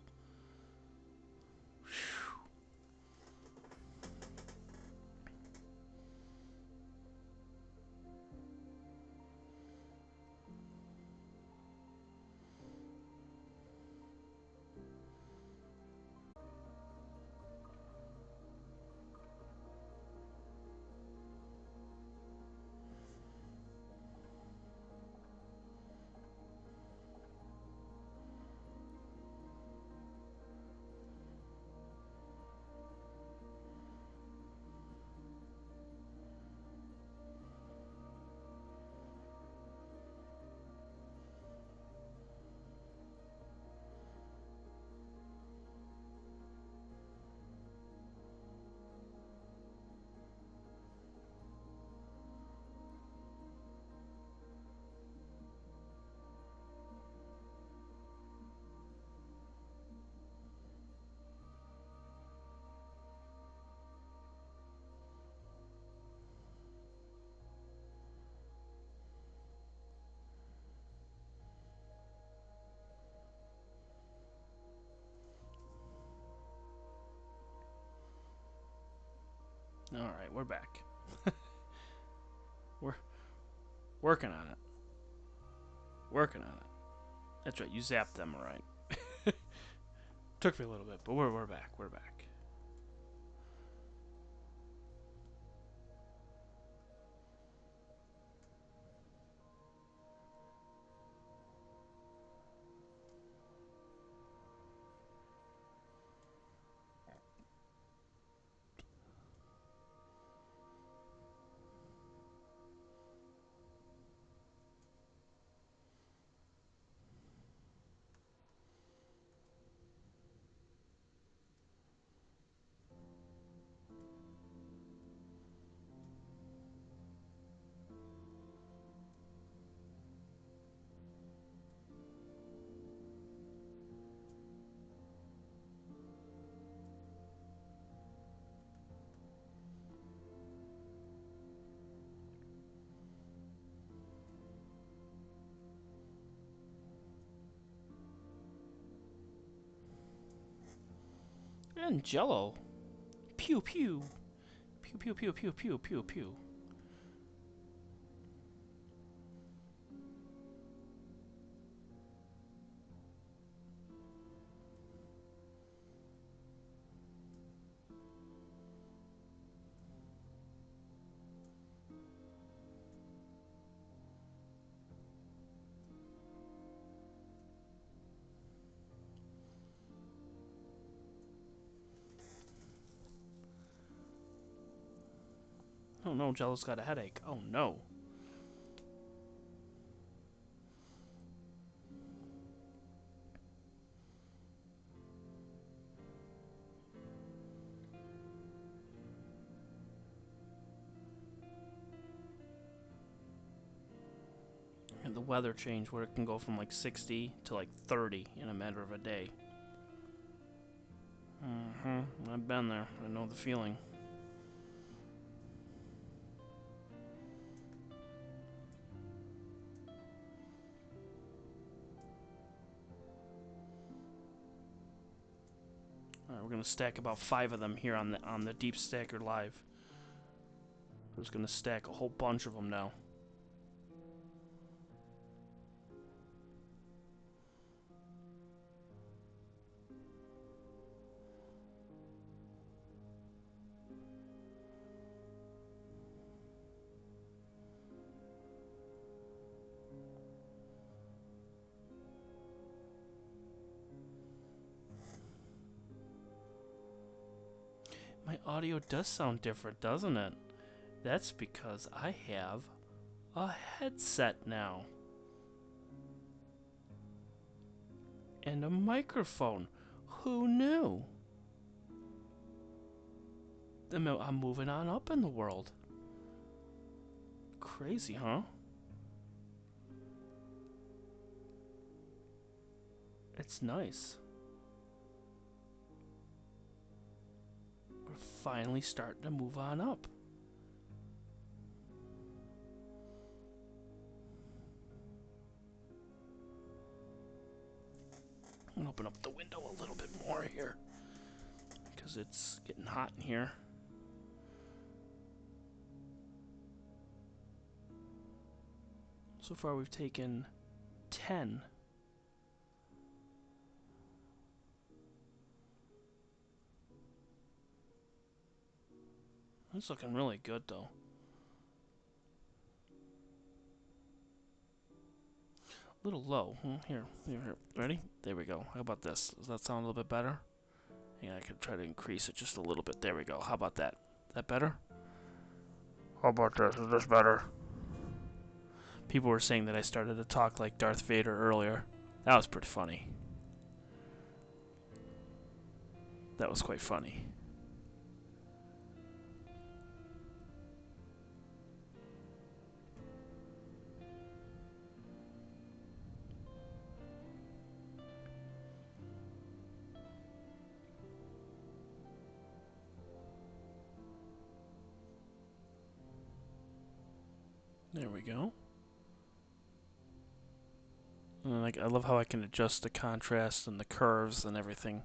C: All right, we're back. We're working on it. Working on it. That's right, you zapped them, all right. Took me a little bit, but we're back. We're back. And Jello. Pew pew. Pew pew pew pew pew pew pew. Oh no, Jello's got a headache. Oh no. And the weather change where it can go from like 60 to like 30 in a matter of a day. I've been there. I know the feeling. Alright, we're gonna stack about 5 of them here on the Deep Stacker Live. I'm just gonna stack a whole bunch of them now. My audio does sound different, doesn't it? That's because I have a headset now. And a microphone. Who knew? I'm moving on up in the world. Crazy, huh? It's nice. We're finally starting to move on up. I'm gonna open up the window a little bit more here because it's getting hot in here. So far we've taken 10. It's looking really good though. A little low. Here. Ready? There we go. How about this? Does that sound a little bit better? Yeah, I could try to increase it just a little bit. There we go. How about that? Is that better? How about this? Is this better? People were saying that I started to talk like Darth Vader earlier. That was pretty funny. That was quite funny. There we go. And I love how I can adjust the contrast and the curves and everything.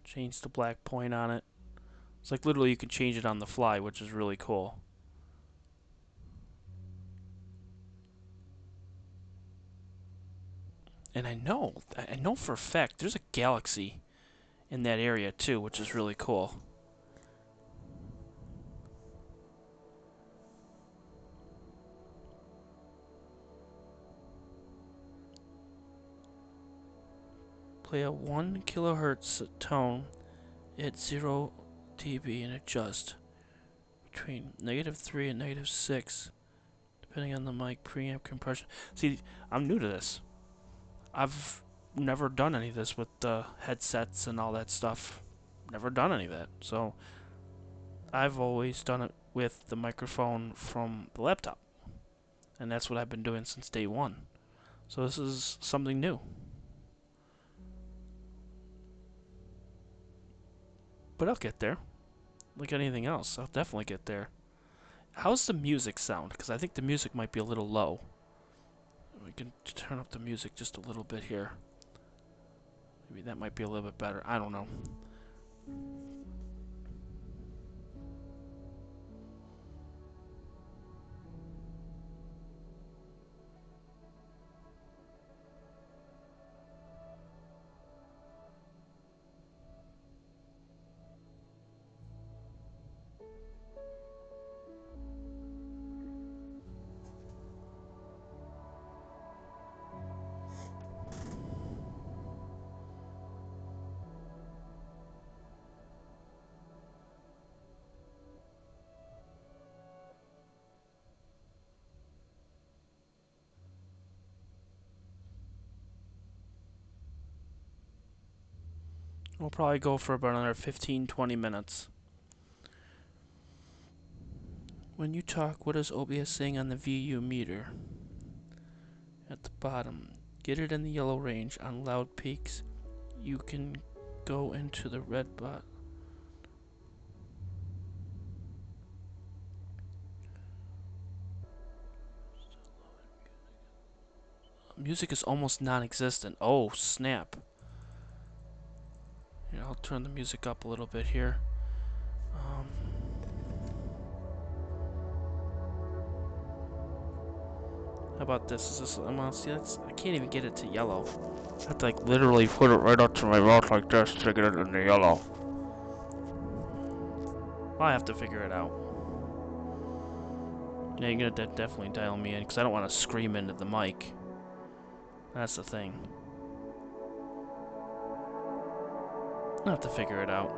C: Change the black point on it. It's like literally you can change it on the fly, which is really cool. And I know for a fact there's a galaxy in that area too, which is really cool. Play a 1 kilohertz tone at 0 dB and adjust between -3 and -6 depending on the mic preamp compression. See, I'm new to this. I've never done any of this with the headsets and all that stuff. Never done any of that. So I've always done it with the microphone from the laptop. And that's what I've been doing since day one. So this is something new. But I'll get there. Like anything else, I'll definitely get there. How's the music sound? Because I think the music might be a little low. We can turn up the music just a little bit here. Maybe that might be a little bit better. I don't know. We'll probably go for about another 15-20 minutes. When you talk, what is OBS saying on the VU meter? At the bottom, get it in the yellow range. On loud peaks, you can go into the red bot. Music is almost non-existent. Oh, snap. Here, I'll turn the music up a little bit here. How about this? Is this? See, I can't even get it to yellow. I have to like literally put it right up to my mouth like this to get it in the yellow. I have to figure it out. Yeah, you're gonna definitely dial me in because I don't want to scream into the mic. That's the thing. I have to figure it out.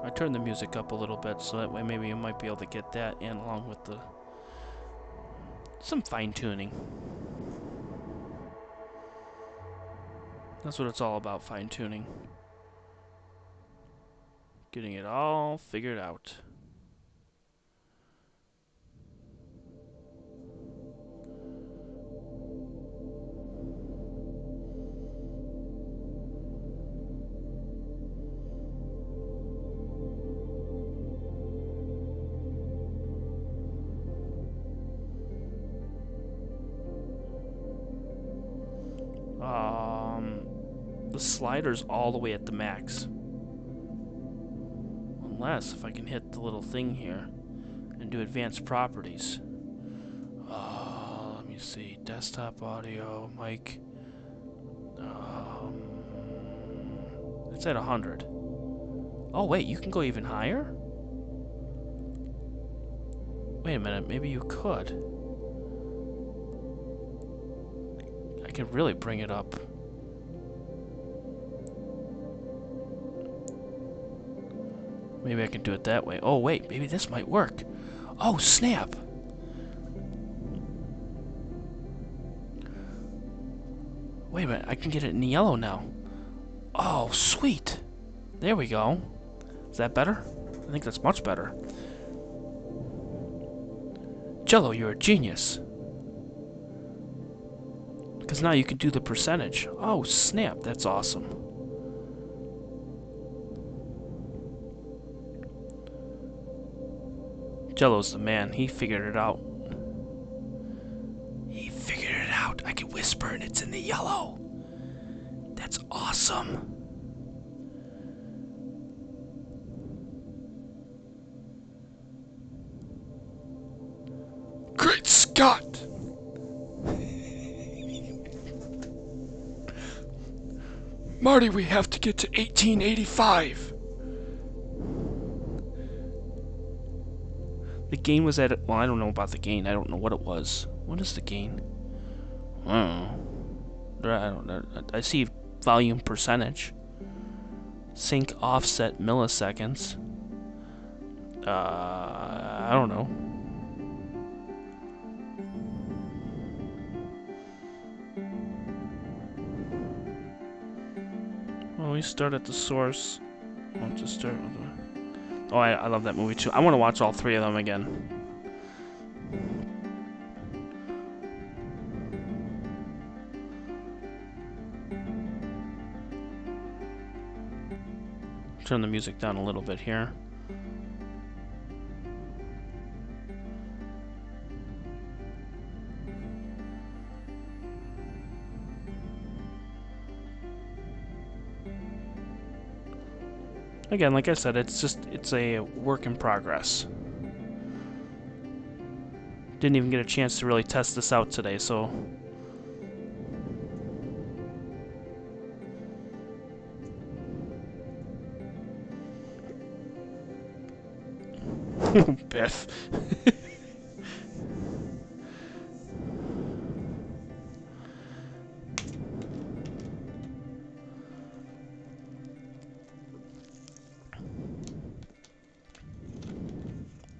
C: I turned the music up a little bit so that way maybe you might be able to get that in along with the some fine-tuning. That's what it's all about, fine-tuning. Getting it all figured out. The slider's all the way at the max. Unless if I can hit the little thing here and do advanced properties. Let me see. Desktop audio, mic. It's at 100. Oh wait, you can go even higher? Wait a minute, maybe you could. I could really bring it up. Maybe I can do it that way. Oh wait, maybe this might work. Oh snap! Wait a minute, I can get it in yellow now. Oh, sweet! There we go. Is that better? I think that's much better. Jello, you're a genius. Because now you can do the percentage. Oh, snap, that's awesome. Jello's the man. He figured it out. He figured it out. I can whisper and it's in the yellow. That's awesome. Great Scott! Marty, we have to get to 1885. The gain was at... Well, I don't know about the gain. I don't know what it was. What is the gain? I don't know. I see volume percentage. Sync offset milliseconds. I don't know. Well, we start at the source. I'll just start with the... Oh, I love that movie too. I want to watch all three of them again. Turn the music down a little bit here. Again, like I said, it's a work in progress. Didn't even get a chance to really test this out today, so... Biff.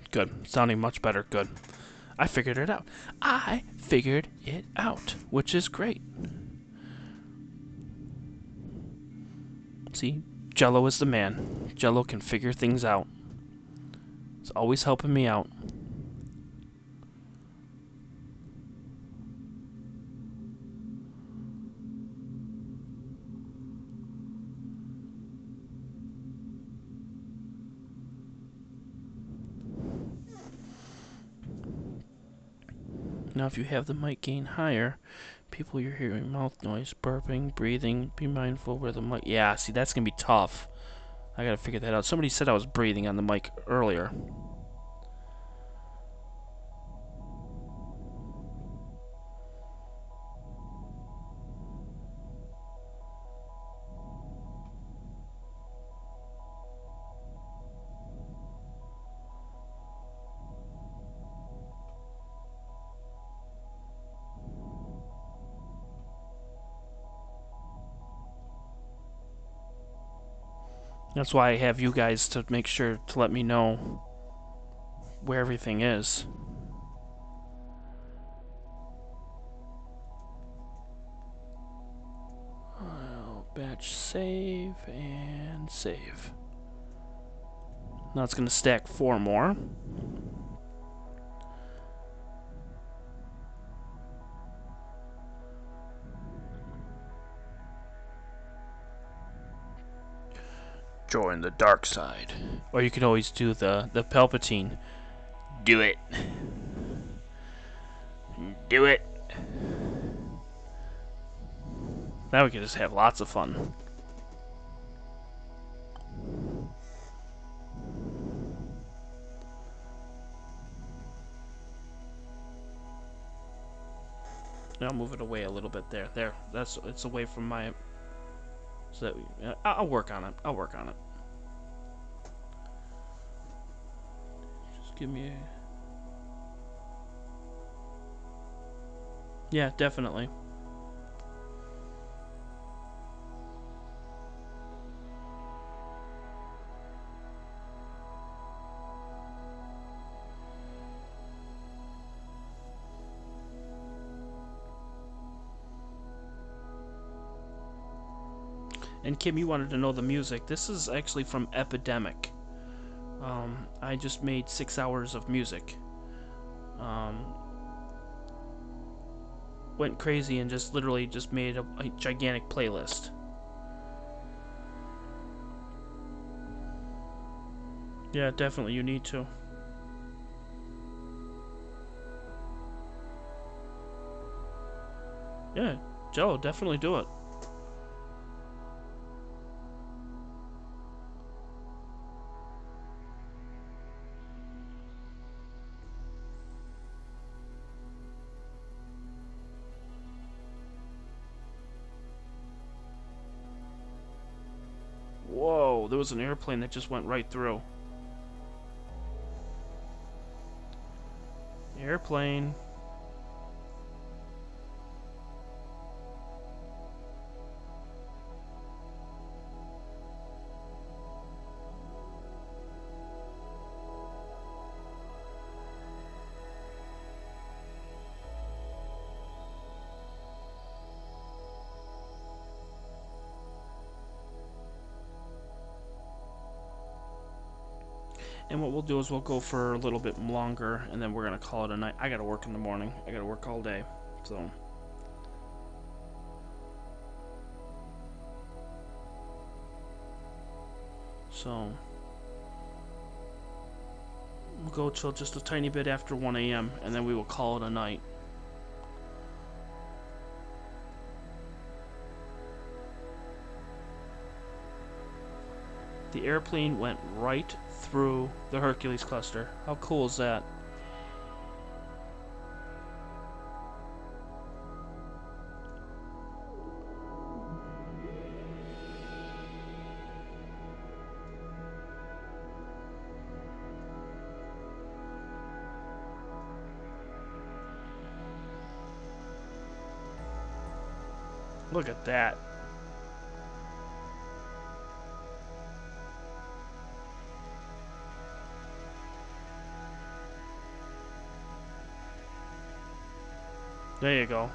C: Good. Sounding much better. Good. I figured it out. I figured it out, which is great. See? Jello is the man. Jello can figure things out. He's always helping me out. Now if you have the mic gain higher, people you're hearing mouth noise, burping, breathing, be mindful where the mic... Yeah, see, that's going to be tough. I got to figure that out. Somebody said I was breathing on the mic earlier. That's why I have you guys to make sure to let me know where everything is. Batch save and save. Now it's going to stack 4 more. Join the dark side. Or you can always do the Palpatine. Do it. Do it. Now we can just have lots of fun. Now I'll move it away a little bit there. There. It's away from my... So that, I'll work on it. I'll work on it. Just give me a... Yeah, definitely. And Kim, you wanted to know the music. This is actually from Epidemic. I just made 6 hours of music. Went crazy and just literally just made a gigantic playlist. Yeah, definitely, you need to. Yeah, Jello, definitely do it. Whoa, there was an airplane that just went right through. Airplane. And what we'll do is we'll go for a little bit longer, and then we're going to call it a night. I got to work in the morning. I got to work all day. So... we'll go till just a tiny bit after 1 a.m., and then we will call it a night. The airplane went right through the Hercules cluster. How cool is that? Look at that. There you go.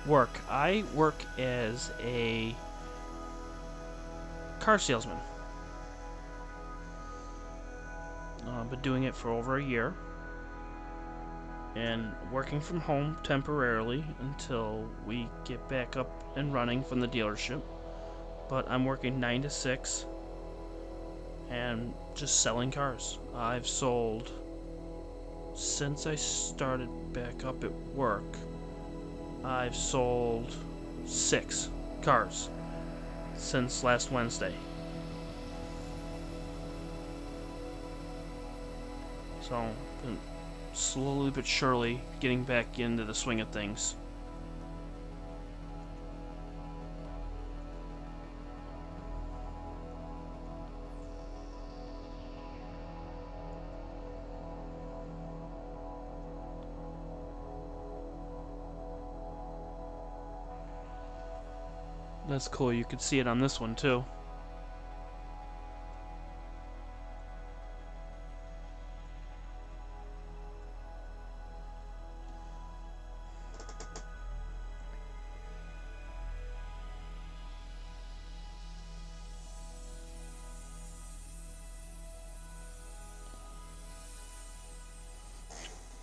C: Work. I work as a car salesman. I've been doing it for over a year. And working from home temporarily until we get back up and running from the dealership. But I'm working 9 to 6 and just selling cars. I've sold, since I started back up at work, I've sold 6 cars since last Wednesday. So, slowly but surely getting back into the swing of things. That's cool. You could see it on this one too.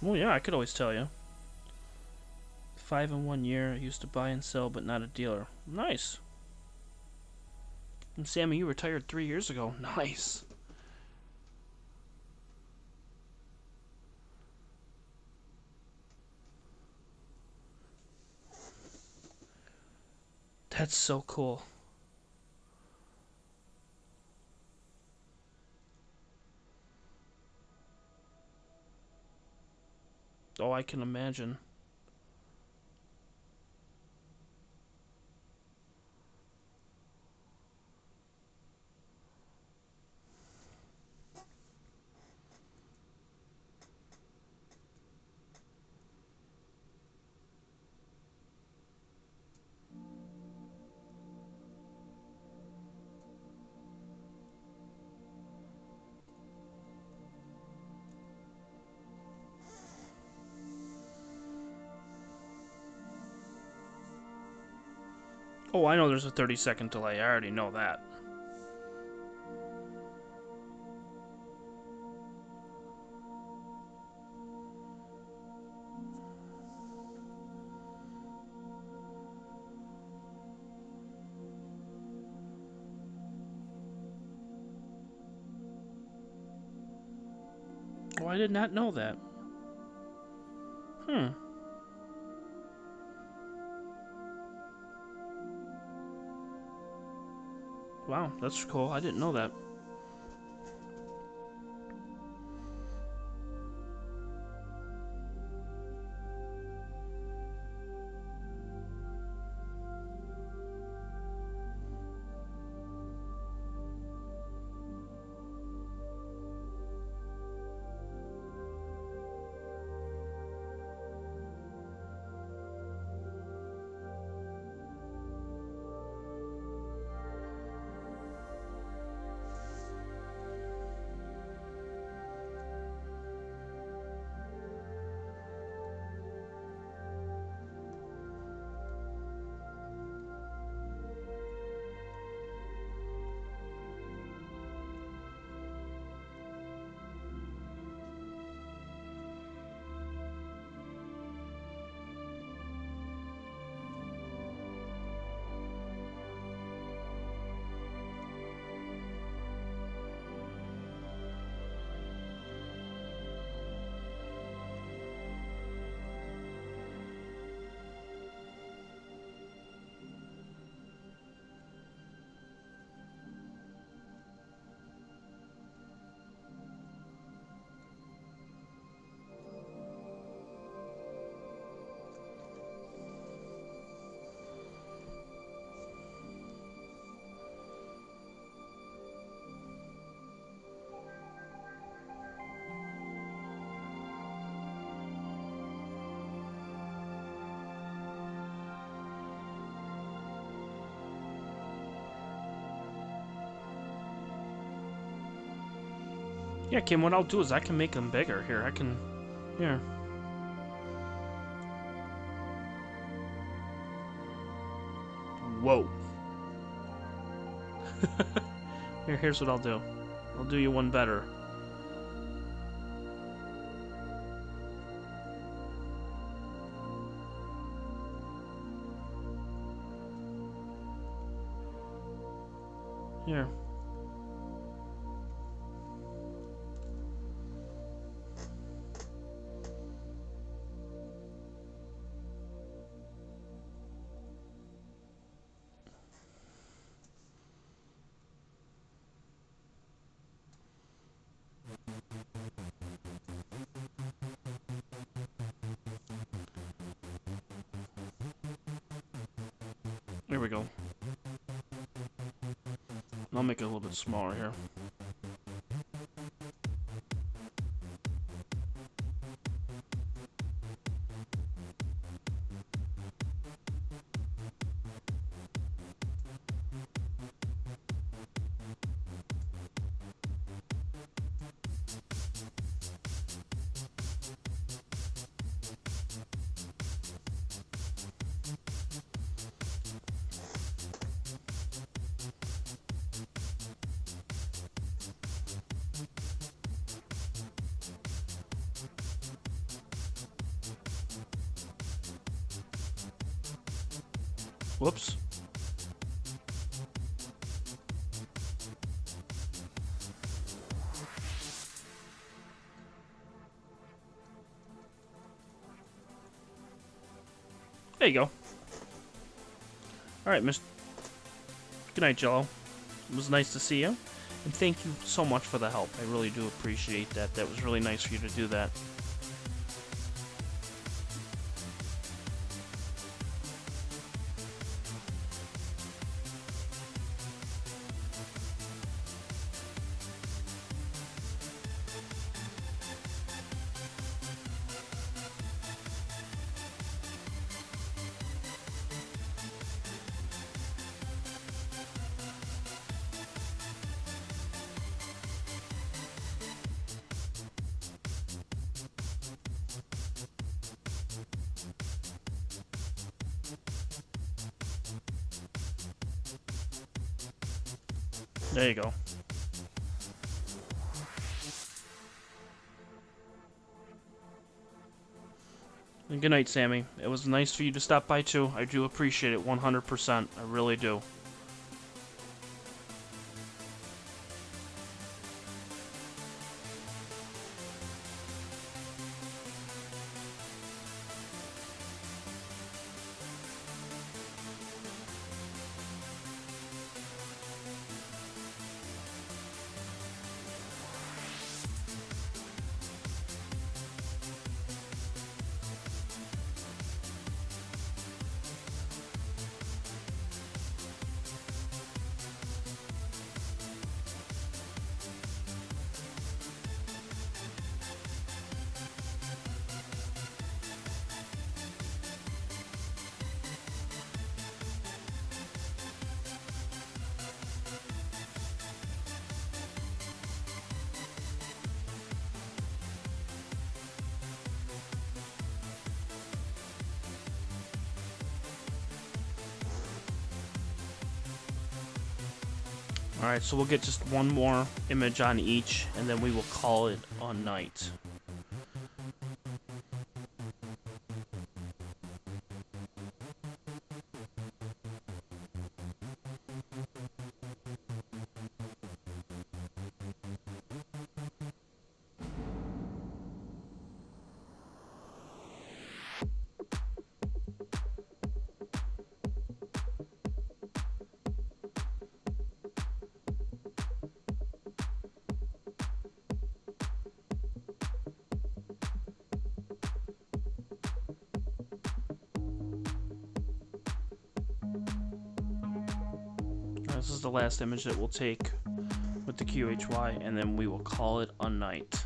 C: Well, yeah, I could always tell you. 5 in 1 year. I used to buy and sell, but not a dealer. Nice. And Sammy, you retired 3 years ago. Nice. That's so cool. Oh, I can imagine. Oh, I know there's a 30-second delay. I already know that. Oh, I did not know that. Hmm. Wow, that's cool. I didn't know that. Yeah, Kim, what I'll do is I can make them bigger. Here, I can... Here. Whoa. Here's what I'll do. I'll do you one better. Here. There we go. I'll make it a little bit smaller here. Whoops. There you go. Alright, Mr. Good night, Jello. It was nice to see you. And thank you so much for the help. I really do appreciate that. That was really nice for you to do that. There you go. And good night, Sammy. It was nice for you to stop by, too. I do appreciate it 100%. I really do. Alright, so we'll get just one more image on each, and then we will call it a night. This is the last image that we'll take with the QHY, and then we will call it a night.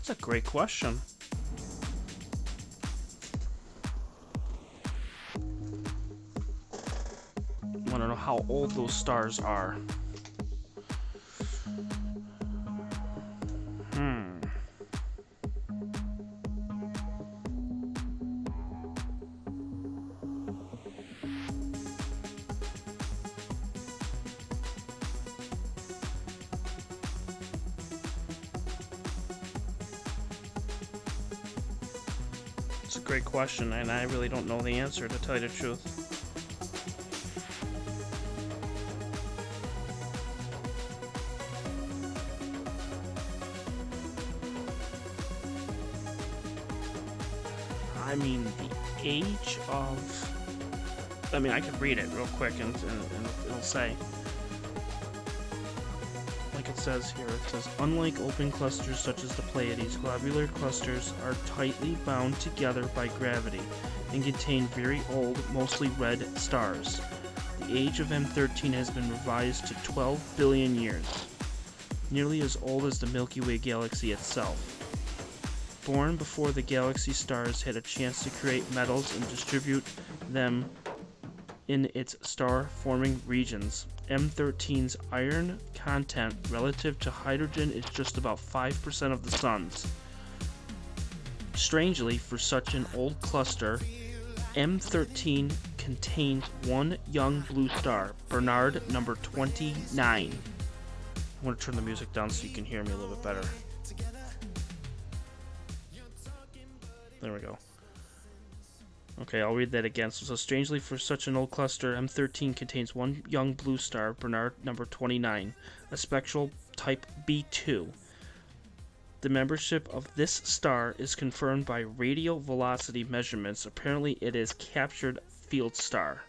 C: That's a great question. I want to know how old those stars are. It's a great question, and I really don't know the answer, to tell you the truth. I mean, the age of... I mean, I could read it real quick, and it'll say... Like it says here, it says, unlike open clusters such as the Pleiades, globular clusters are tightly bound together by gravity and contain very old, mostly red stars. the age of M13 has been revised to 12 billion years, nearly as old as the Milky Way galaxy itself. Born before the galaxy stars had a chance to create metals and distribute them in its star-forming regions, M13's iron content relative to hydrogen is just about 5% of the Sun's. Strangely, for such an old cluster, M13 contains one young blue star, Bernard number 29. I'm going to turn the music down so you can hear me a little bit better. There we go. Okay, I'll read that again. So strangely, for such an old cluster, M13 contains one young blue star, Bernard number 29, a spectral type B2. The membership of this star is confirmed by radial velocity measurements. Apparently, it is captured field star.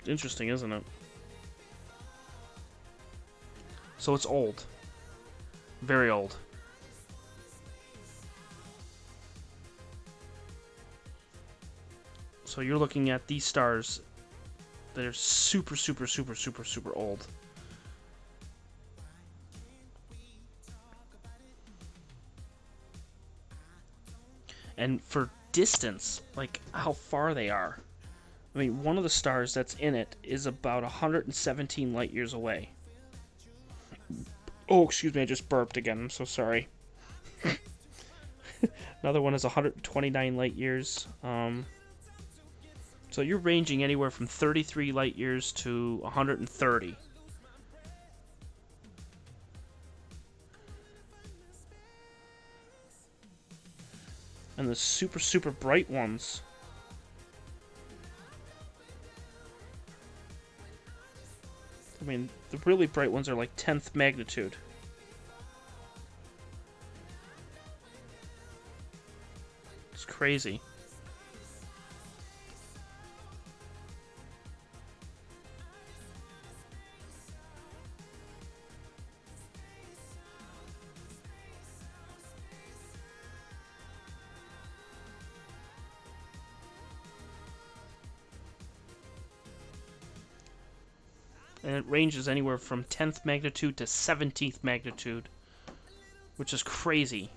C: Interesting, isn't it? So it's old. Very old. So you're looking at these stars that are super old. And for distance, like how far they are. I mean, one of the stars that's in it is about 117 light years away. Oh, excuse me, I just burped again. I'm so sorry. Another one is 129 light years. So you're ranging anywhere from 33 light years to 130. And the super bright ones. I mean, the really bright ones are like 10th magnitude. It's crazy. And it ranges anywhere from 10th magnitude to 17th magnitude, which is crazy.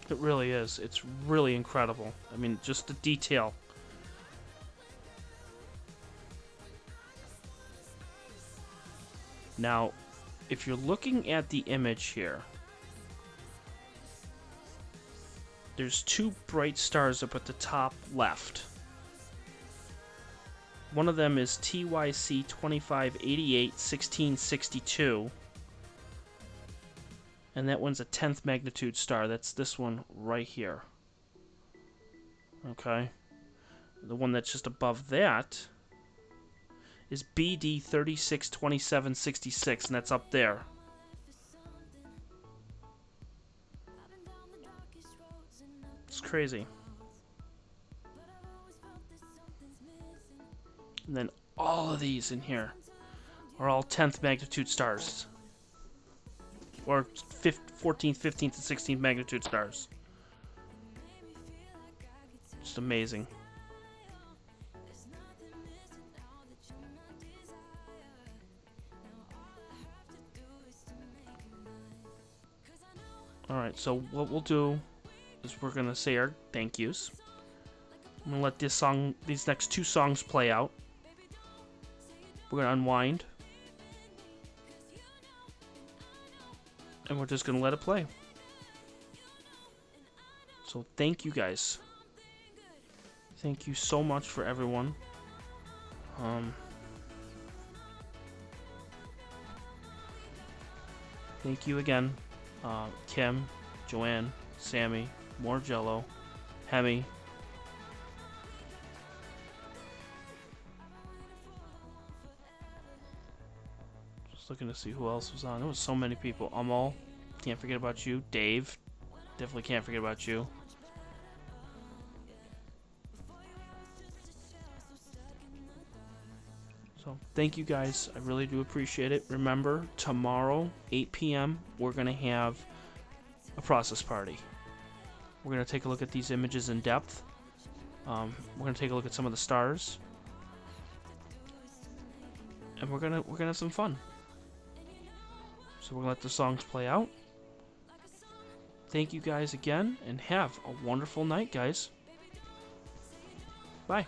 C: It really is. It's really incredible. I mean, just the detail. Now, if you're looking at the image here, there's two bright stars up at the top left. One of them is TYC 2588 1662, and that one's a 10th magnitude star. That's this one right here. Okay. The one that's just above that is BD 362766, and that's up there. It's crazy. And then all of these in here are all 10th magnitude stars. Or 14th, 15th, and 16th magnitude stars. Just amazing. Alright, so what we'll do is we're going to say our thank yous. I'm going to let these next two songs play out. We're going to unwind. And we're just going to let it play. So thank you guys. Thank you so much for everyone. Thank you again. Kim, Joanne, Sammy, Morgello, Hemi. Just looking to see who else was on. There was so many people. Amal, can't forget about you. Dave, definitely can't forget about you. So thank you guys. I really do appreciate it. Remember, tomorrow, 8 p.m., we're going to have a process party. We're going to take a look at these images in depth. We're going to take a look at some of the stars. And we're gonna have some fun. So we're gonna let the songs play out. Thank you guys again, and have a wonderful night, guys. Bye.